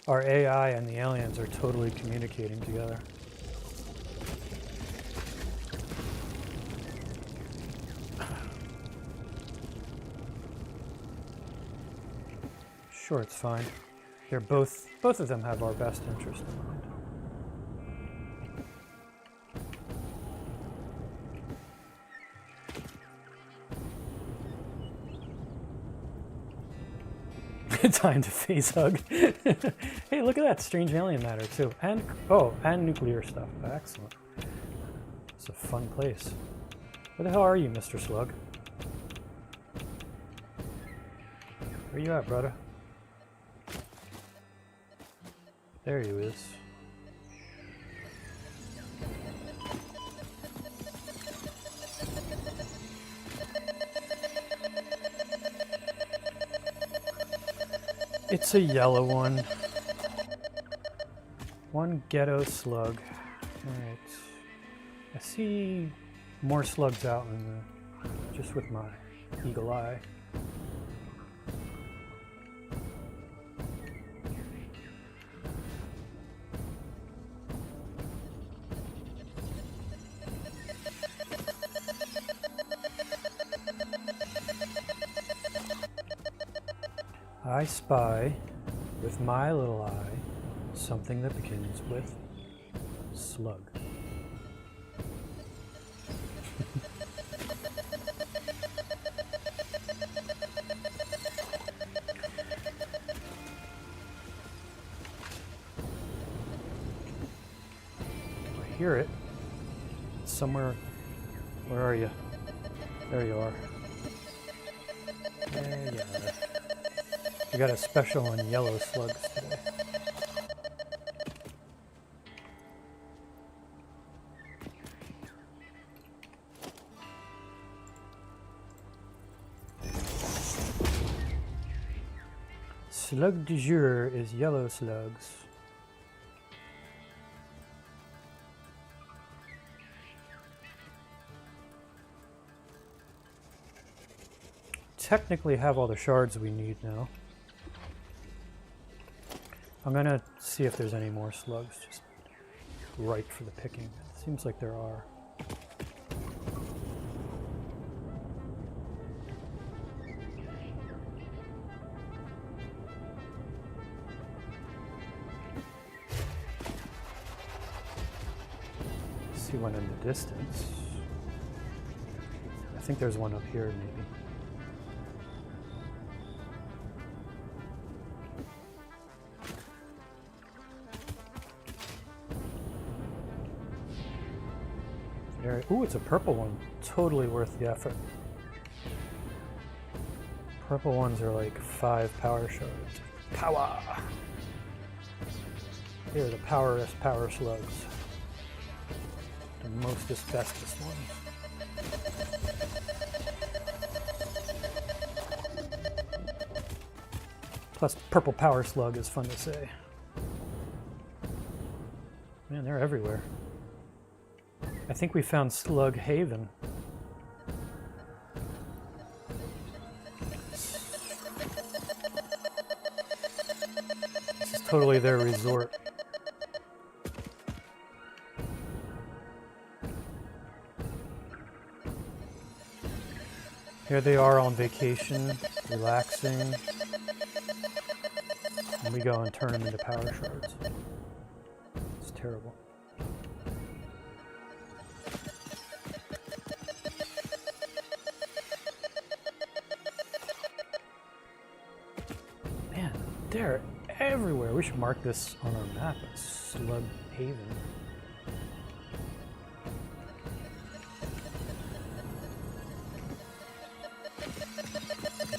Our AI and the aliens are totally communicating together. Sure, it's fine. They're both of them have our best interest in mind. Time to face hug. Hey, look at that strange alien matter too, and nuclear stuff. Excellent. It's a fun place. Where the hell are you, Mr. Slug? Where you at, brother? There he is. It's a yellow one. One ghetto slug. Alright. I see more slugs out in the, just with my eagle eye. I spy, with my little eye, something that begins with slug. I hear it. It's somewhere. Where are you? There you are. There you are. We got a special on yellow slugs today. Slug du jour is yellow slugs. Technically have all the shards we need now. I'm gonna see if there's any more slugs just right for the picking. Seems like there are. See one in the distance. I think there's one up here maybe. Ooh, it's a purple one. Totally worth the effort. Purple ones are like 5 power shards. Power! Here are the powerest power slugs. The mostest bestest ones. Plus, purple power slug is fun to say. Man, they're everywhere. I think we found Slug Haven. This is totally their resort. Here they are on vacation, relaxing. And we go and turn them into power shards. It's terrible. They're everywhere. We should mark this on our map as Slug Haven.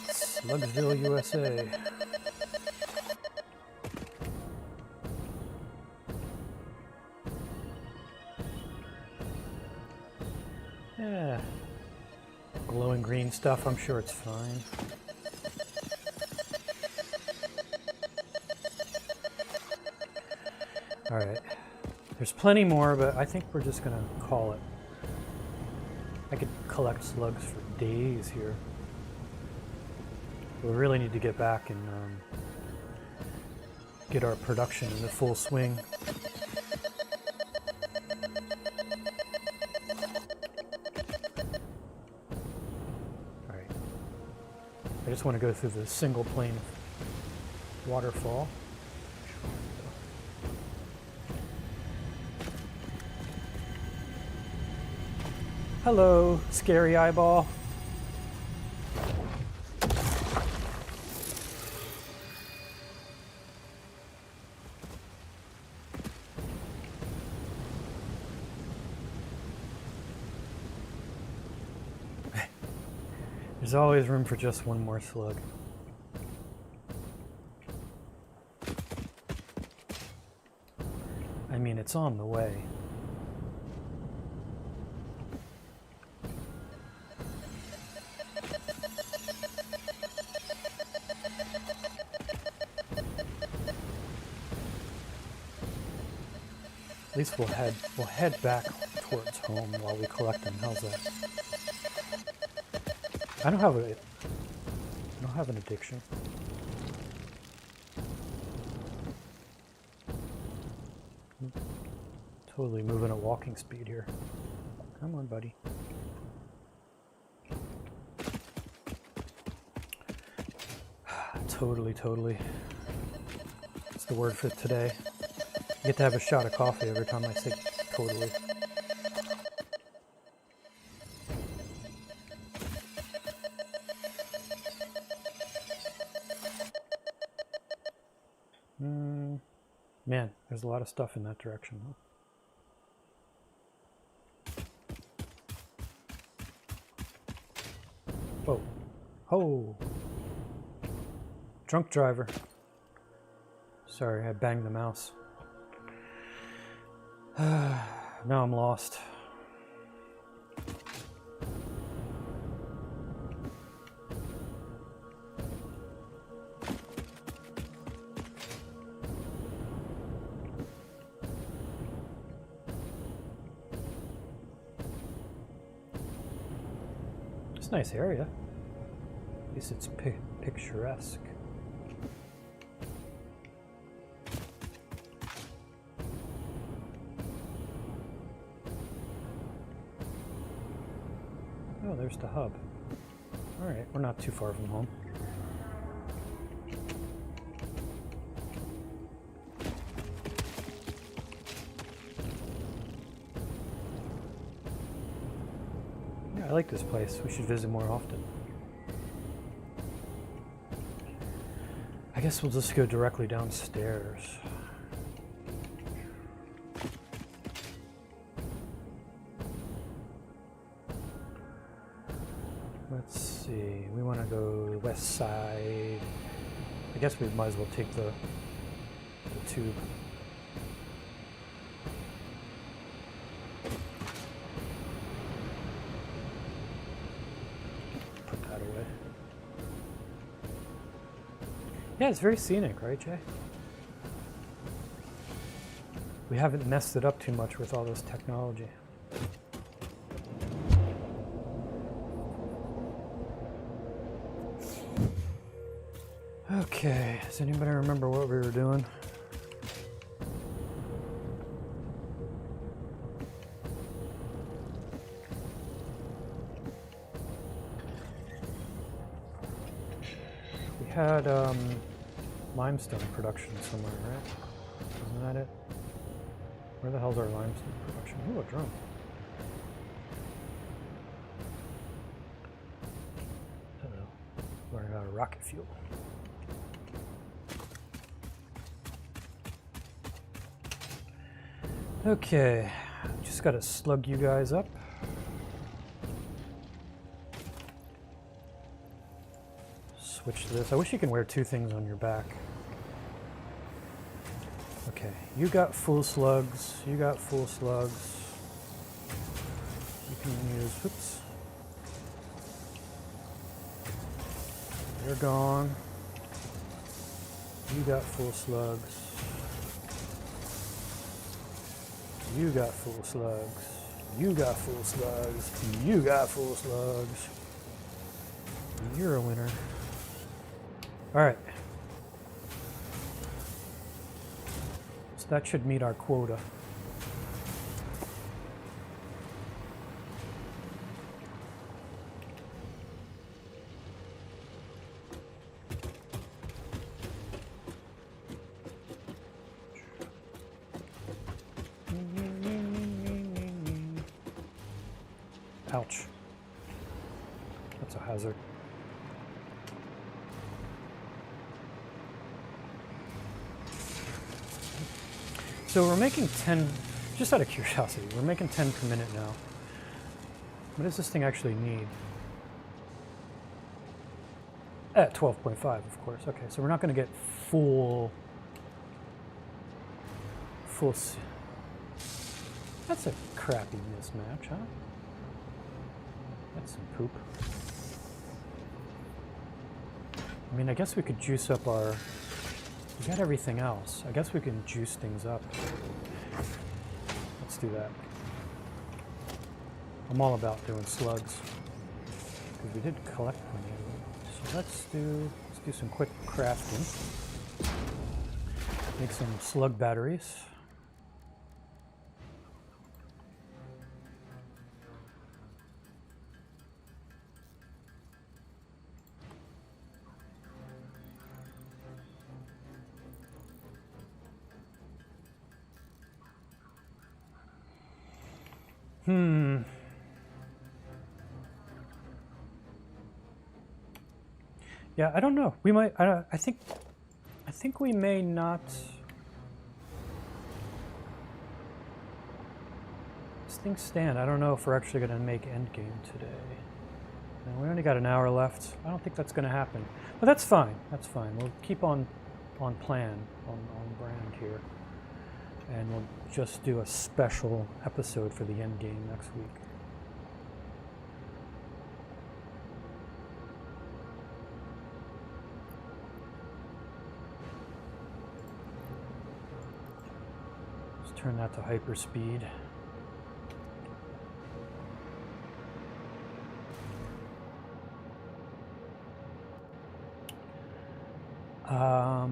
Slugsville, USA. Yeah. Glowing green stuff, I'm sure it's fine. Alright, there's plenty more, but I think we're just gonna call it. I could collect slugs for days here. We really need to get back and get our production in the full swing. Alright, I just want to go through the single plane waterfall. Hello, scary eyeball. There's always room for just one more slug. I mean, it's on the way. At least we'll head back towards home while we collect them. How's that? I don't have an addiction. Totally moving at walking speed here. Come on, buddy. Totally. That's the word for today. You get to have a shot of coffee every time I say totally. Man, there's a lot of stuff in that direction, huh? Oh. Drunk driver. Sorry, I banged the mouse. Now I'm lost. It's a nice area. At least it's picturesque. Oh, there's the hub. Alright, we're not too far from home. Yeah, I like this place. We should visit more often. I guess we'll just go directly downstairs. Let's see, we want to go west side. I guess we might as well take the tube. Put that away. Yeah, it's very scenic, right, Jay? We haven't messed it up too much with all this technology. Okay, does anybody remember what we were doing? We had limestone production somewhere, right? Isn't that it? Where the hell's our limestone production? Ooh, a drum. Uh-oh. Running out of rocket fuel. Okay, just gotta slug you guys up. Switch to this. I wish you can wear two things on your back. Okay, you got full slugs. You got full slugs. You can use, oops. They're gone. You got full slugs. You got full slugs. You got full slugs. You got full slugs. You're a winner. Alright. So that should meet our quota. Ouch. That's a hazard. So we're making 10, just out of curiosity, we're making 10 per minute now. What does this thing actually need? At 12.5, of course. Okay, so we're not going to get full. That's a crappy mismatch, huh? That's some poop. I mean, I guess we could juice up our... We got everything else. I guess we can juice things up. let's do that. I'm all about doing slugs because we did collect plenty of them. So let's do some quick crafting. Make some slug batteries. Yeah, I don't know. We might. I think we may not. As things stand, I don't know if we're actually going to make endgame today. No, we only got an hour left. I don't think that's going to happen, but that's fine. That's fine. We'll keep on plan, on brand here, and we'll just do a special episode for the endgame next week. Turn that to hyperspeed. Oh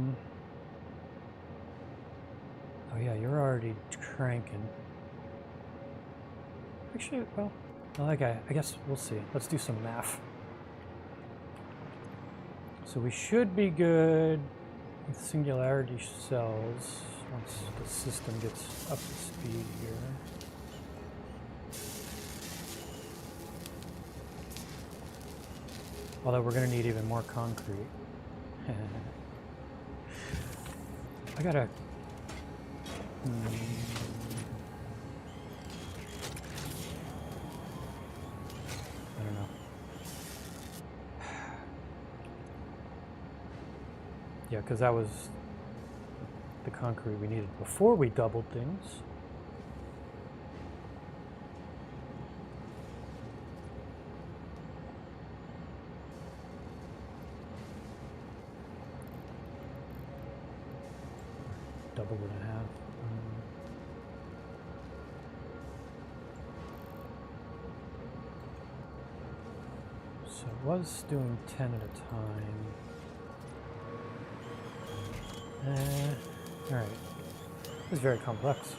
yeah, you're already cranking. Actually, well, I guess we'll see. Let's do some math. So we should be good with Singularity Cells. Once the system gets up to speed here. Although we're going to need even more concrete. I gotta... I don't know. Yeah, because that was the concrete we needed before we doubled things. Double it in half. So it was doing 10 at a time. All right. This is very complex.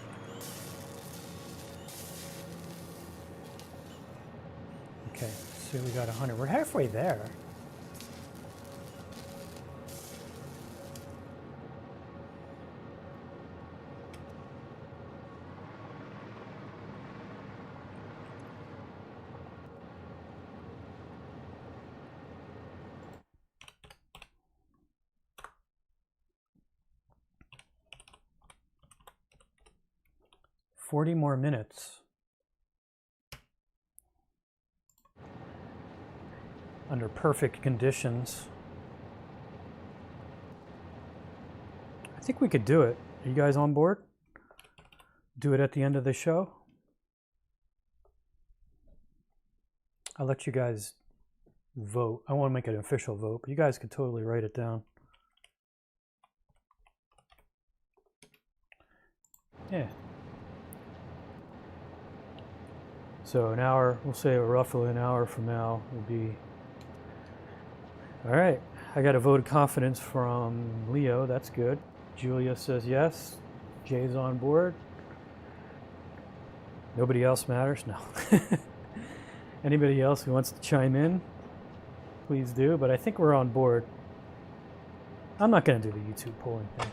Okay, so we got 100. We're halfway there. $40 more minutes under perfect conditions. I think we could do it. Are you guys on board? Do it at the end of the show? I'll let you guys vote. I won't make an official vote, but you guys could totally write it down. Yeah. So an hour, we'll say roughly an hour from now will be... All right, I got a vote of confidence from Leo, that's good. Julia says yes, Jay's on board. Nobody else matters? No. Anybody else who wants to chime in, please do, but I think we're on board. I'm not going to do the YouTube polling thing,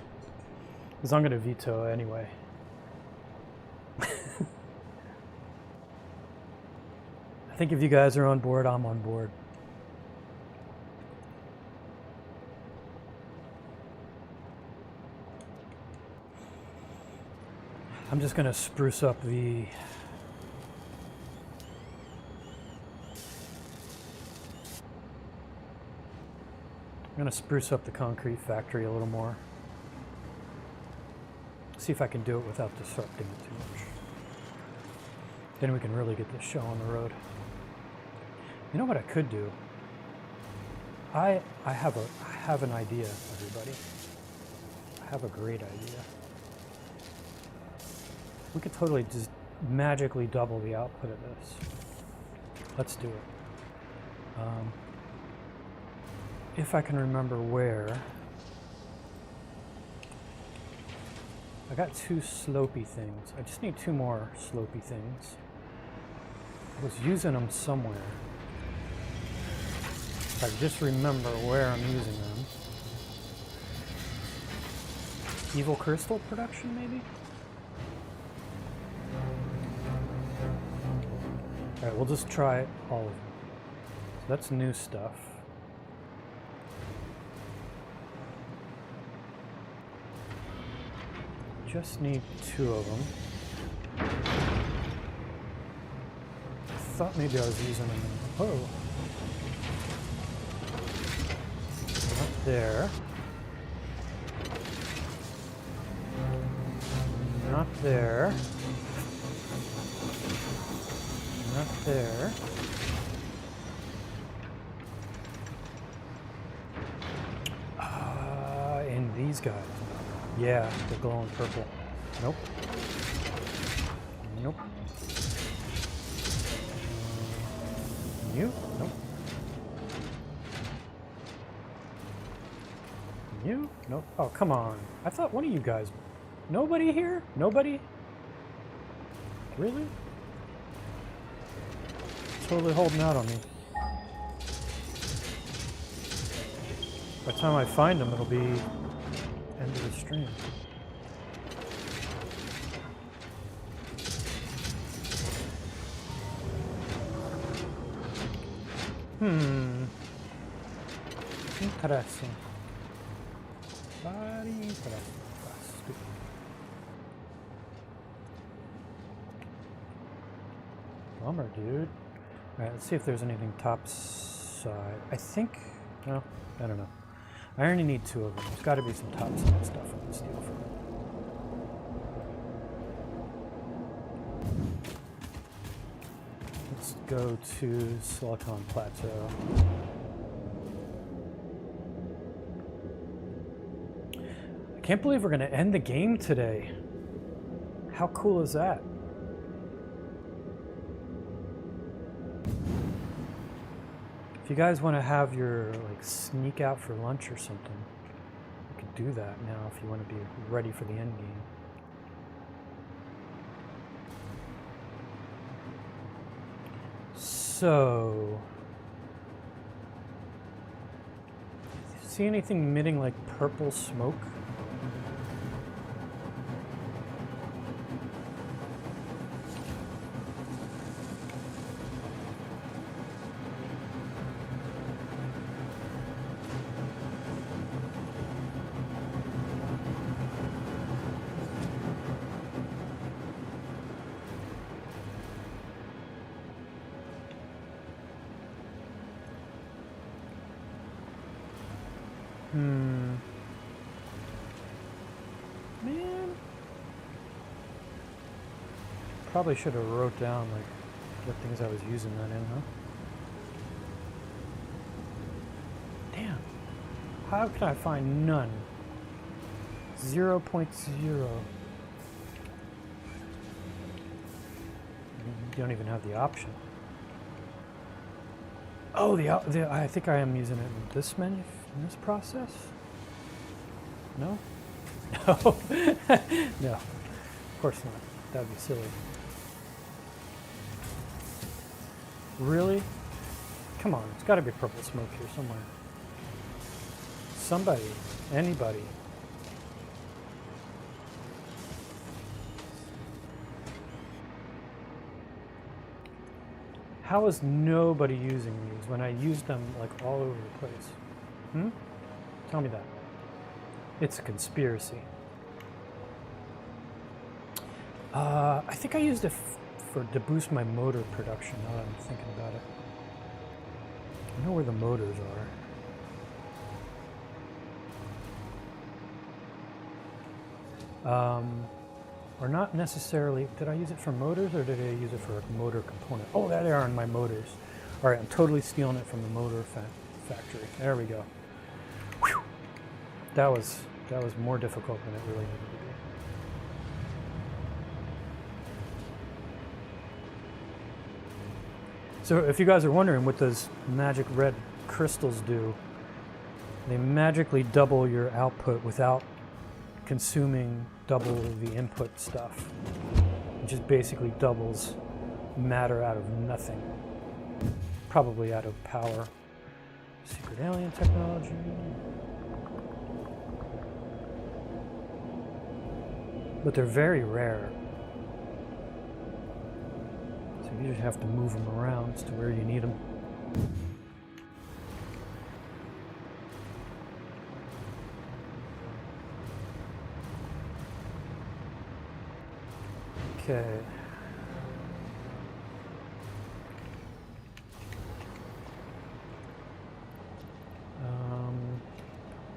because I'm going to veto anyway. I think if you guys are on board, I'm on board. I'm just going to spruce up the... I'm going to spruce up the concrete factory a little more. See if I can do it without disrupting it too much. Then we can really get this show on the road. You know what I could do? I have an idea, everybody. I have a great idea. We could totally just magically double the output of this. Let's do it. If I can remember where. I got 2 slopey things. I just need 2 more slopey things. I was using them somewhere. If I just remember where I'm using them. Evil crystal production, maybe? Alright, we'll just try all of them. So that's new stuff. Just need 2 of them. I thought maybe I was using them. Oh. Not there. Not there. Not there. And these guys. Yeah, they're glowing purple. Nope. Nope. You? Nope. You? Nope. Oh, come on. I thought one of you guys... Nobody here? Nobody? Really? Totally holding out on me. By the time I find them, it'll be end of the stream. Interesting. Very interesting. Bummer, dude. Alright, let's see if there's anything top side. I think... No, I don't know. I only need 2 of them. There's got to be some top side stuff I can steal from it. Let's go to Silicon Plateau. I can't believe we're going to end the game today. How cool is that? If you guys want to have your like sneak out for lunch or something, you could do that now if you want to be ready for the end game. So, see anything emitting like purple smoke? Man. Probably should have wrote down like what things I was using that in, huh? Damn. How can I find none? 0.0. You don't even have the option. Oh, I think I am using it in this menu, in this process. No? No. No. Of course not. That would be silly. Really? Come on, it's got to be purple smoke here somewhere. Somebody, anybody. How is nobody using these when I use them like all over the place? Tell me that. It's a conspiracy. I think I used it to boost my motor production, now that I'm thinking about it. I know where the motors are. Or not necessarily. Did I use it for motors or did I use it for a motor component? Oh, there they are in my motors. All right, I'm totally stealing it from the motor factory. There we go. Whew. That was more difficult than it really needed to So if you guys are wondering what those magic red crystals do, they magically double your output without consuming double the input stuff. It just basically doubles matter out of nothing. Probably out of power. Secret alien technology. But they're very rare. So you just have to move them around as to where you need them. Okay.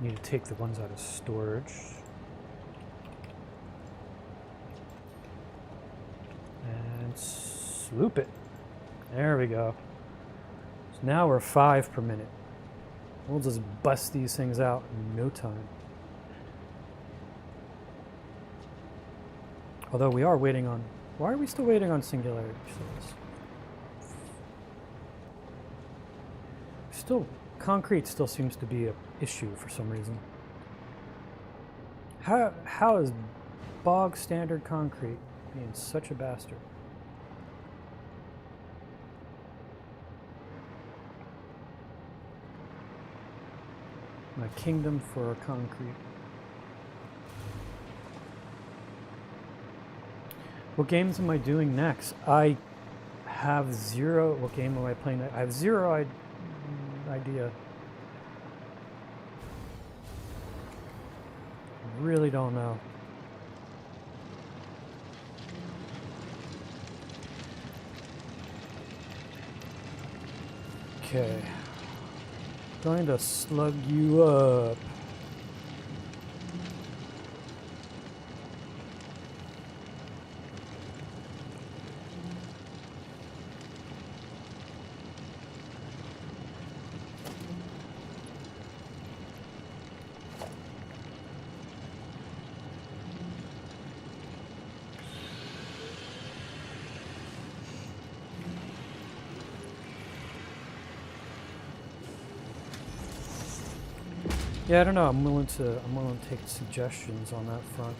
Need to take the ones out of storage. And swoop it. There we go. So now we're 5 per minute. We'll just bust these things out in no time. Although we are waiting on... Why are we still waiting on Singularity Cells? Still, concrete still seems to be an issue for some reason. How is bog standard concrete being such a bastard? My kingdom for concrete. What games am I doing next? I have zero... What game am I playing? I have zero idea. I really don't know. Okay. Going to slug you up. Yeah, I don't know. I'm willing to take suggestions on that front.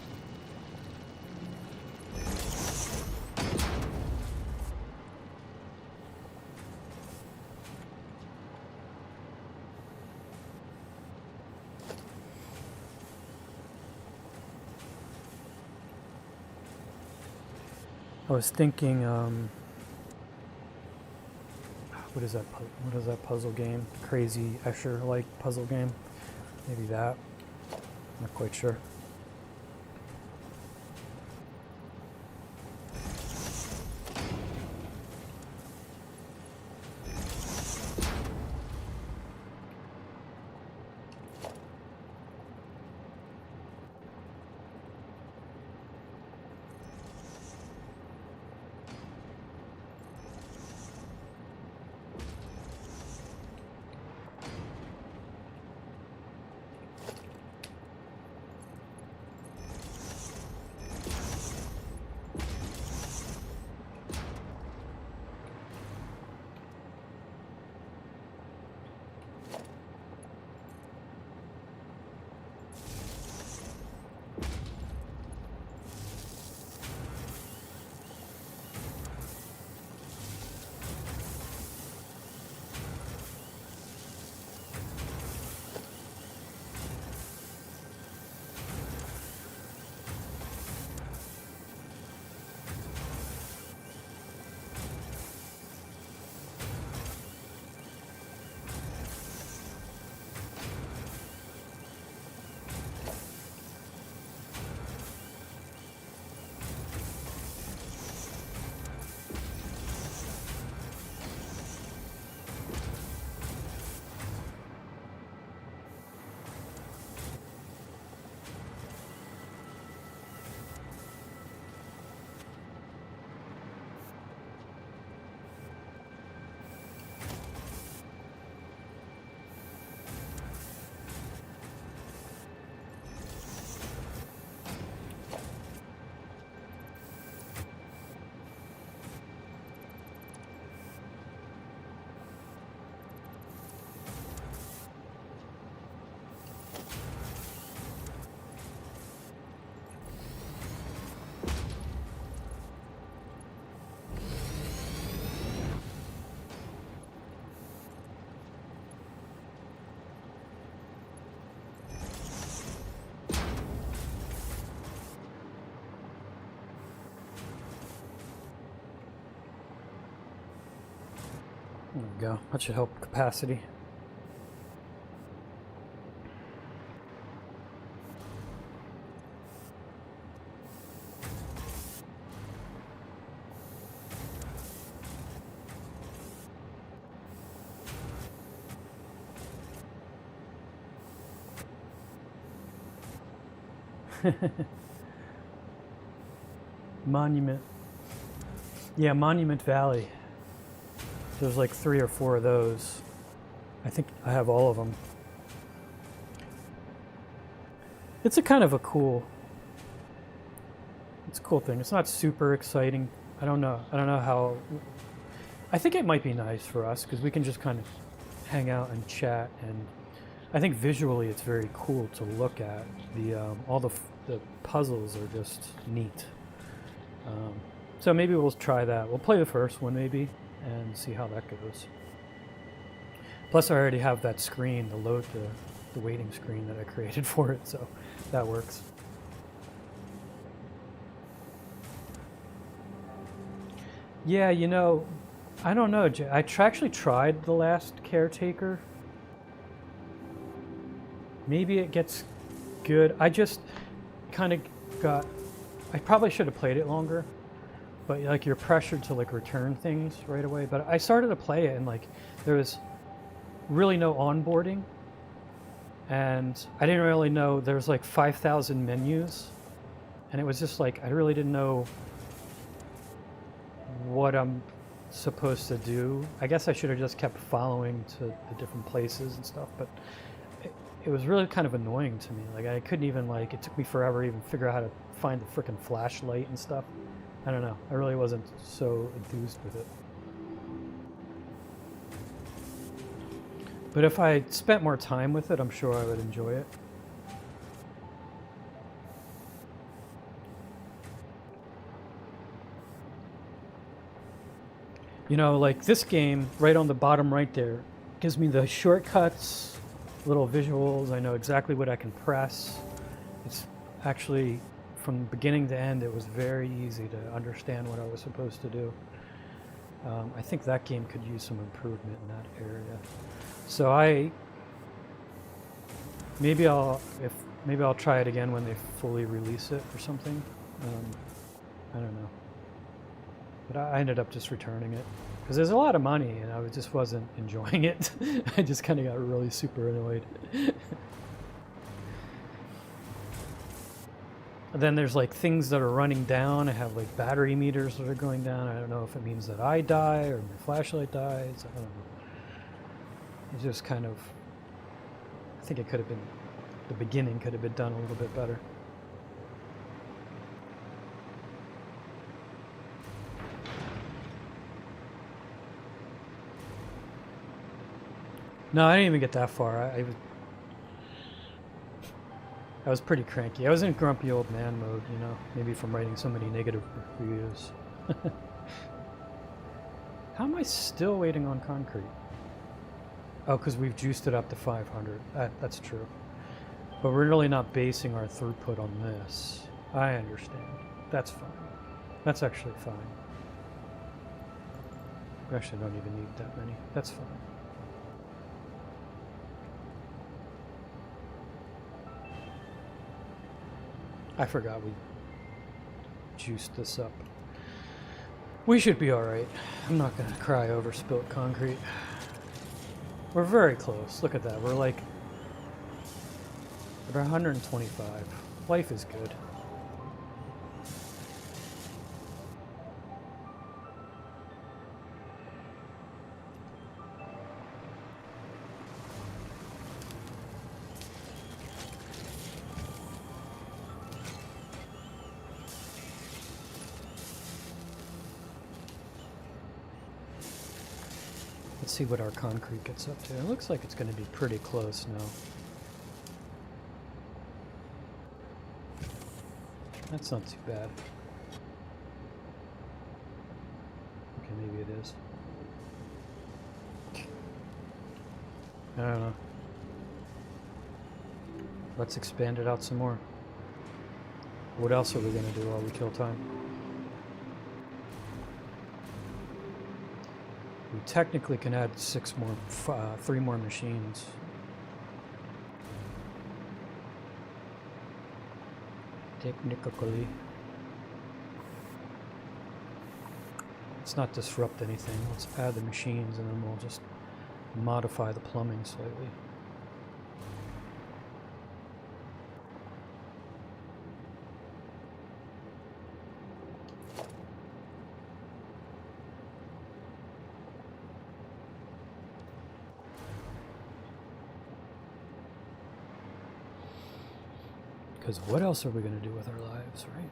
I was thinking, what is that puzzle game? Crazy Escher-like puzzle game. Maybe that. Not quite sure. go. That should help capacity. Monument. Yeah, Monument Valley. There's like 3 or 4 of those. I think I have all of them. It's a kind of a cool. It's a cool thing. It's not super exciting. I don't know how. I think it might be nice for us because we can just kind of hang out and chat, and I think visually it's very cool to look at. All the puzzles are just neat. So maybe we'll try that. We'll play the first one maybe and see how that goes. Plus I already have that screen, the waiting screen that I created for it, so that works. Yeah, you know, I don't know. I actually tried the last Caretaker. Maybe it gets good. I just kind of got... I probably should have played it longer, but like you're pressured to like return things right away. But I started to play it and like there was really no onboarding, and I didn't really know there was like 5,000 menus, and it was just like I really didn't know what I'm supposed to do. I guess I should have just kept following to the different places and stuff, but it was really kind of annoying to me. Like I couldn't even like, it took me forever to even figure out how to find the frickin' flashlight and stuff. I don't know. I really wasn't so enthused with it. But if I spent more time with it, I'm sure I would enjoy it. You know, like this game, right on the bottom right there, gives me the shortcuts, little visuals. I know exactly what I can press. It's actually, from beginning to end, it was very easy to understand what I was supposed to do. I think that game could use some improvement in that area. So maybe I'll try it again when they fully release it or something. I don't know. But I ended up just returning it because there's a lot of money and I just wasn't enjoying it. I just kind of got really super annoyed. Then there's like things that are running down. I have like battery meters that are going down. I don't know if it means that I die or my flashlight dies. I don't know. It's just kind of, I think it could have been, the beginning could have been done a little bit better. No, I didn't even get that far. I was pretty cranky. I was in grumpy old man mode, you know, maybe from writing so many negative reviews. How am I still waiting on concrete? Oh, because we've juiced it up to 500. That's true. But we're really not basing our throughput on this. I understand. That's fine. That's actually fine. We actually don't even need that many. That's fine. I forgot we juiced this up. We should be alright. I'm not gonna cry over spilt concrete. We're very close. Look at that. We're like at 125. Life is good. Let's see what our concrete gets up to. It looks like it's going to be pretty close now. That's not too bad. Okay, maybe it is. I don't know. Let's expand it out some more. What else are we going to do while we kill time? We technically can add 3 more machines. Technically. Let's not disrupt anything. Let's add the machines and then we'll just modify the plumbing slightly. Because what else are we going to do with our lives, right?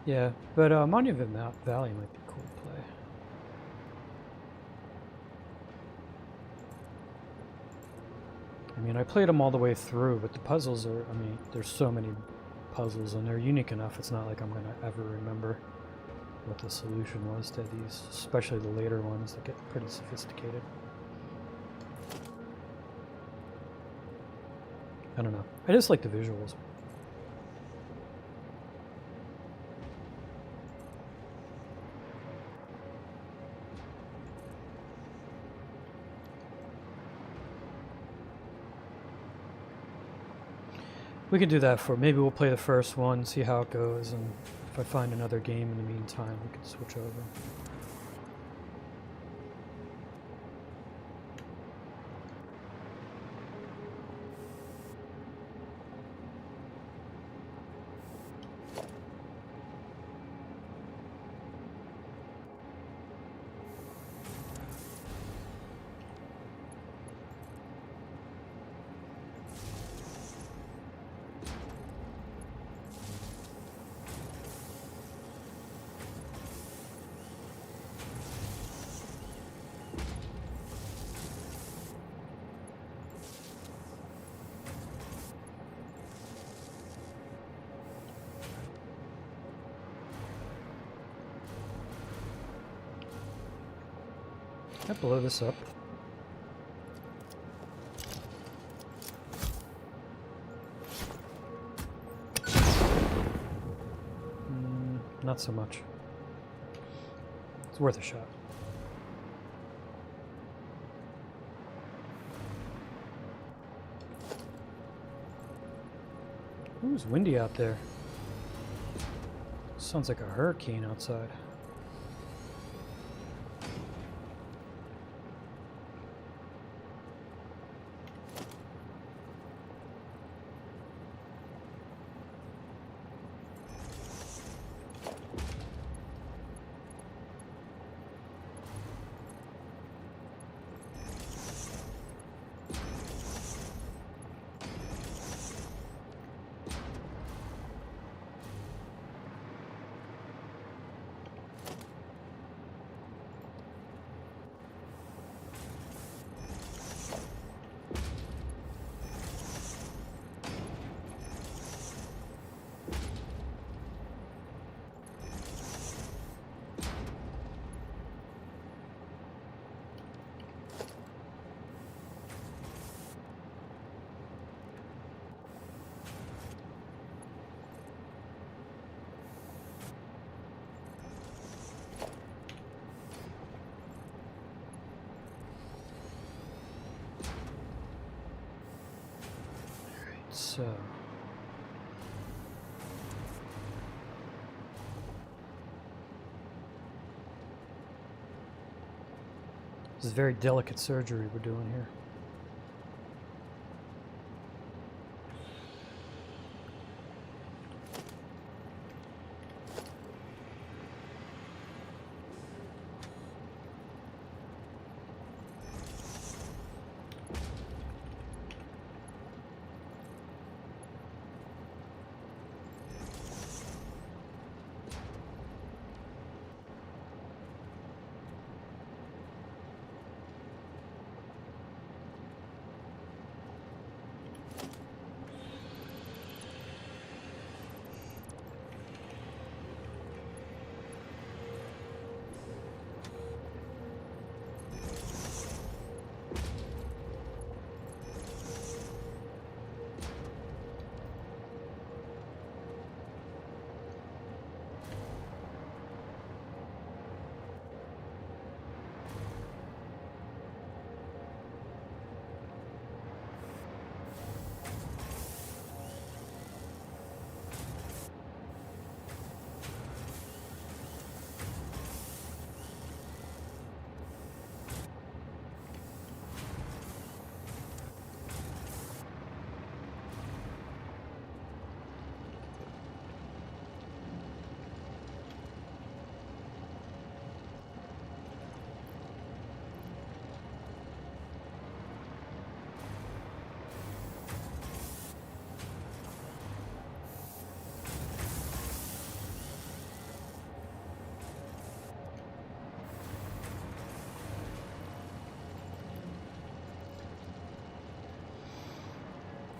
Yeah, but Monument Valley might be cool to play. I mean, I played them all the way through, but the puzzles are, I mean, there's so many puzzles and they're unique enough, it's not like I'm going to ever remember what the solution was to these, especially the later ones that get pretty sophisticated. I don't know. I just like the visuals. We can do that for, maybe we'll play the first one, see how it goes, and if I find another game in the meantime, we can switch over. Can I blow this up? Not so much. It's worth a shot. Ooh, it's windy out there. Sounds like a hurricane outside. So this is very delicate surgery we're doing here.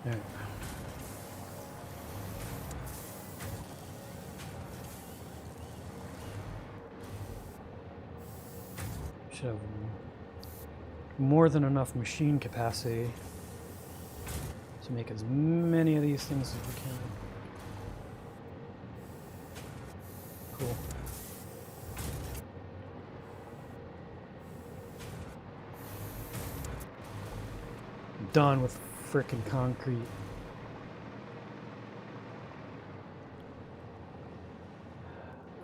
Alright. Should have more than enough machine capacity to make as many of these things as we can. Cool. I'm done with frickin' concrete.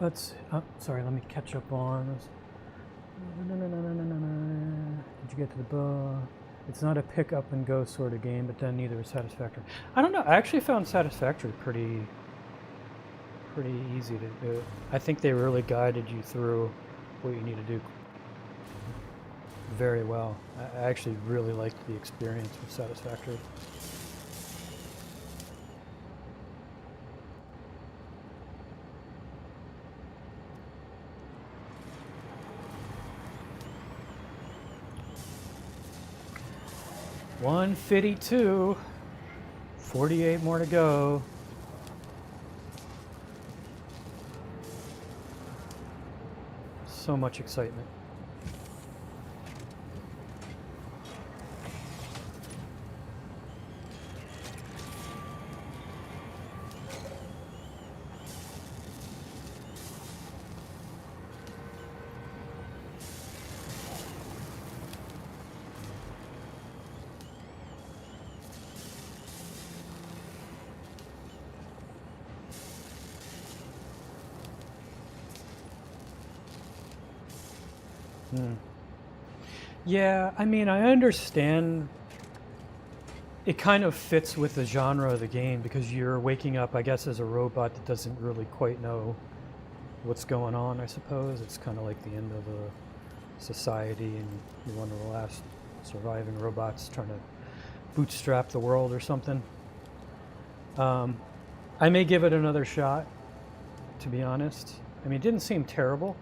Let's. Oh, sorry. Let me catch up on this. Did you get to the bow? It's not a pick up and go sort of game, but then neither is Satisfactory. I don't know. I actually found Satisfactory pretty easy to do. I think they really guided you through what you need to do very well. I actually really liked the experience with Satisfactory. $152, 48 more to go. So much excitement. Yeah, I mean, I understand it kind of fits with the genre of the game because you're waking up, I guess, as a robot that doesn't really quite know what's going on, I suppose. It's kind of like the end of a society and you're one of the last surviving robots trying to bootstrap the world or something. I may give it another shot, to be honest. I mean, it didn't seem terrible,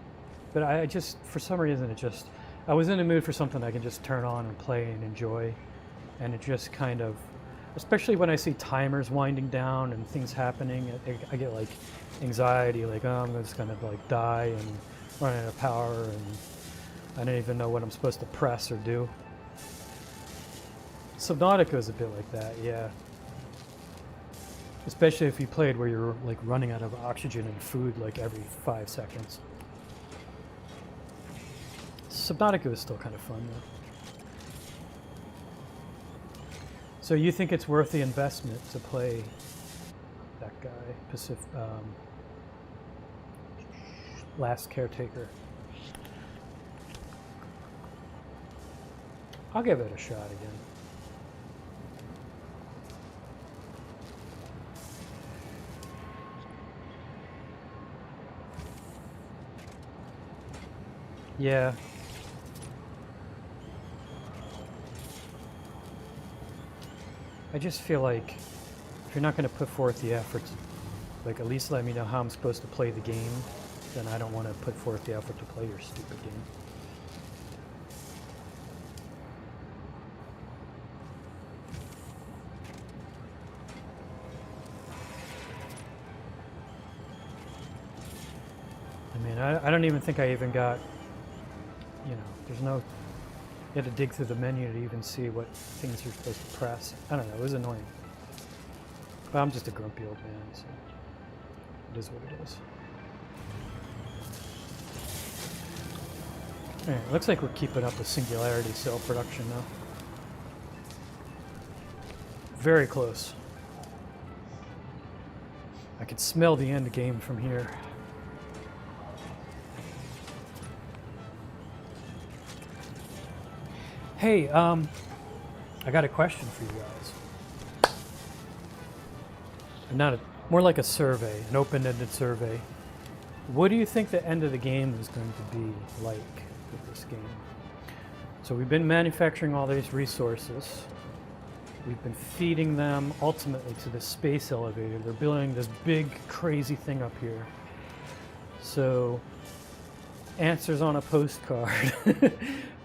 but I just, for some reason, I was in the mood for something I can just turn on and play and enjoy. And it just kind of, especially when I see timers winding down and things happening, I get like anxiety, like, oh, I'm just gonna like die and run out of power and I don't even know what I'm supposed to press or do. Subnautica is a bit like that, yeah. Especially if you played where you're like running out of oxygen and food like every 5 seconds. Subnautica was still kind of fun though. So you think it's worth the investment to play that guy, Last Caretaker? I'll give it a shot again. Yeah. I just feel like if you're not going to put forth the effort, like at least let me know how I'm supposed to play the game, then I don't want to put forth the effort to play your stupid game. I mean, I don't even think I even got, you know, there's no, you had to dig through the menu to even see what things you're supposed to press. I don't know, it was annoying. But I'm just a grumpy old man, so it is what it is. Alright, looks like we're keeping up with Singularity Cell production now. Very close. I could smell the end game from here. Hey, I got a question for you guys. More like a survey, an open-ended survey. What do you think the end of the game is going to be like with this game? So we've been manufacturing all these resources. We've been feeding them ultimately to the space elevator. They're building this big, crazy thing up here. So, answers on a postcard.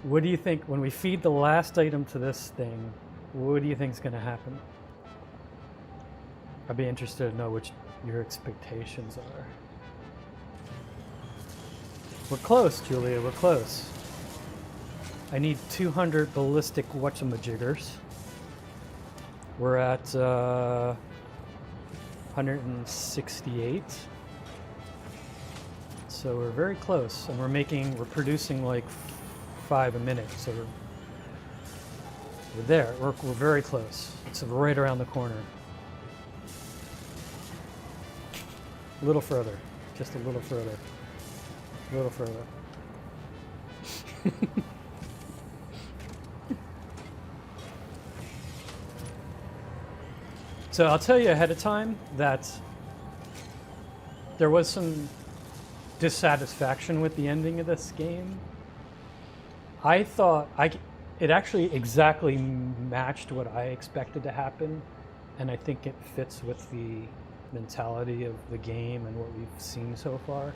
What do you think when we feed the last item to this thing? What do you think is going to happen? I'd be interested to know which your expectations are. We're close, Julia, we're close. I need 200 ballistic whatchamajiggers. We're at 168. So we're very close, and we're producing like 5 a minute, so we're there. We're very close. It's right around the corner. A little further, just a little further, a little further. So I'll tell you ahead of time that there was some dissatisfaction with the ending of this game. I thought it actually exactly matched what I expected to happen, and I think it fits with the mentality of the game and what we've seen so far.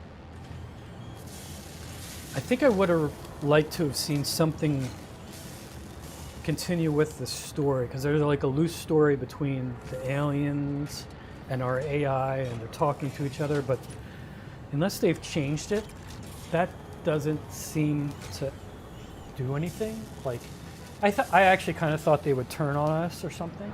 I think I would have liked to have seen something continue with the story, because there's like a loose story between the aliens and our AI, and they're talking to each other, but unless they've changed it, that doesn't seem to do anything. Like, I actually kind of thought they would turn on us or something.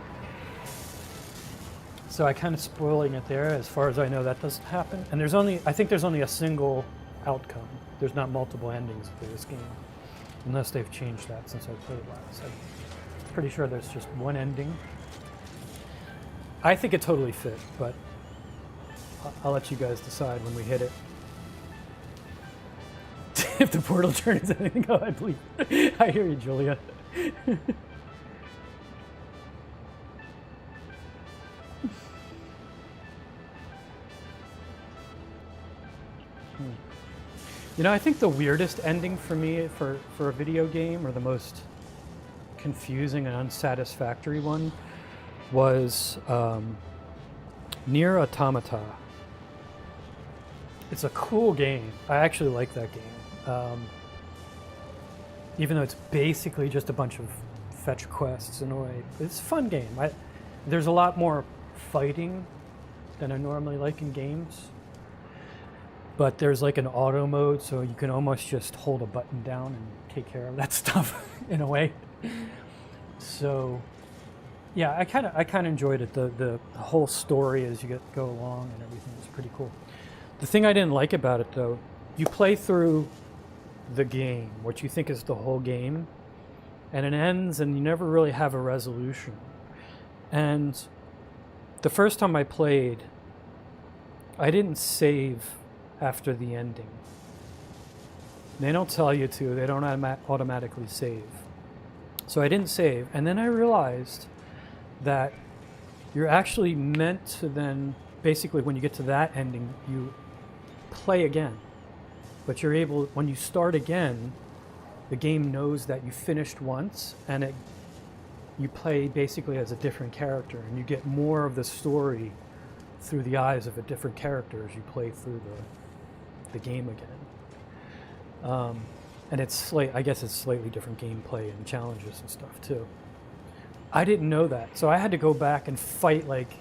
So I kind of spoiling it there. As far as I know, that doesn't happen. And I think there's only a single outcome. There's not multiple endings for this game, unless they've changed that since I played last. I'm pretty sure there's just one ending. I think it totally fit, but I'll let you guys decide when we hit it. If the portal turns anything, oh, I believe. I hear you, Julia. You know, I think the weirdest ending for me for a video game, or the most confusing and unsatisfactory one, was Nier Automata. It's a cool game. I actually like that game. Even though it's basically just a bunch of fetch quests in a way. It's a fun game. There's a lot more fighting than I normally like in games. But there's like an auto mode, so you can almost just hold a button down and take care of that stuff in a way. So, yeah, I kind of enjoyed it. The whole story as you go along and everything was pretty cool. The thing I didn't like about it, though, you play through the game, what you think is the whole game, and it ends, and you never really have a resolution. And the first time I played, I didn't save after the ending. They don't tell you to. They don't automatically save. So I didn't save. And then I realized that you're actually meant to then, basically when you get to that ending, you play again. But you're able, when you start again, the game knows that you finished once, and you play basically as a different character, and you get more of the story through the eyes of a different character as you play through the game again. And I guess it's slightly different gameplay and challenges and stuff too. I didn't know that, so I had to go back and fight like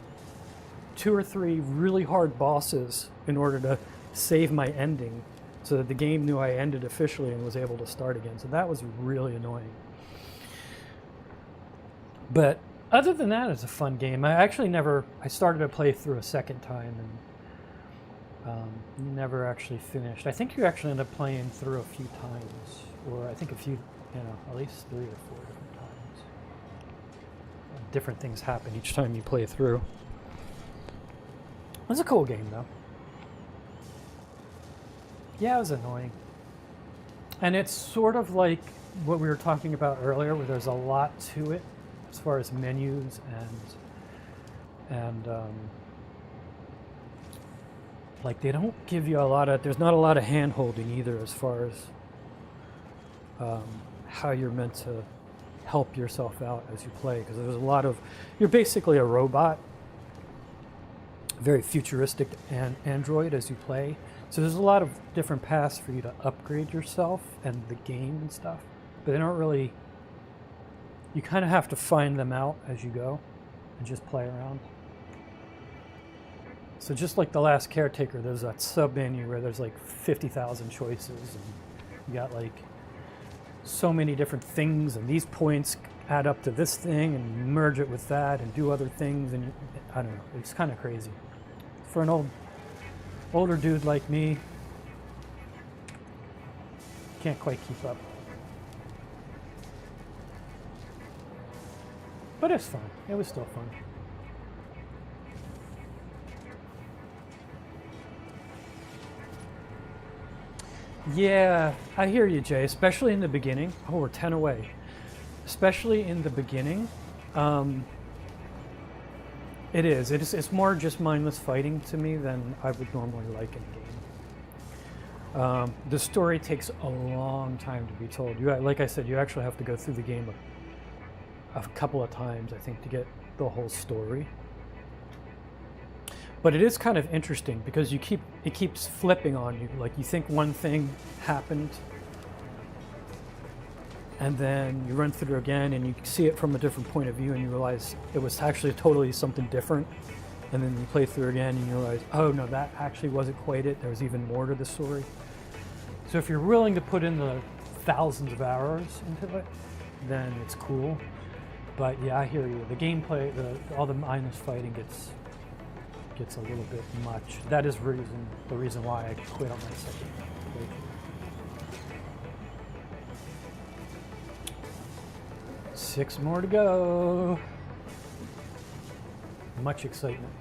2 or 3 really hard bosses in order to save my ending, so that the game knew I ended officially and was able to start again. So that was really annoying. But other than that, it's a fun game. I started to play through a second time and never actually finished. I think you actually end up playing through a few times, or I think at least 3 or 4 different times. Different things happen each time you play through. It was a cool game, though. Yeah, it was annoying. And it's sort of like what we were talking about earlier, where there's a lot to it as far as menus and like they don't give you there's not a lot of hand holding either as far as how you're meant to help yourself out as you play, because there's a lot of, you're basically a robot, very futuristic android as you play. So there's a lot of different paths for you to upgrade yourself and the game and stuff, but they don't really, you kind of have to find them out as you go and just play around. So just like The Last Caretaker, there's that sub-menu where there's like 50,000 choices, and you got like so many different things, and these points add up to this thing, and you merge it with that and do other things, and I don't know, it's kind of crazy. For an older dude like me, can't quite keep up. But it's fun. It was still fun. Yeah, I hear you, Jay, especially in the beginning. Oh, we're 10 away. Especially in the beginning. It's more just mindless fighting to me than I would normally like in a game. The story takes a long time to be told. Like I said, you actually have to go through the game a couple of times, I think, to get the whole story. But it is kind of interesting because it keeps flipping on you. Like, you think one thing happened, and then you run through it again and you see it from a different point of view, and you realize it was actually totally something different. And then you play through it again and you realize, oh no, that actually wasn't quite it. There's even more to the story. So if you're willing to put in the thousands of hours into it, then it's cool. But yeah, I hear you. The gameplay, all the mindless fighting gets a little bit much. That is the reason why I quit on my second playthrough. 6 more to go. Much excitement.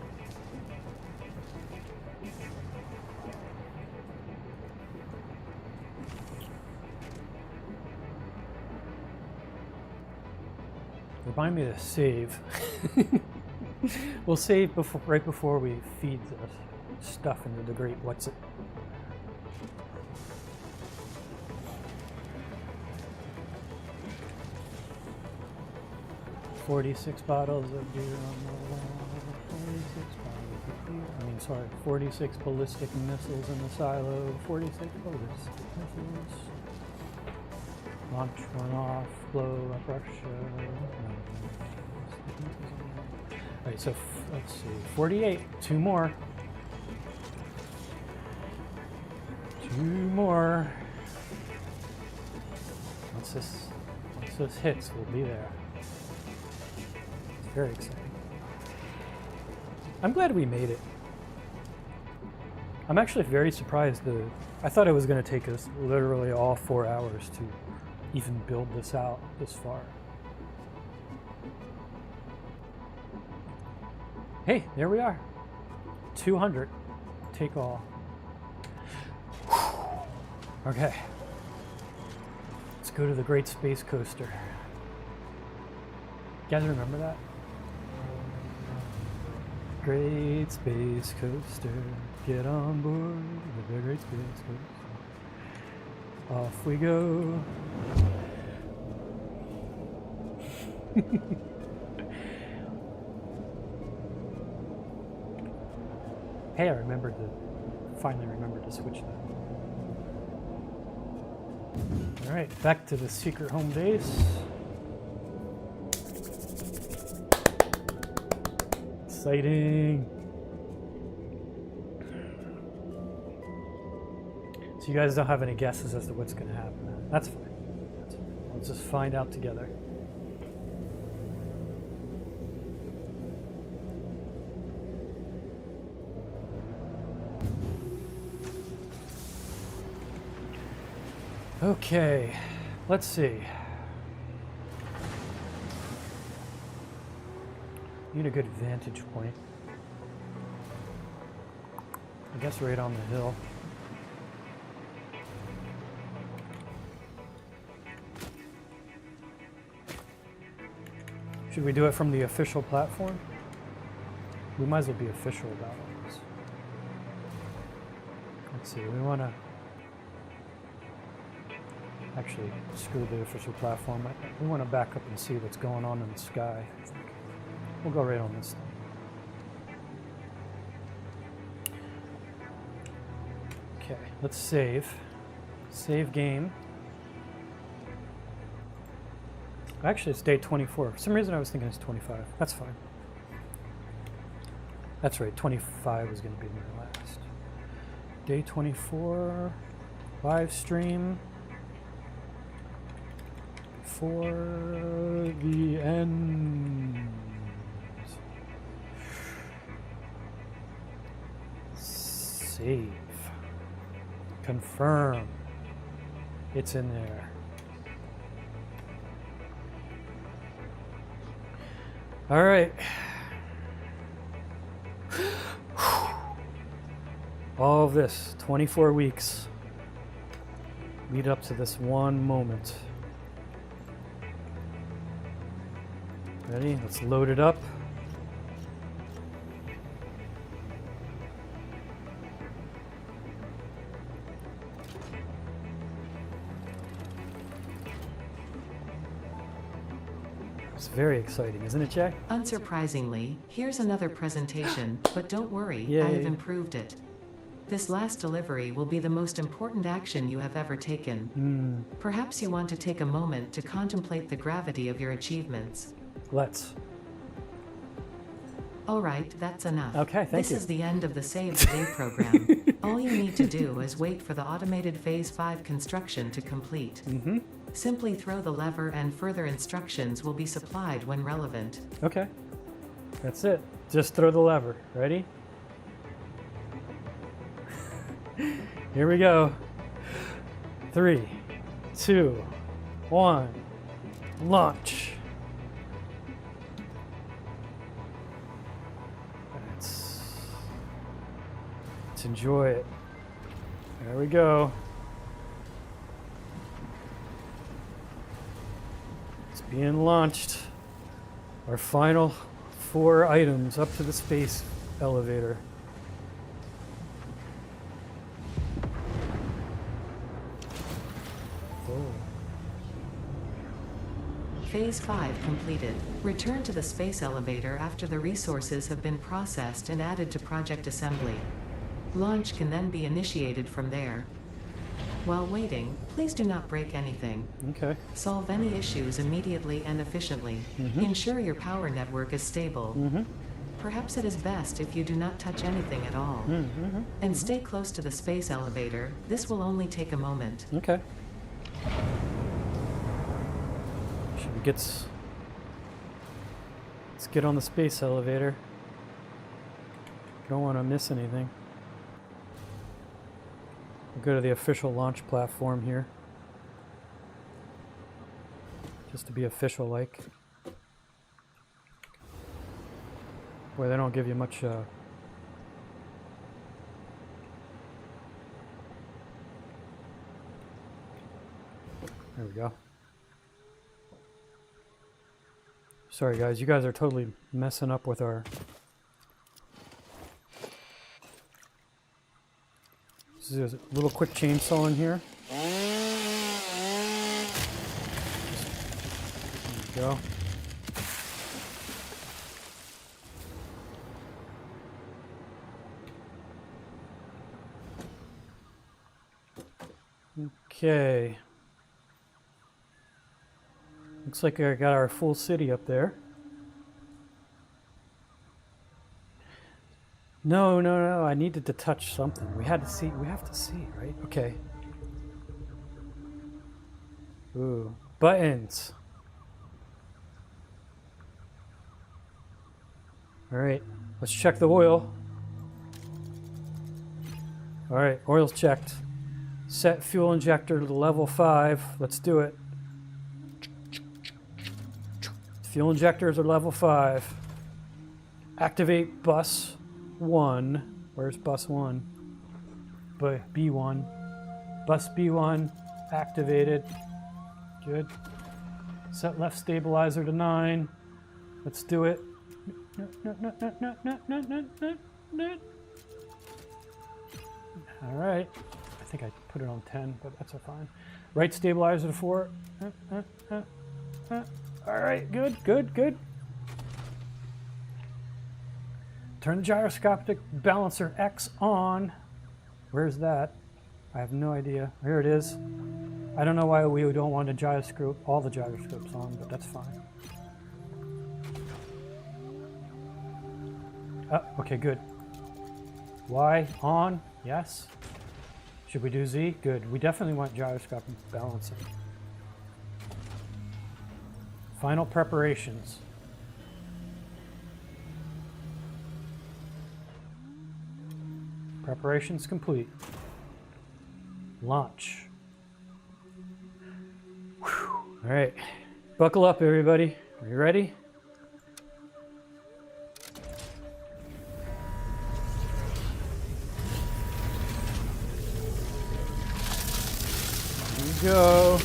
Remind me to save. We'll save right before we feed the stuff into the great what's-it. "46 bottles of beer on the wall, 46 bottles of beer." I mean, sorry, 46 ballistic missiles in the silo, 46 ballistic missiles. Launch one off, blow up Russia. Alright, so let's see, 48, 2 more. 2 more. Once this hits, we'll be there. It's very exciting. I'm glad we made it. I'm actually very surprised. I thought it was going to take us literally all 4 hours to even build this out this far. Hey, there we are. 200. Take all. Okay. Let's go to the Great Space Coaster. You guys remember that? Great Space Coaster. Get on board with the Great Space Coaster. Off we go. Hey, I finally remembered to switch that. Alright, back to the secret home base. Exciting. So you guys don't have any guesses as to what's going to happen. That's fine. Let's just find out together. Okay, let's see. Need a good vantage point. I guess right on the hill. Should we do it from the official platform? We might as well be official about all this. Let's see, we want to actually screw the official platform. We want to back up and see what's going on in the sky. I think. We'll go right on this thing. Okay, let's save. Save game. Actually, it's day 24. For some reason, I was thinking it's 25. That's fine. That's right, 25 was going to be my last. Day 24, live stream for the end. Save. Confirm. It's in there. All right. All of this, 24 weeks, lead up to this one moment. Ready? Let's load it up. It's very exciting, isn't it, Jack? Unsurprisingly, here's another presentation, but don't worry, Yay. I have improved it. This last delivery will be the most important action you have ever taken. Perhaps you want to take a moment to contemplate the gravity of your achievements. Let's. All right, that's enough. Okay, thank you. This is the end of the Save the Day program. All you need to do is wait for the automated Phase 5 construction to complete. Simply throw the lever and further instructions will be supplied when relevant. Okay, that's it. Just throw the lever. Ready? Here we go. 3, 2, 1, launch. Let's enjoy it. There we go. It's being launched. Our final 4 items up to the space elevator. Phase 5 completed. Return to the space elevator after the resources have been processed and added to project assembly. Launch can then be initiated from there. While waiting, please do not break anything. Okay. Solve any issues immediately and efficiently. Ensure your power network is stable. Perhaps it is best if you do not touch anything at all. And stay close to the space elevator. This will only take a moment. Okay. Let's get on the space elevator. Don't want to miss anything. We'll go to the official launch platform here. Just to be official like. Boy, they don't give you much there we go. Sorry guys, you guys are totally messing up with our... This is a little quick chainsaw in here. There we go. Okay. Looks like I got our full city up there. No, I needed to touch something. We have to see, right? Okay. Ooh, buttons. All right, let's check the oil. All right, oil's checked. Set fuel injector to level 5. Let's do it. Fuel injectors are level 5. Activate bus 1. Where's bus 1? B1. Bus B1 activated. Good. Set left stabilizer to 9. Let's do it. No. All right. I think I put it on 10, but that's fine. Right stabilizer to 4. All right, good. Turn the gyroscopic balancer X on. Where's that? I have no idea. Here it is. I don't know why we don't want to gyroscope, all the gyroscopes on, but that's fine. Okay, good. Y on, yes. Should we do Z? Good. We definitely want gyroscope balancing. Final preparations. Preparations complete. Launch. Whew. All right. Buckle up, everybody. Are you ready? Here we go.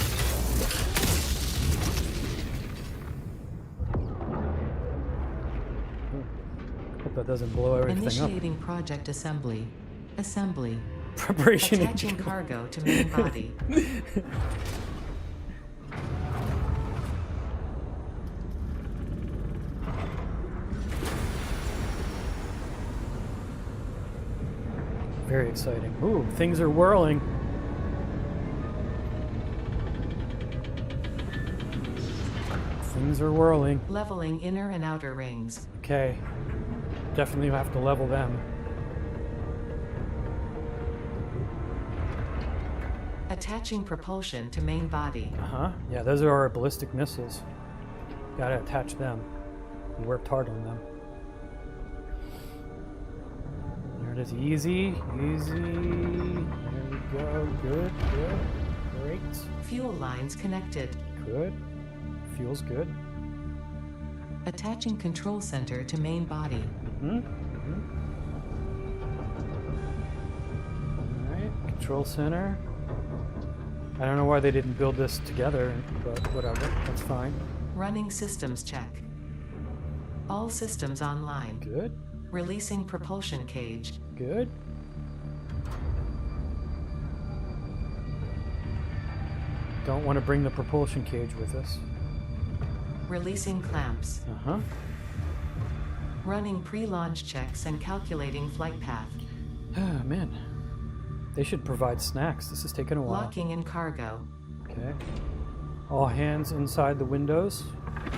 Hope that doesn't blow everything Initiating project assembly. Assembly. Preparation. Attaching cargo to main body. Very exciting. Ooh, things are whirling. Things are whirling. Leveling inner and outer rings. Okay. Definitely have to level them. Attaching propulsion to main body. Uh-huh. Yeah, those are our ballistic missiles. Gotta attach them. We worked hard on them. There it is. Easy. Easy. There we go. Good. Good. Great. Fuel lines connected. Good. Feels good. Attaching control center to main body. Mm-hmm. All right. Control center. I don't know why they didn't build this together, but whatever. That's fine. Running systems check. All systems online. Good. Releasing propulsion cage. Good. Don't want to bring the propulsion cage with us. Releasing clamps. Uh-huh. Running pre-launch checks and calculating flight path. Ah, man. They should provide snacks. This is taking a while. Locking in cargo. Okay. All hands inside the windows.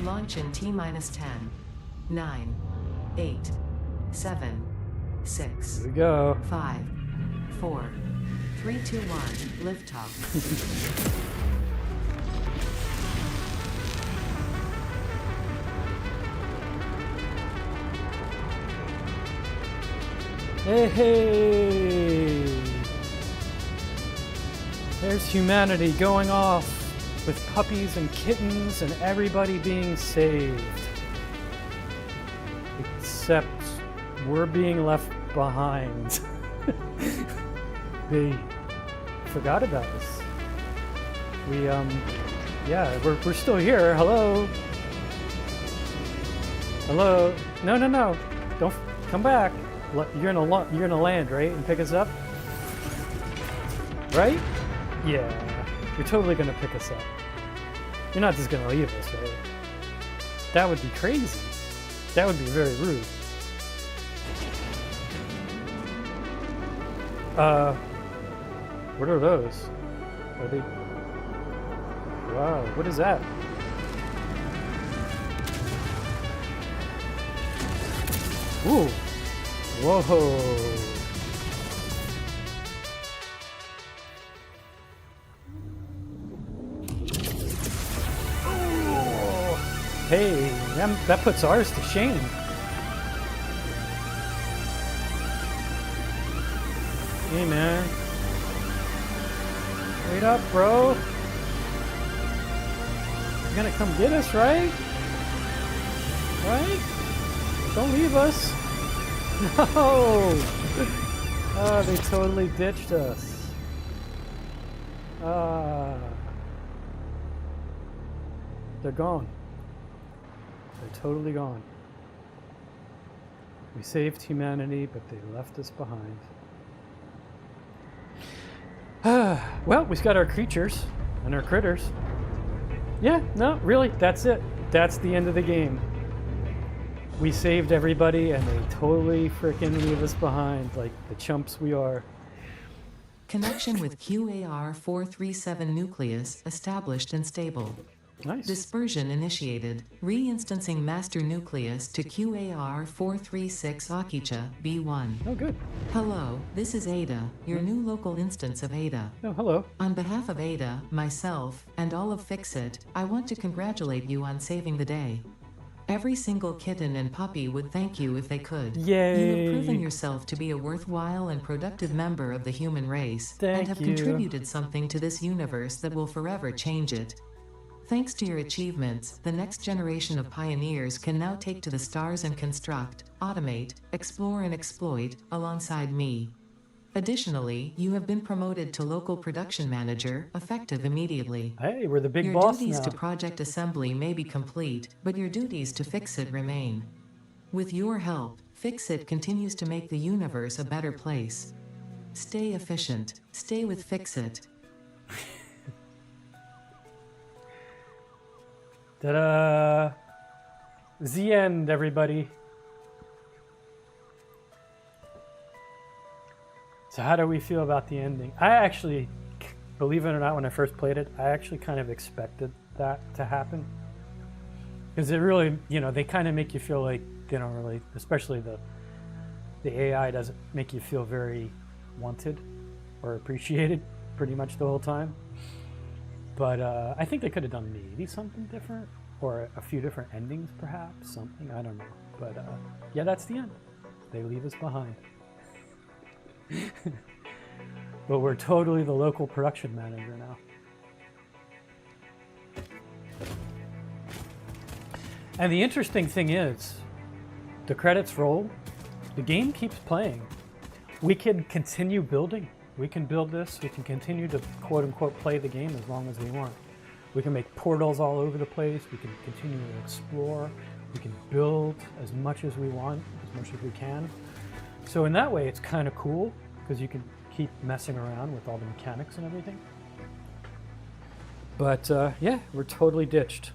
Launch in T-10, 9, 8, 7, 6, Here we go. 5, 4, 3, 2, 1, liftoff. Hey, hey! There's humanity going off with puppies and kittens and everybody being saved. Except we're being left behind. They forgot about us. We're still here. Hello? Hello? No. Don't come back. You're gonna land, right, and pick us up, right? Yeah, you're totally gonna pick us up. You're not just gonna leave us, right? That would be crazy. That would be very rude. What are those? Are they? Wow, what is that? Ooh. Whoa! Oh. Hey, that puts ours to shame. Hey, man. Wait up, bro. You're gonna come get us, right? Right? Don't leave us. No! Oh, they totally ditched us. They're gone. They're totally gone. We saved humanity, but they left us behind. Well, we've got our creatures and our critters. Yeah, no, really, that's it. That's the end of the game. We saved everybody, and they totally frickin' leave us behind, like the chumps we are. Connection with QAR-437 nucleus established and stable. Nice. Dispersion initiated. Reinstancing master nucleus to QAR 436 Akicha B1. Oh, good. Hello, this is Ada, your new local instance of Ada. Oh, hello. On behalf of Ada, myself, and all of Fixit, I want to congratulate you on saving the day. Every single kitten and puppy would thank you if they could. Yay! You have proven yourself to be a worthwhile and productive member of the human race, and have you. contributed something to this universe that will forever change it. Thanks to your achievements, the next generation of pioneers can now take to the stars and construct, automate, explore and exploit, alongside me. Additionally, you have been promoted to local production manager, effective immediately. Hey, we're the big Your boss duties now. to project assembly may be complete, but your duties to Fixit remain. With your help, Fixit continues to make the universe a better place. Stay efficient. Stay with Fixit. Ta-da! The end, everybody. So how do we feel about the ending? I actually, believe it or not, when I first played it, I actually kind of expected that to happen. Because it really, you know, they kind of make you feel like they don't really, especially the AI doesn't make you feel very wanted or appreciated pretty much the whole time. But I think they could have done maybe something different, or a few different endings perhaps, something, I don't know. But yeah, that's the end. They leave us behind. But we're totally the local production manager now. And the interesting thing is, the credits roll, the game keeps playing. We can continue building. We can build this, we can continue to quote unquote play the game as long as we want. We can make portals all over the place, we can continue to explore, we can build as much as we want, as much as we can. So in that way it's kind of cool, because you can keep messing around with all the mechanics and everything. But yeah, we're totally ditched.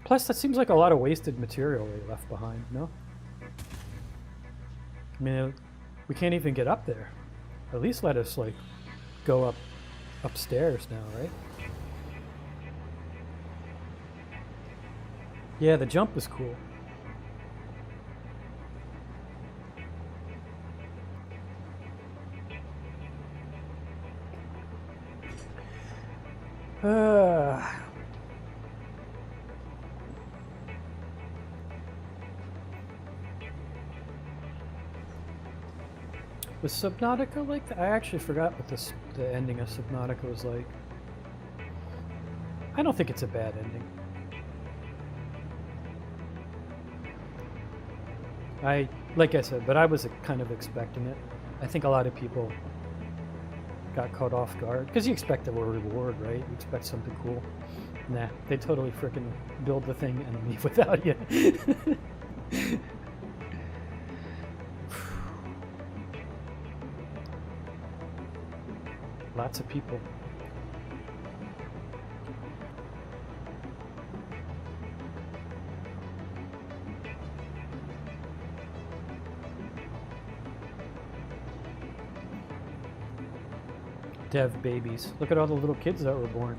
Plus that seems like a lot of wasted material they left behind, no? I mean, we can't even get up there. At least let us like go upstairs now, right? Yeah, the jump is cool. Was Subnautica like that? I actually forgot what the ending of Subnautica was like. I don't think it's a bad ending. Like I said, but I was kind of expecting it. I think a lot of people got caught off guard because you expect a reward, right? You expect something cool. Nah, they totally freaking build the thing and leave without you. Lots of people. Dev babies. Look at all the little kids that were born.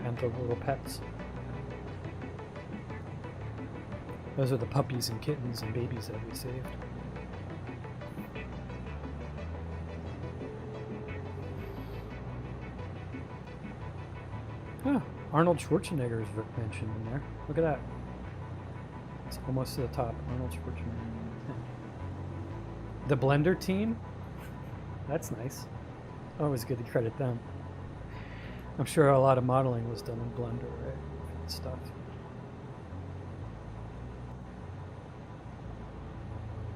And the little pets. Those are the puppies and kittens and babies that we saved. Oh, Arnold Schwarzenegger is mentioned in there. Look at that. It's almost to the top. Arnold Schwarzenegger. The Blender team? That's nice. Always good to credit them. I'm sure a lot of modeling was done in Blender, right? And stuff.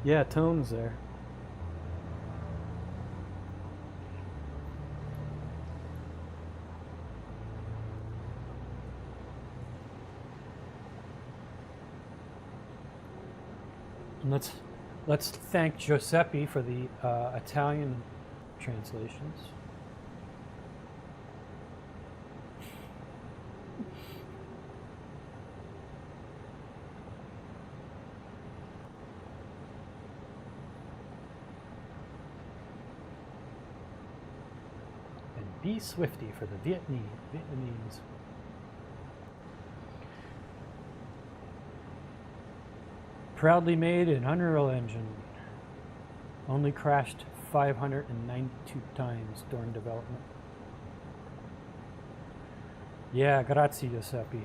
Yeah, Tone's there. And let's thank Giuseppe for the Italian translations. And Be Swifty for the Vietnamese. Proudly made in Unreal Engine. Only crashed 592 times during development. Yeah, grazie Giuseppe.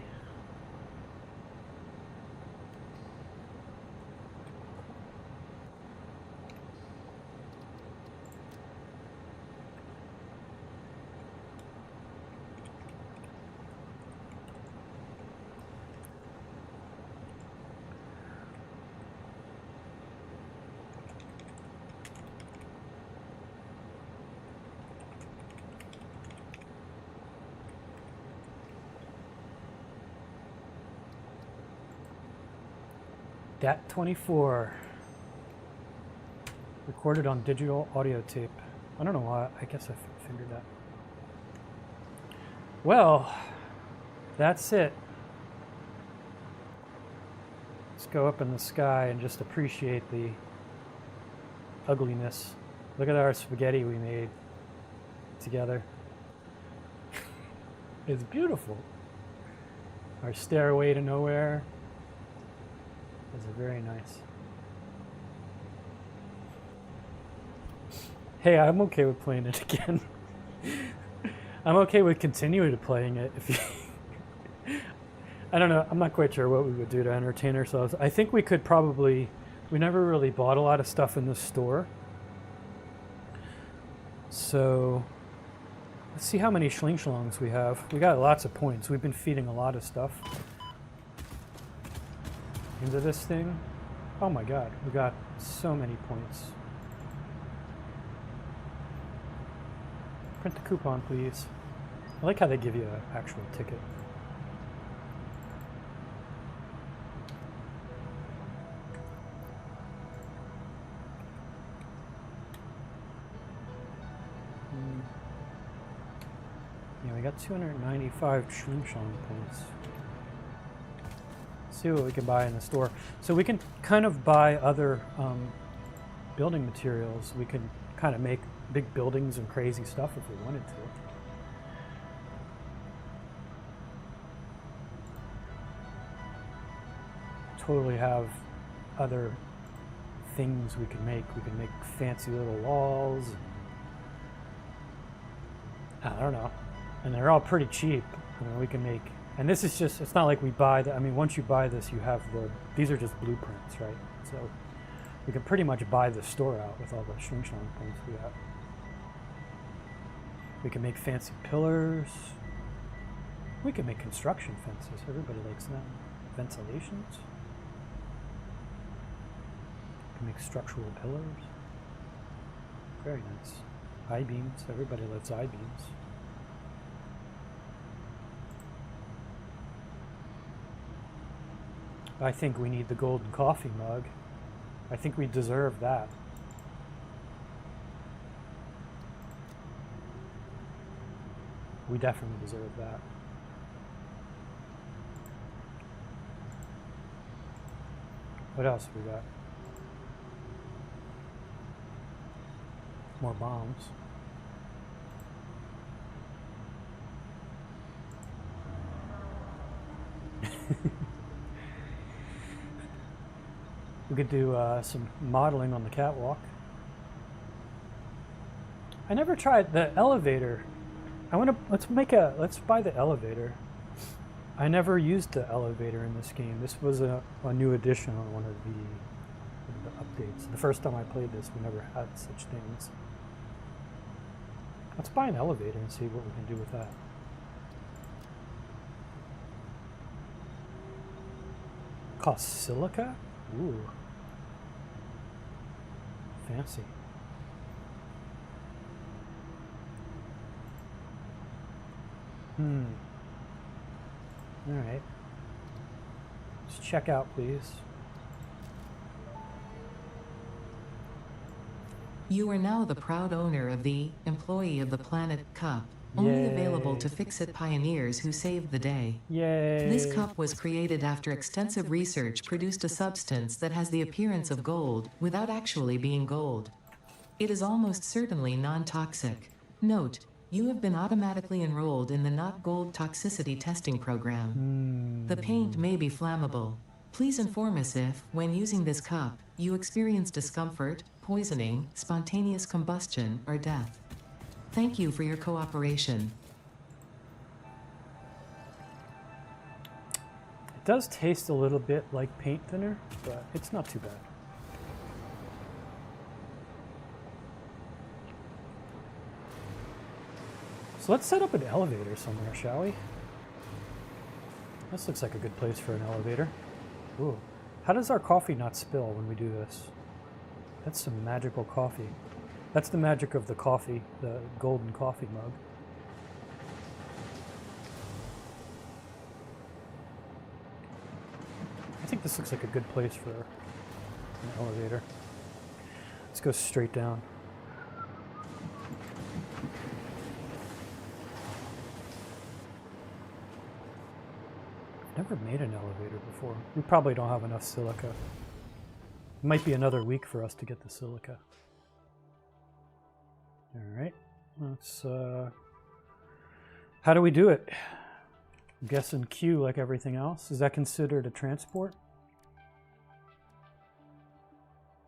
Dat 24. Recorded on digital audio tape. I don't know why. I guess I figured that. Well, that's it. Let's go up in the sky and just appreciate the ugliness. Look at our spaghetti we made together. It's beautiful. Our stairway to nowhere is very nice. Hey, I'm okay with playing it again. I'm okay with continuing to playing it. If you I don't know. I'm not quite sure what we would do to entertain ourselves. I think we could probably... We never really bought a lot of stuff in the store. So... Let's see how many schling-schlongs we have. We got lots of points. We've been feeding a lot of stuff into this thing. Oh my god. We got so many points. Print the coupon, please. I like how they give you an actual ticket. Yeah, we got 295 schling-schlong points. Let's see what we can buy in the store. So we can kind of buy other building materials. We can kind of make big buildings and crazy stuff if we wanted to. Totally have other things we can make. We can make fancy little walls. I don't know. And they're all pretty cheap. I mean, we can make, and this is just, it's not like we buy the, I mean, once you buy this, you have the, these are just blueprints, right? So we can pretty much buy the store out with all the schling-schlong points we got. We can make fancy pillars. We can make construction fences. Everybody likes them. Ventilations. We can make structural pillars. Very nice. I-beams. Everybody loves I-beams. I think we need the golden coffee mug. I think we deserve that. We definitely deserve that. What else we got? More bombs. We could do some modeling on the catwalk. I never tried the elevator. Let's buy the elevator. I never used the elevator in this game. This was a new addition on one of the updates. The first time I played this, we never had such things. Let's buy an elevator and see what we can do with that. Cost silica? Ooh. Fancy. Alright. Let's check out, please. You are now the proud owner of the Employee of the Planet Cup, only available to Fix-It pioneers who saved the day. Yay! This cup was created after extensive research produced a substance that has the appearance of gold without actually being gold. It is almost certainly non-toxic. Note, You have been automatically enrolled in the Not Gold Toxicity Testing Program. The paint may be flammable. Please inform us if, when using this cup, you experience discomfort, poisoning, spontaneous combustion, or death. Thank you for your cooperation. It does taste a little bit like paint thinner, but it's not too bad. So let's set up an elevator somewhere, shall we? This looks like a good place for an elevator. Ooh. How does our coffee not spill when we do this? That's some magical coffee. That's the magic of the coffee, the golden coffee mug. I think this looks like a good place for an elevator. Let's go straight down. Never made an elevator before. We probably don't have enough silica. It might be another week for us to get the silica. All right, let's, how do we do it? I'm guessing Q like everything else. Is that considered a transport?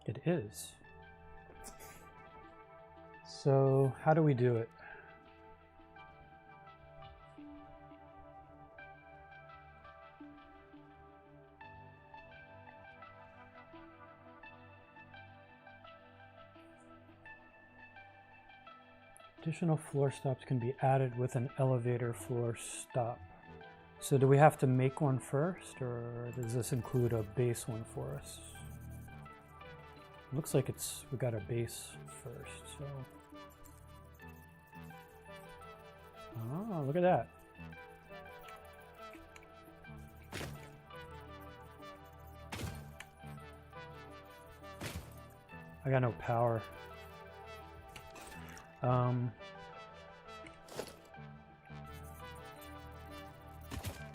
It is. So how do we do it? Additional floor stops can be added with an elevator floor stop. So do we have to make one first, or does this include a base one for us? Looks like we got a base first, so. Oh, look at that. I got no power.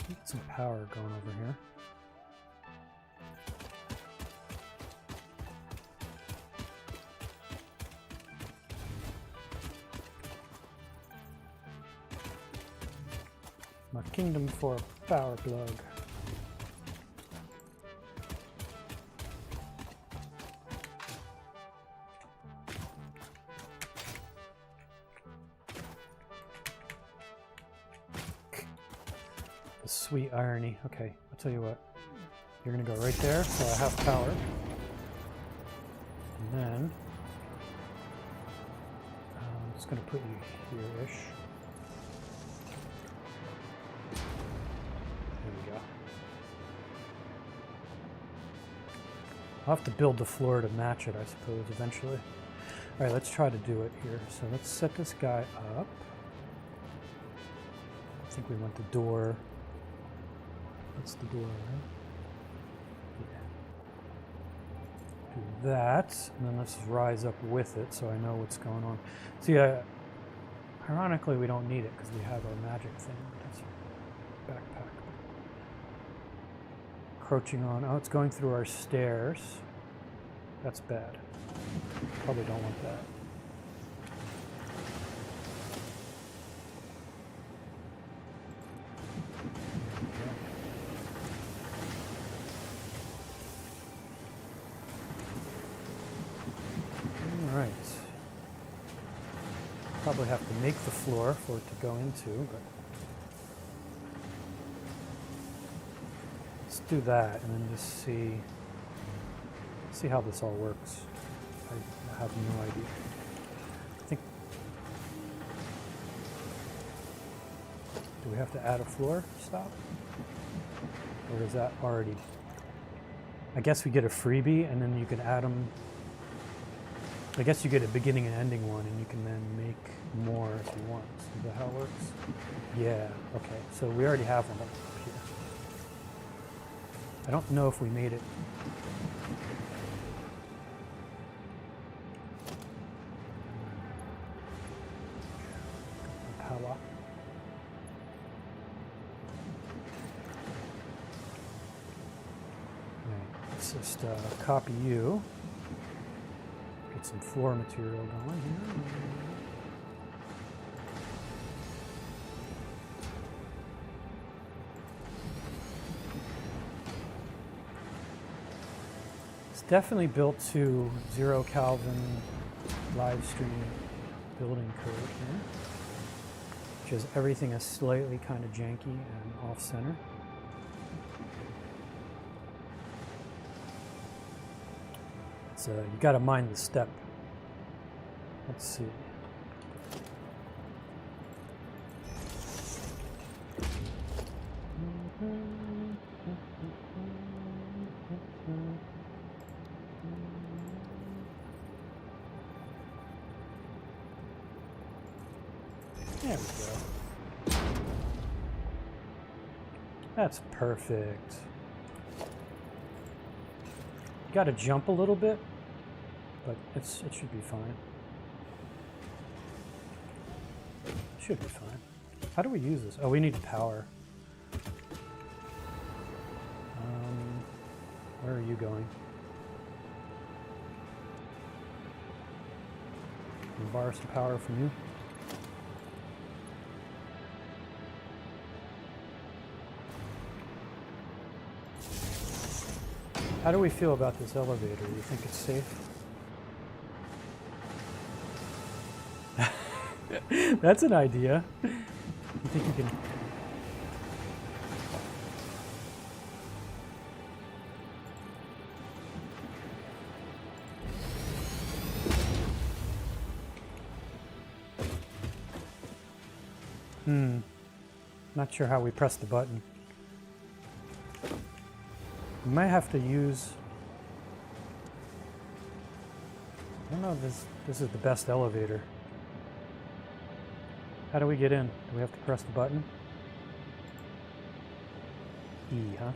Get some power going over here. My kingdom for a power plug. Sweet irony. Okay, I'll tell you what. You're gonna go right there, so I have power. And then I'm just gonna put you here-ish. There we go. I'll have to build the floor to match it, I suppose, eventually. All right, let's try to do it here. So let's set this guy up. I think we want the door. That's the door, right? Yeah. Do that, and then let's rise up with it so I know what's going on. See, ironically, we don't need it because we have our magic thing. That's our backpack. Encroaching on. Oh, it's going through our stairs. That's bad. Probably don't want that. Probably have to make the floor for it to go into, but let's do that and then just see how this all works. I have no idea. I think, do we have to add a floor stop? Or is that already? I guess we get a freebie and then you can add them. I guess you get a beginning and ending one, and you can then make more if you want. Is that how it works? Yeah, okay. So we already have one up here. I don't know if we made it. Power. Right, let's just copy you. Get some floor material going here. It's definitely built to 0Calvin Livestream building code here, which is everything is slightly kind of janky and off-center. So you got to mind the step. Let's see. There we go. That's perfect. You got to jump a little bit, but it should be fine. Should be fine. How do we use this? Oh, we need power. Where are you going? Can I borrow some power from you? How do we feel about this elevator? Do you think it's safe? That's an idea. You think you can... Not sure how we press the button. We might have to use... I don't know if this is the best elevator. How do we get in? Do we have to press the button? E, huh?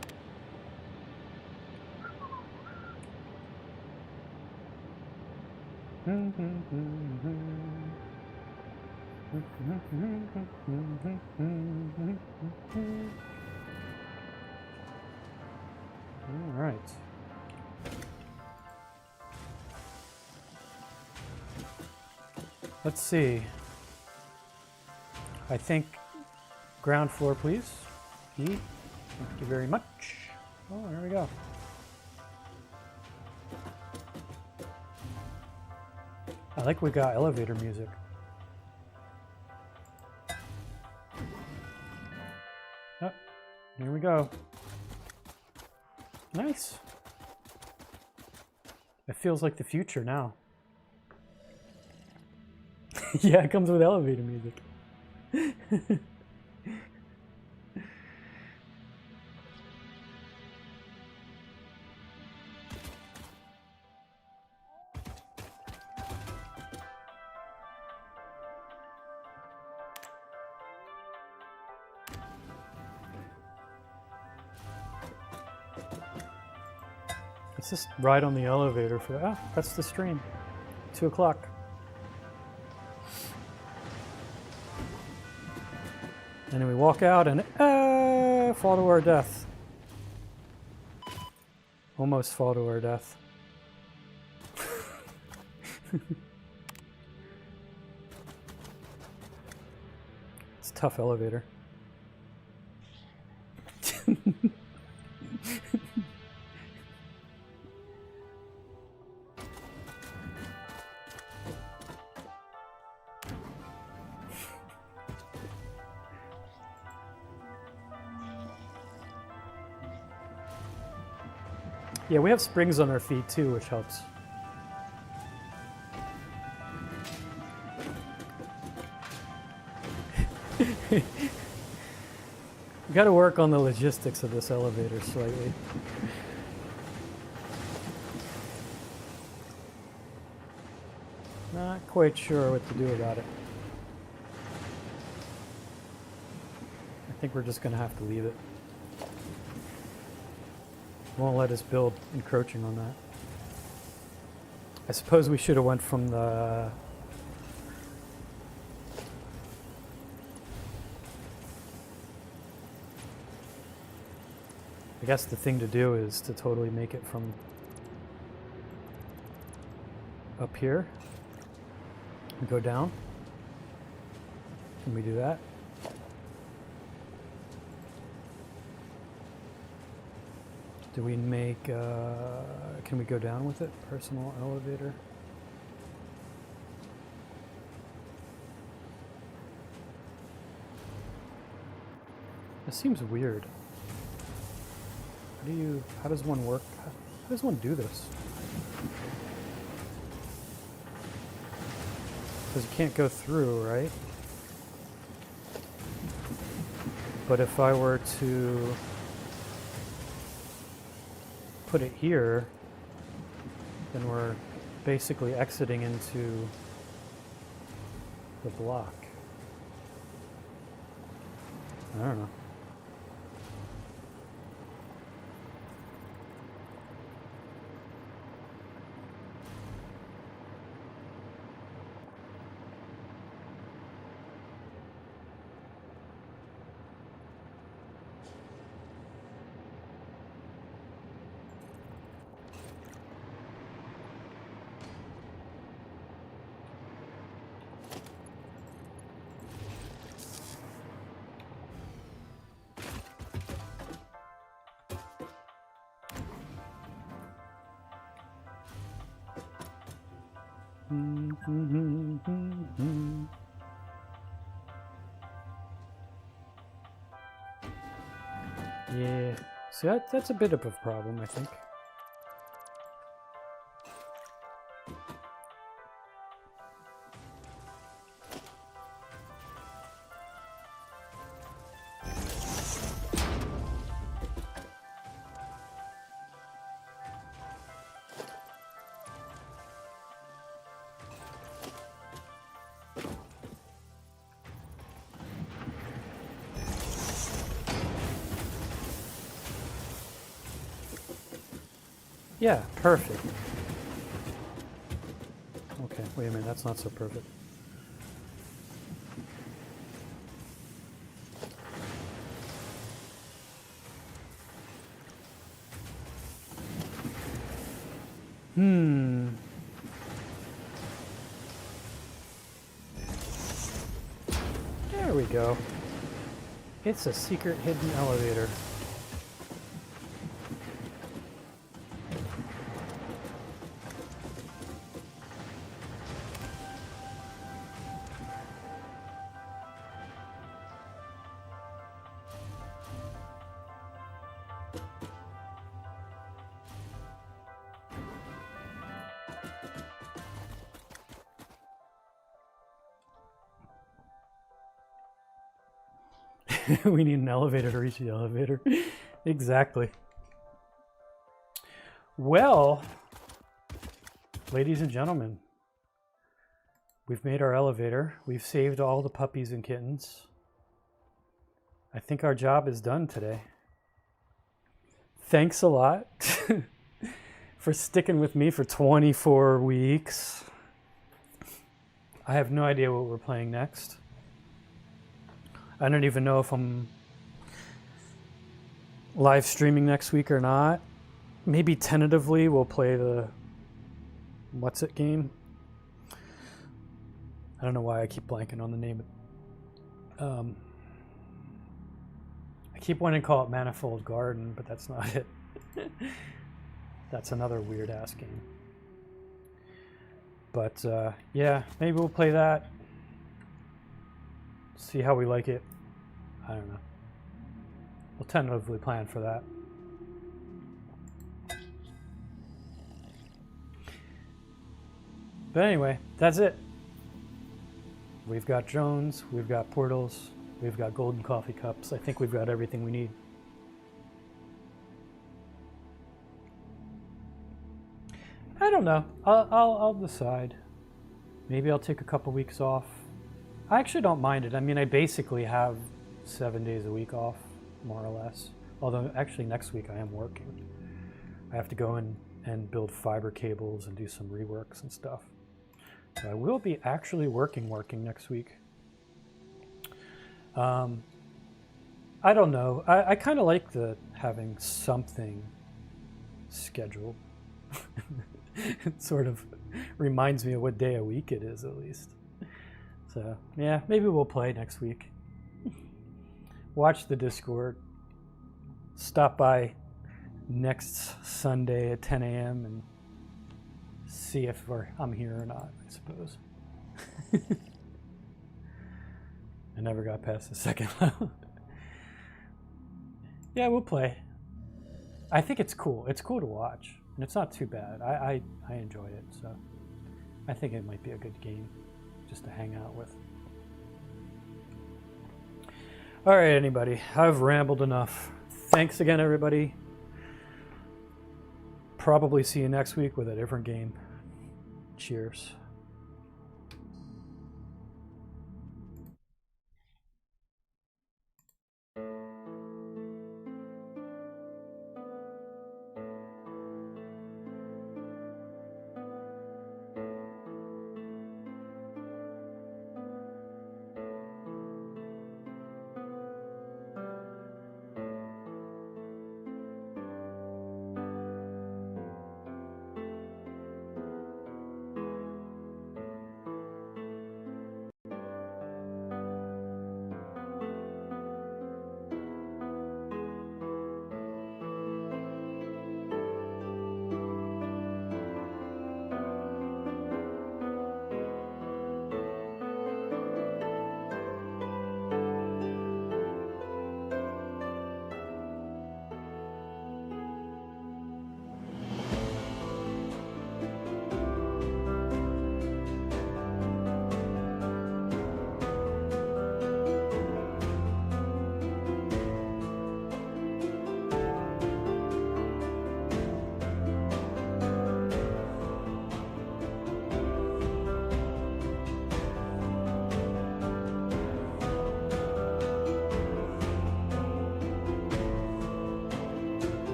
All right. Let's see. I think ground floor, please. E. Thank you very much. Oh, there we go. I like we got elevator music. Oh, here we go. Nice. It feels like the future now. Yeah, it comes with elevator music. Let's just ride on the elevator for... Ah, that's the stream. 2 o'clock. And then we walk out and fall to our death. Almost fall to our death. It's a tough elevator. Yeah, we have springs on our feet too, which helps. We got to work on the logistics of this elevator slightly. Not quite sure what to do about it. I think we're just going to have to leave it. Won't let us build encroaching on that. I suppose we should have went from the... I guess the thing to do is to totally make it from up here and go down. Can we do that? Do we make, can we go down with it? Personal elevator. This seems weird. How does one work? How does one do this? Because you can't go through, right? But if I were to put it here, then we're basically exiting into the block. I don't know. Yeah, see that's a bit of a problem, I think. Yeah, perfect. Okay, wait a minute, that's not so perfect. There we go. It's a secret hidden elevator. We need an elevator to reach the elevator. Exactly. Well, ladies and gentlemen, we've made our elevator. We've saved all the puppies and kittens. I think our job is done today. Thanks a lot for sticking with me for 24 weeks. I have no idea what we're playing next. I don't even know if I'm live streaming next week or not. Maybe tentatively we'll play the what's it game. I don't know why I keep blanking on the name. I keep wanting to call it Manifold Garden, but that's not it. That's another weird ass game. But yeah, maybe we'll play that. See how we like it. I don't know. We'll tentatively plan for that. But anyway, that's it. We've got drones, we've got portals, we've got golden coffee cups. I think we've got everything we need. I don't know. I'll decide. Maybe I'll take a couple weeks off. I actually don't mind it. I mean, I basically have 7 days a week off, more or less. Although, actually, next week I am working. I have to go in and build fiber cables and do some reworks and stuff. So I will be actually working next week. I don't know. I kind of like having something scheduled. It sort of reminds me of what day a week it is, at least. So, yeah, maybe we'll play next week. Watch the Discord. Stop by next Sunday at 10 a.m. and see if I'm here or not, I suppose. I never got past the second round. Yeah, we'll play. I think it's cool. It's cool to watch, and it's not too bad. I enjoyed it, so I think it might be a good game just to hang out with. All right, anybody. I've rambled enough. Thanks again, everybody. Probably see you next week with a different game. Cheers.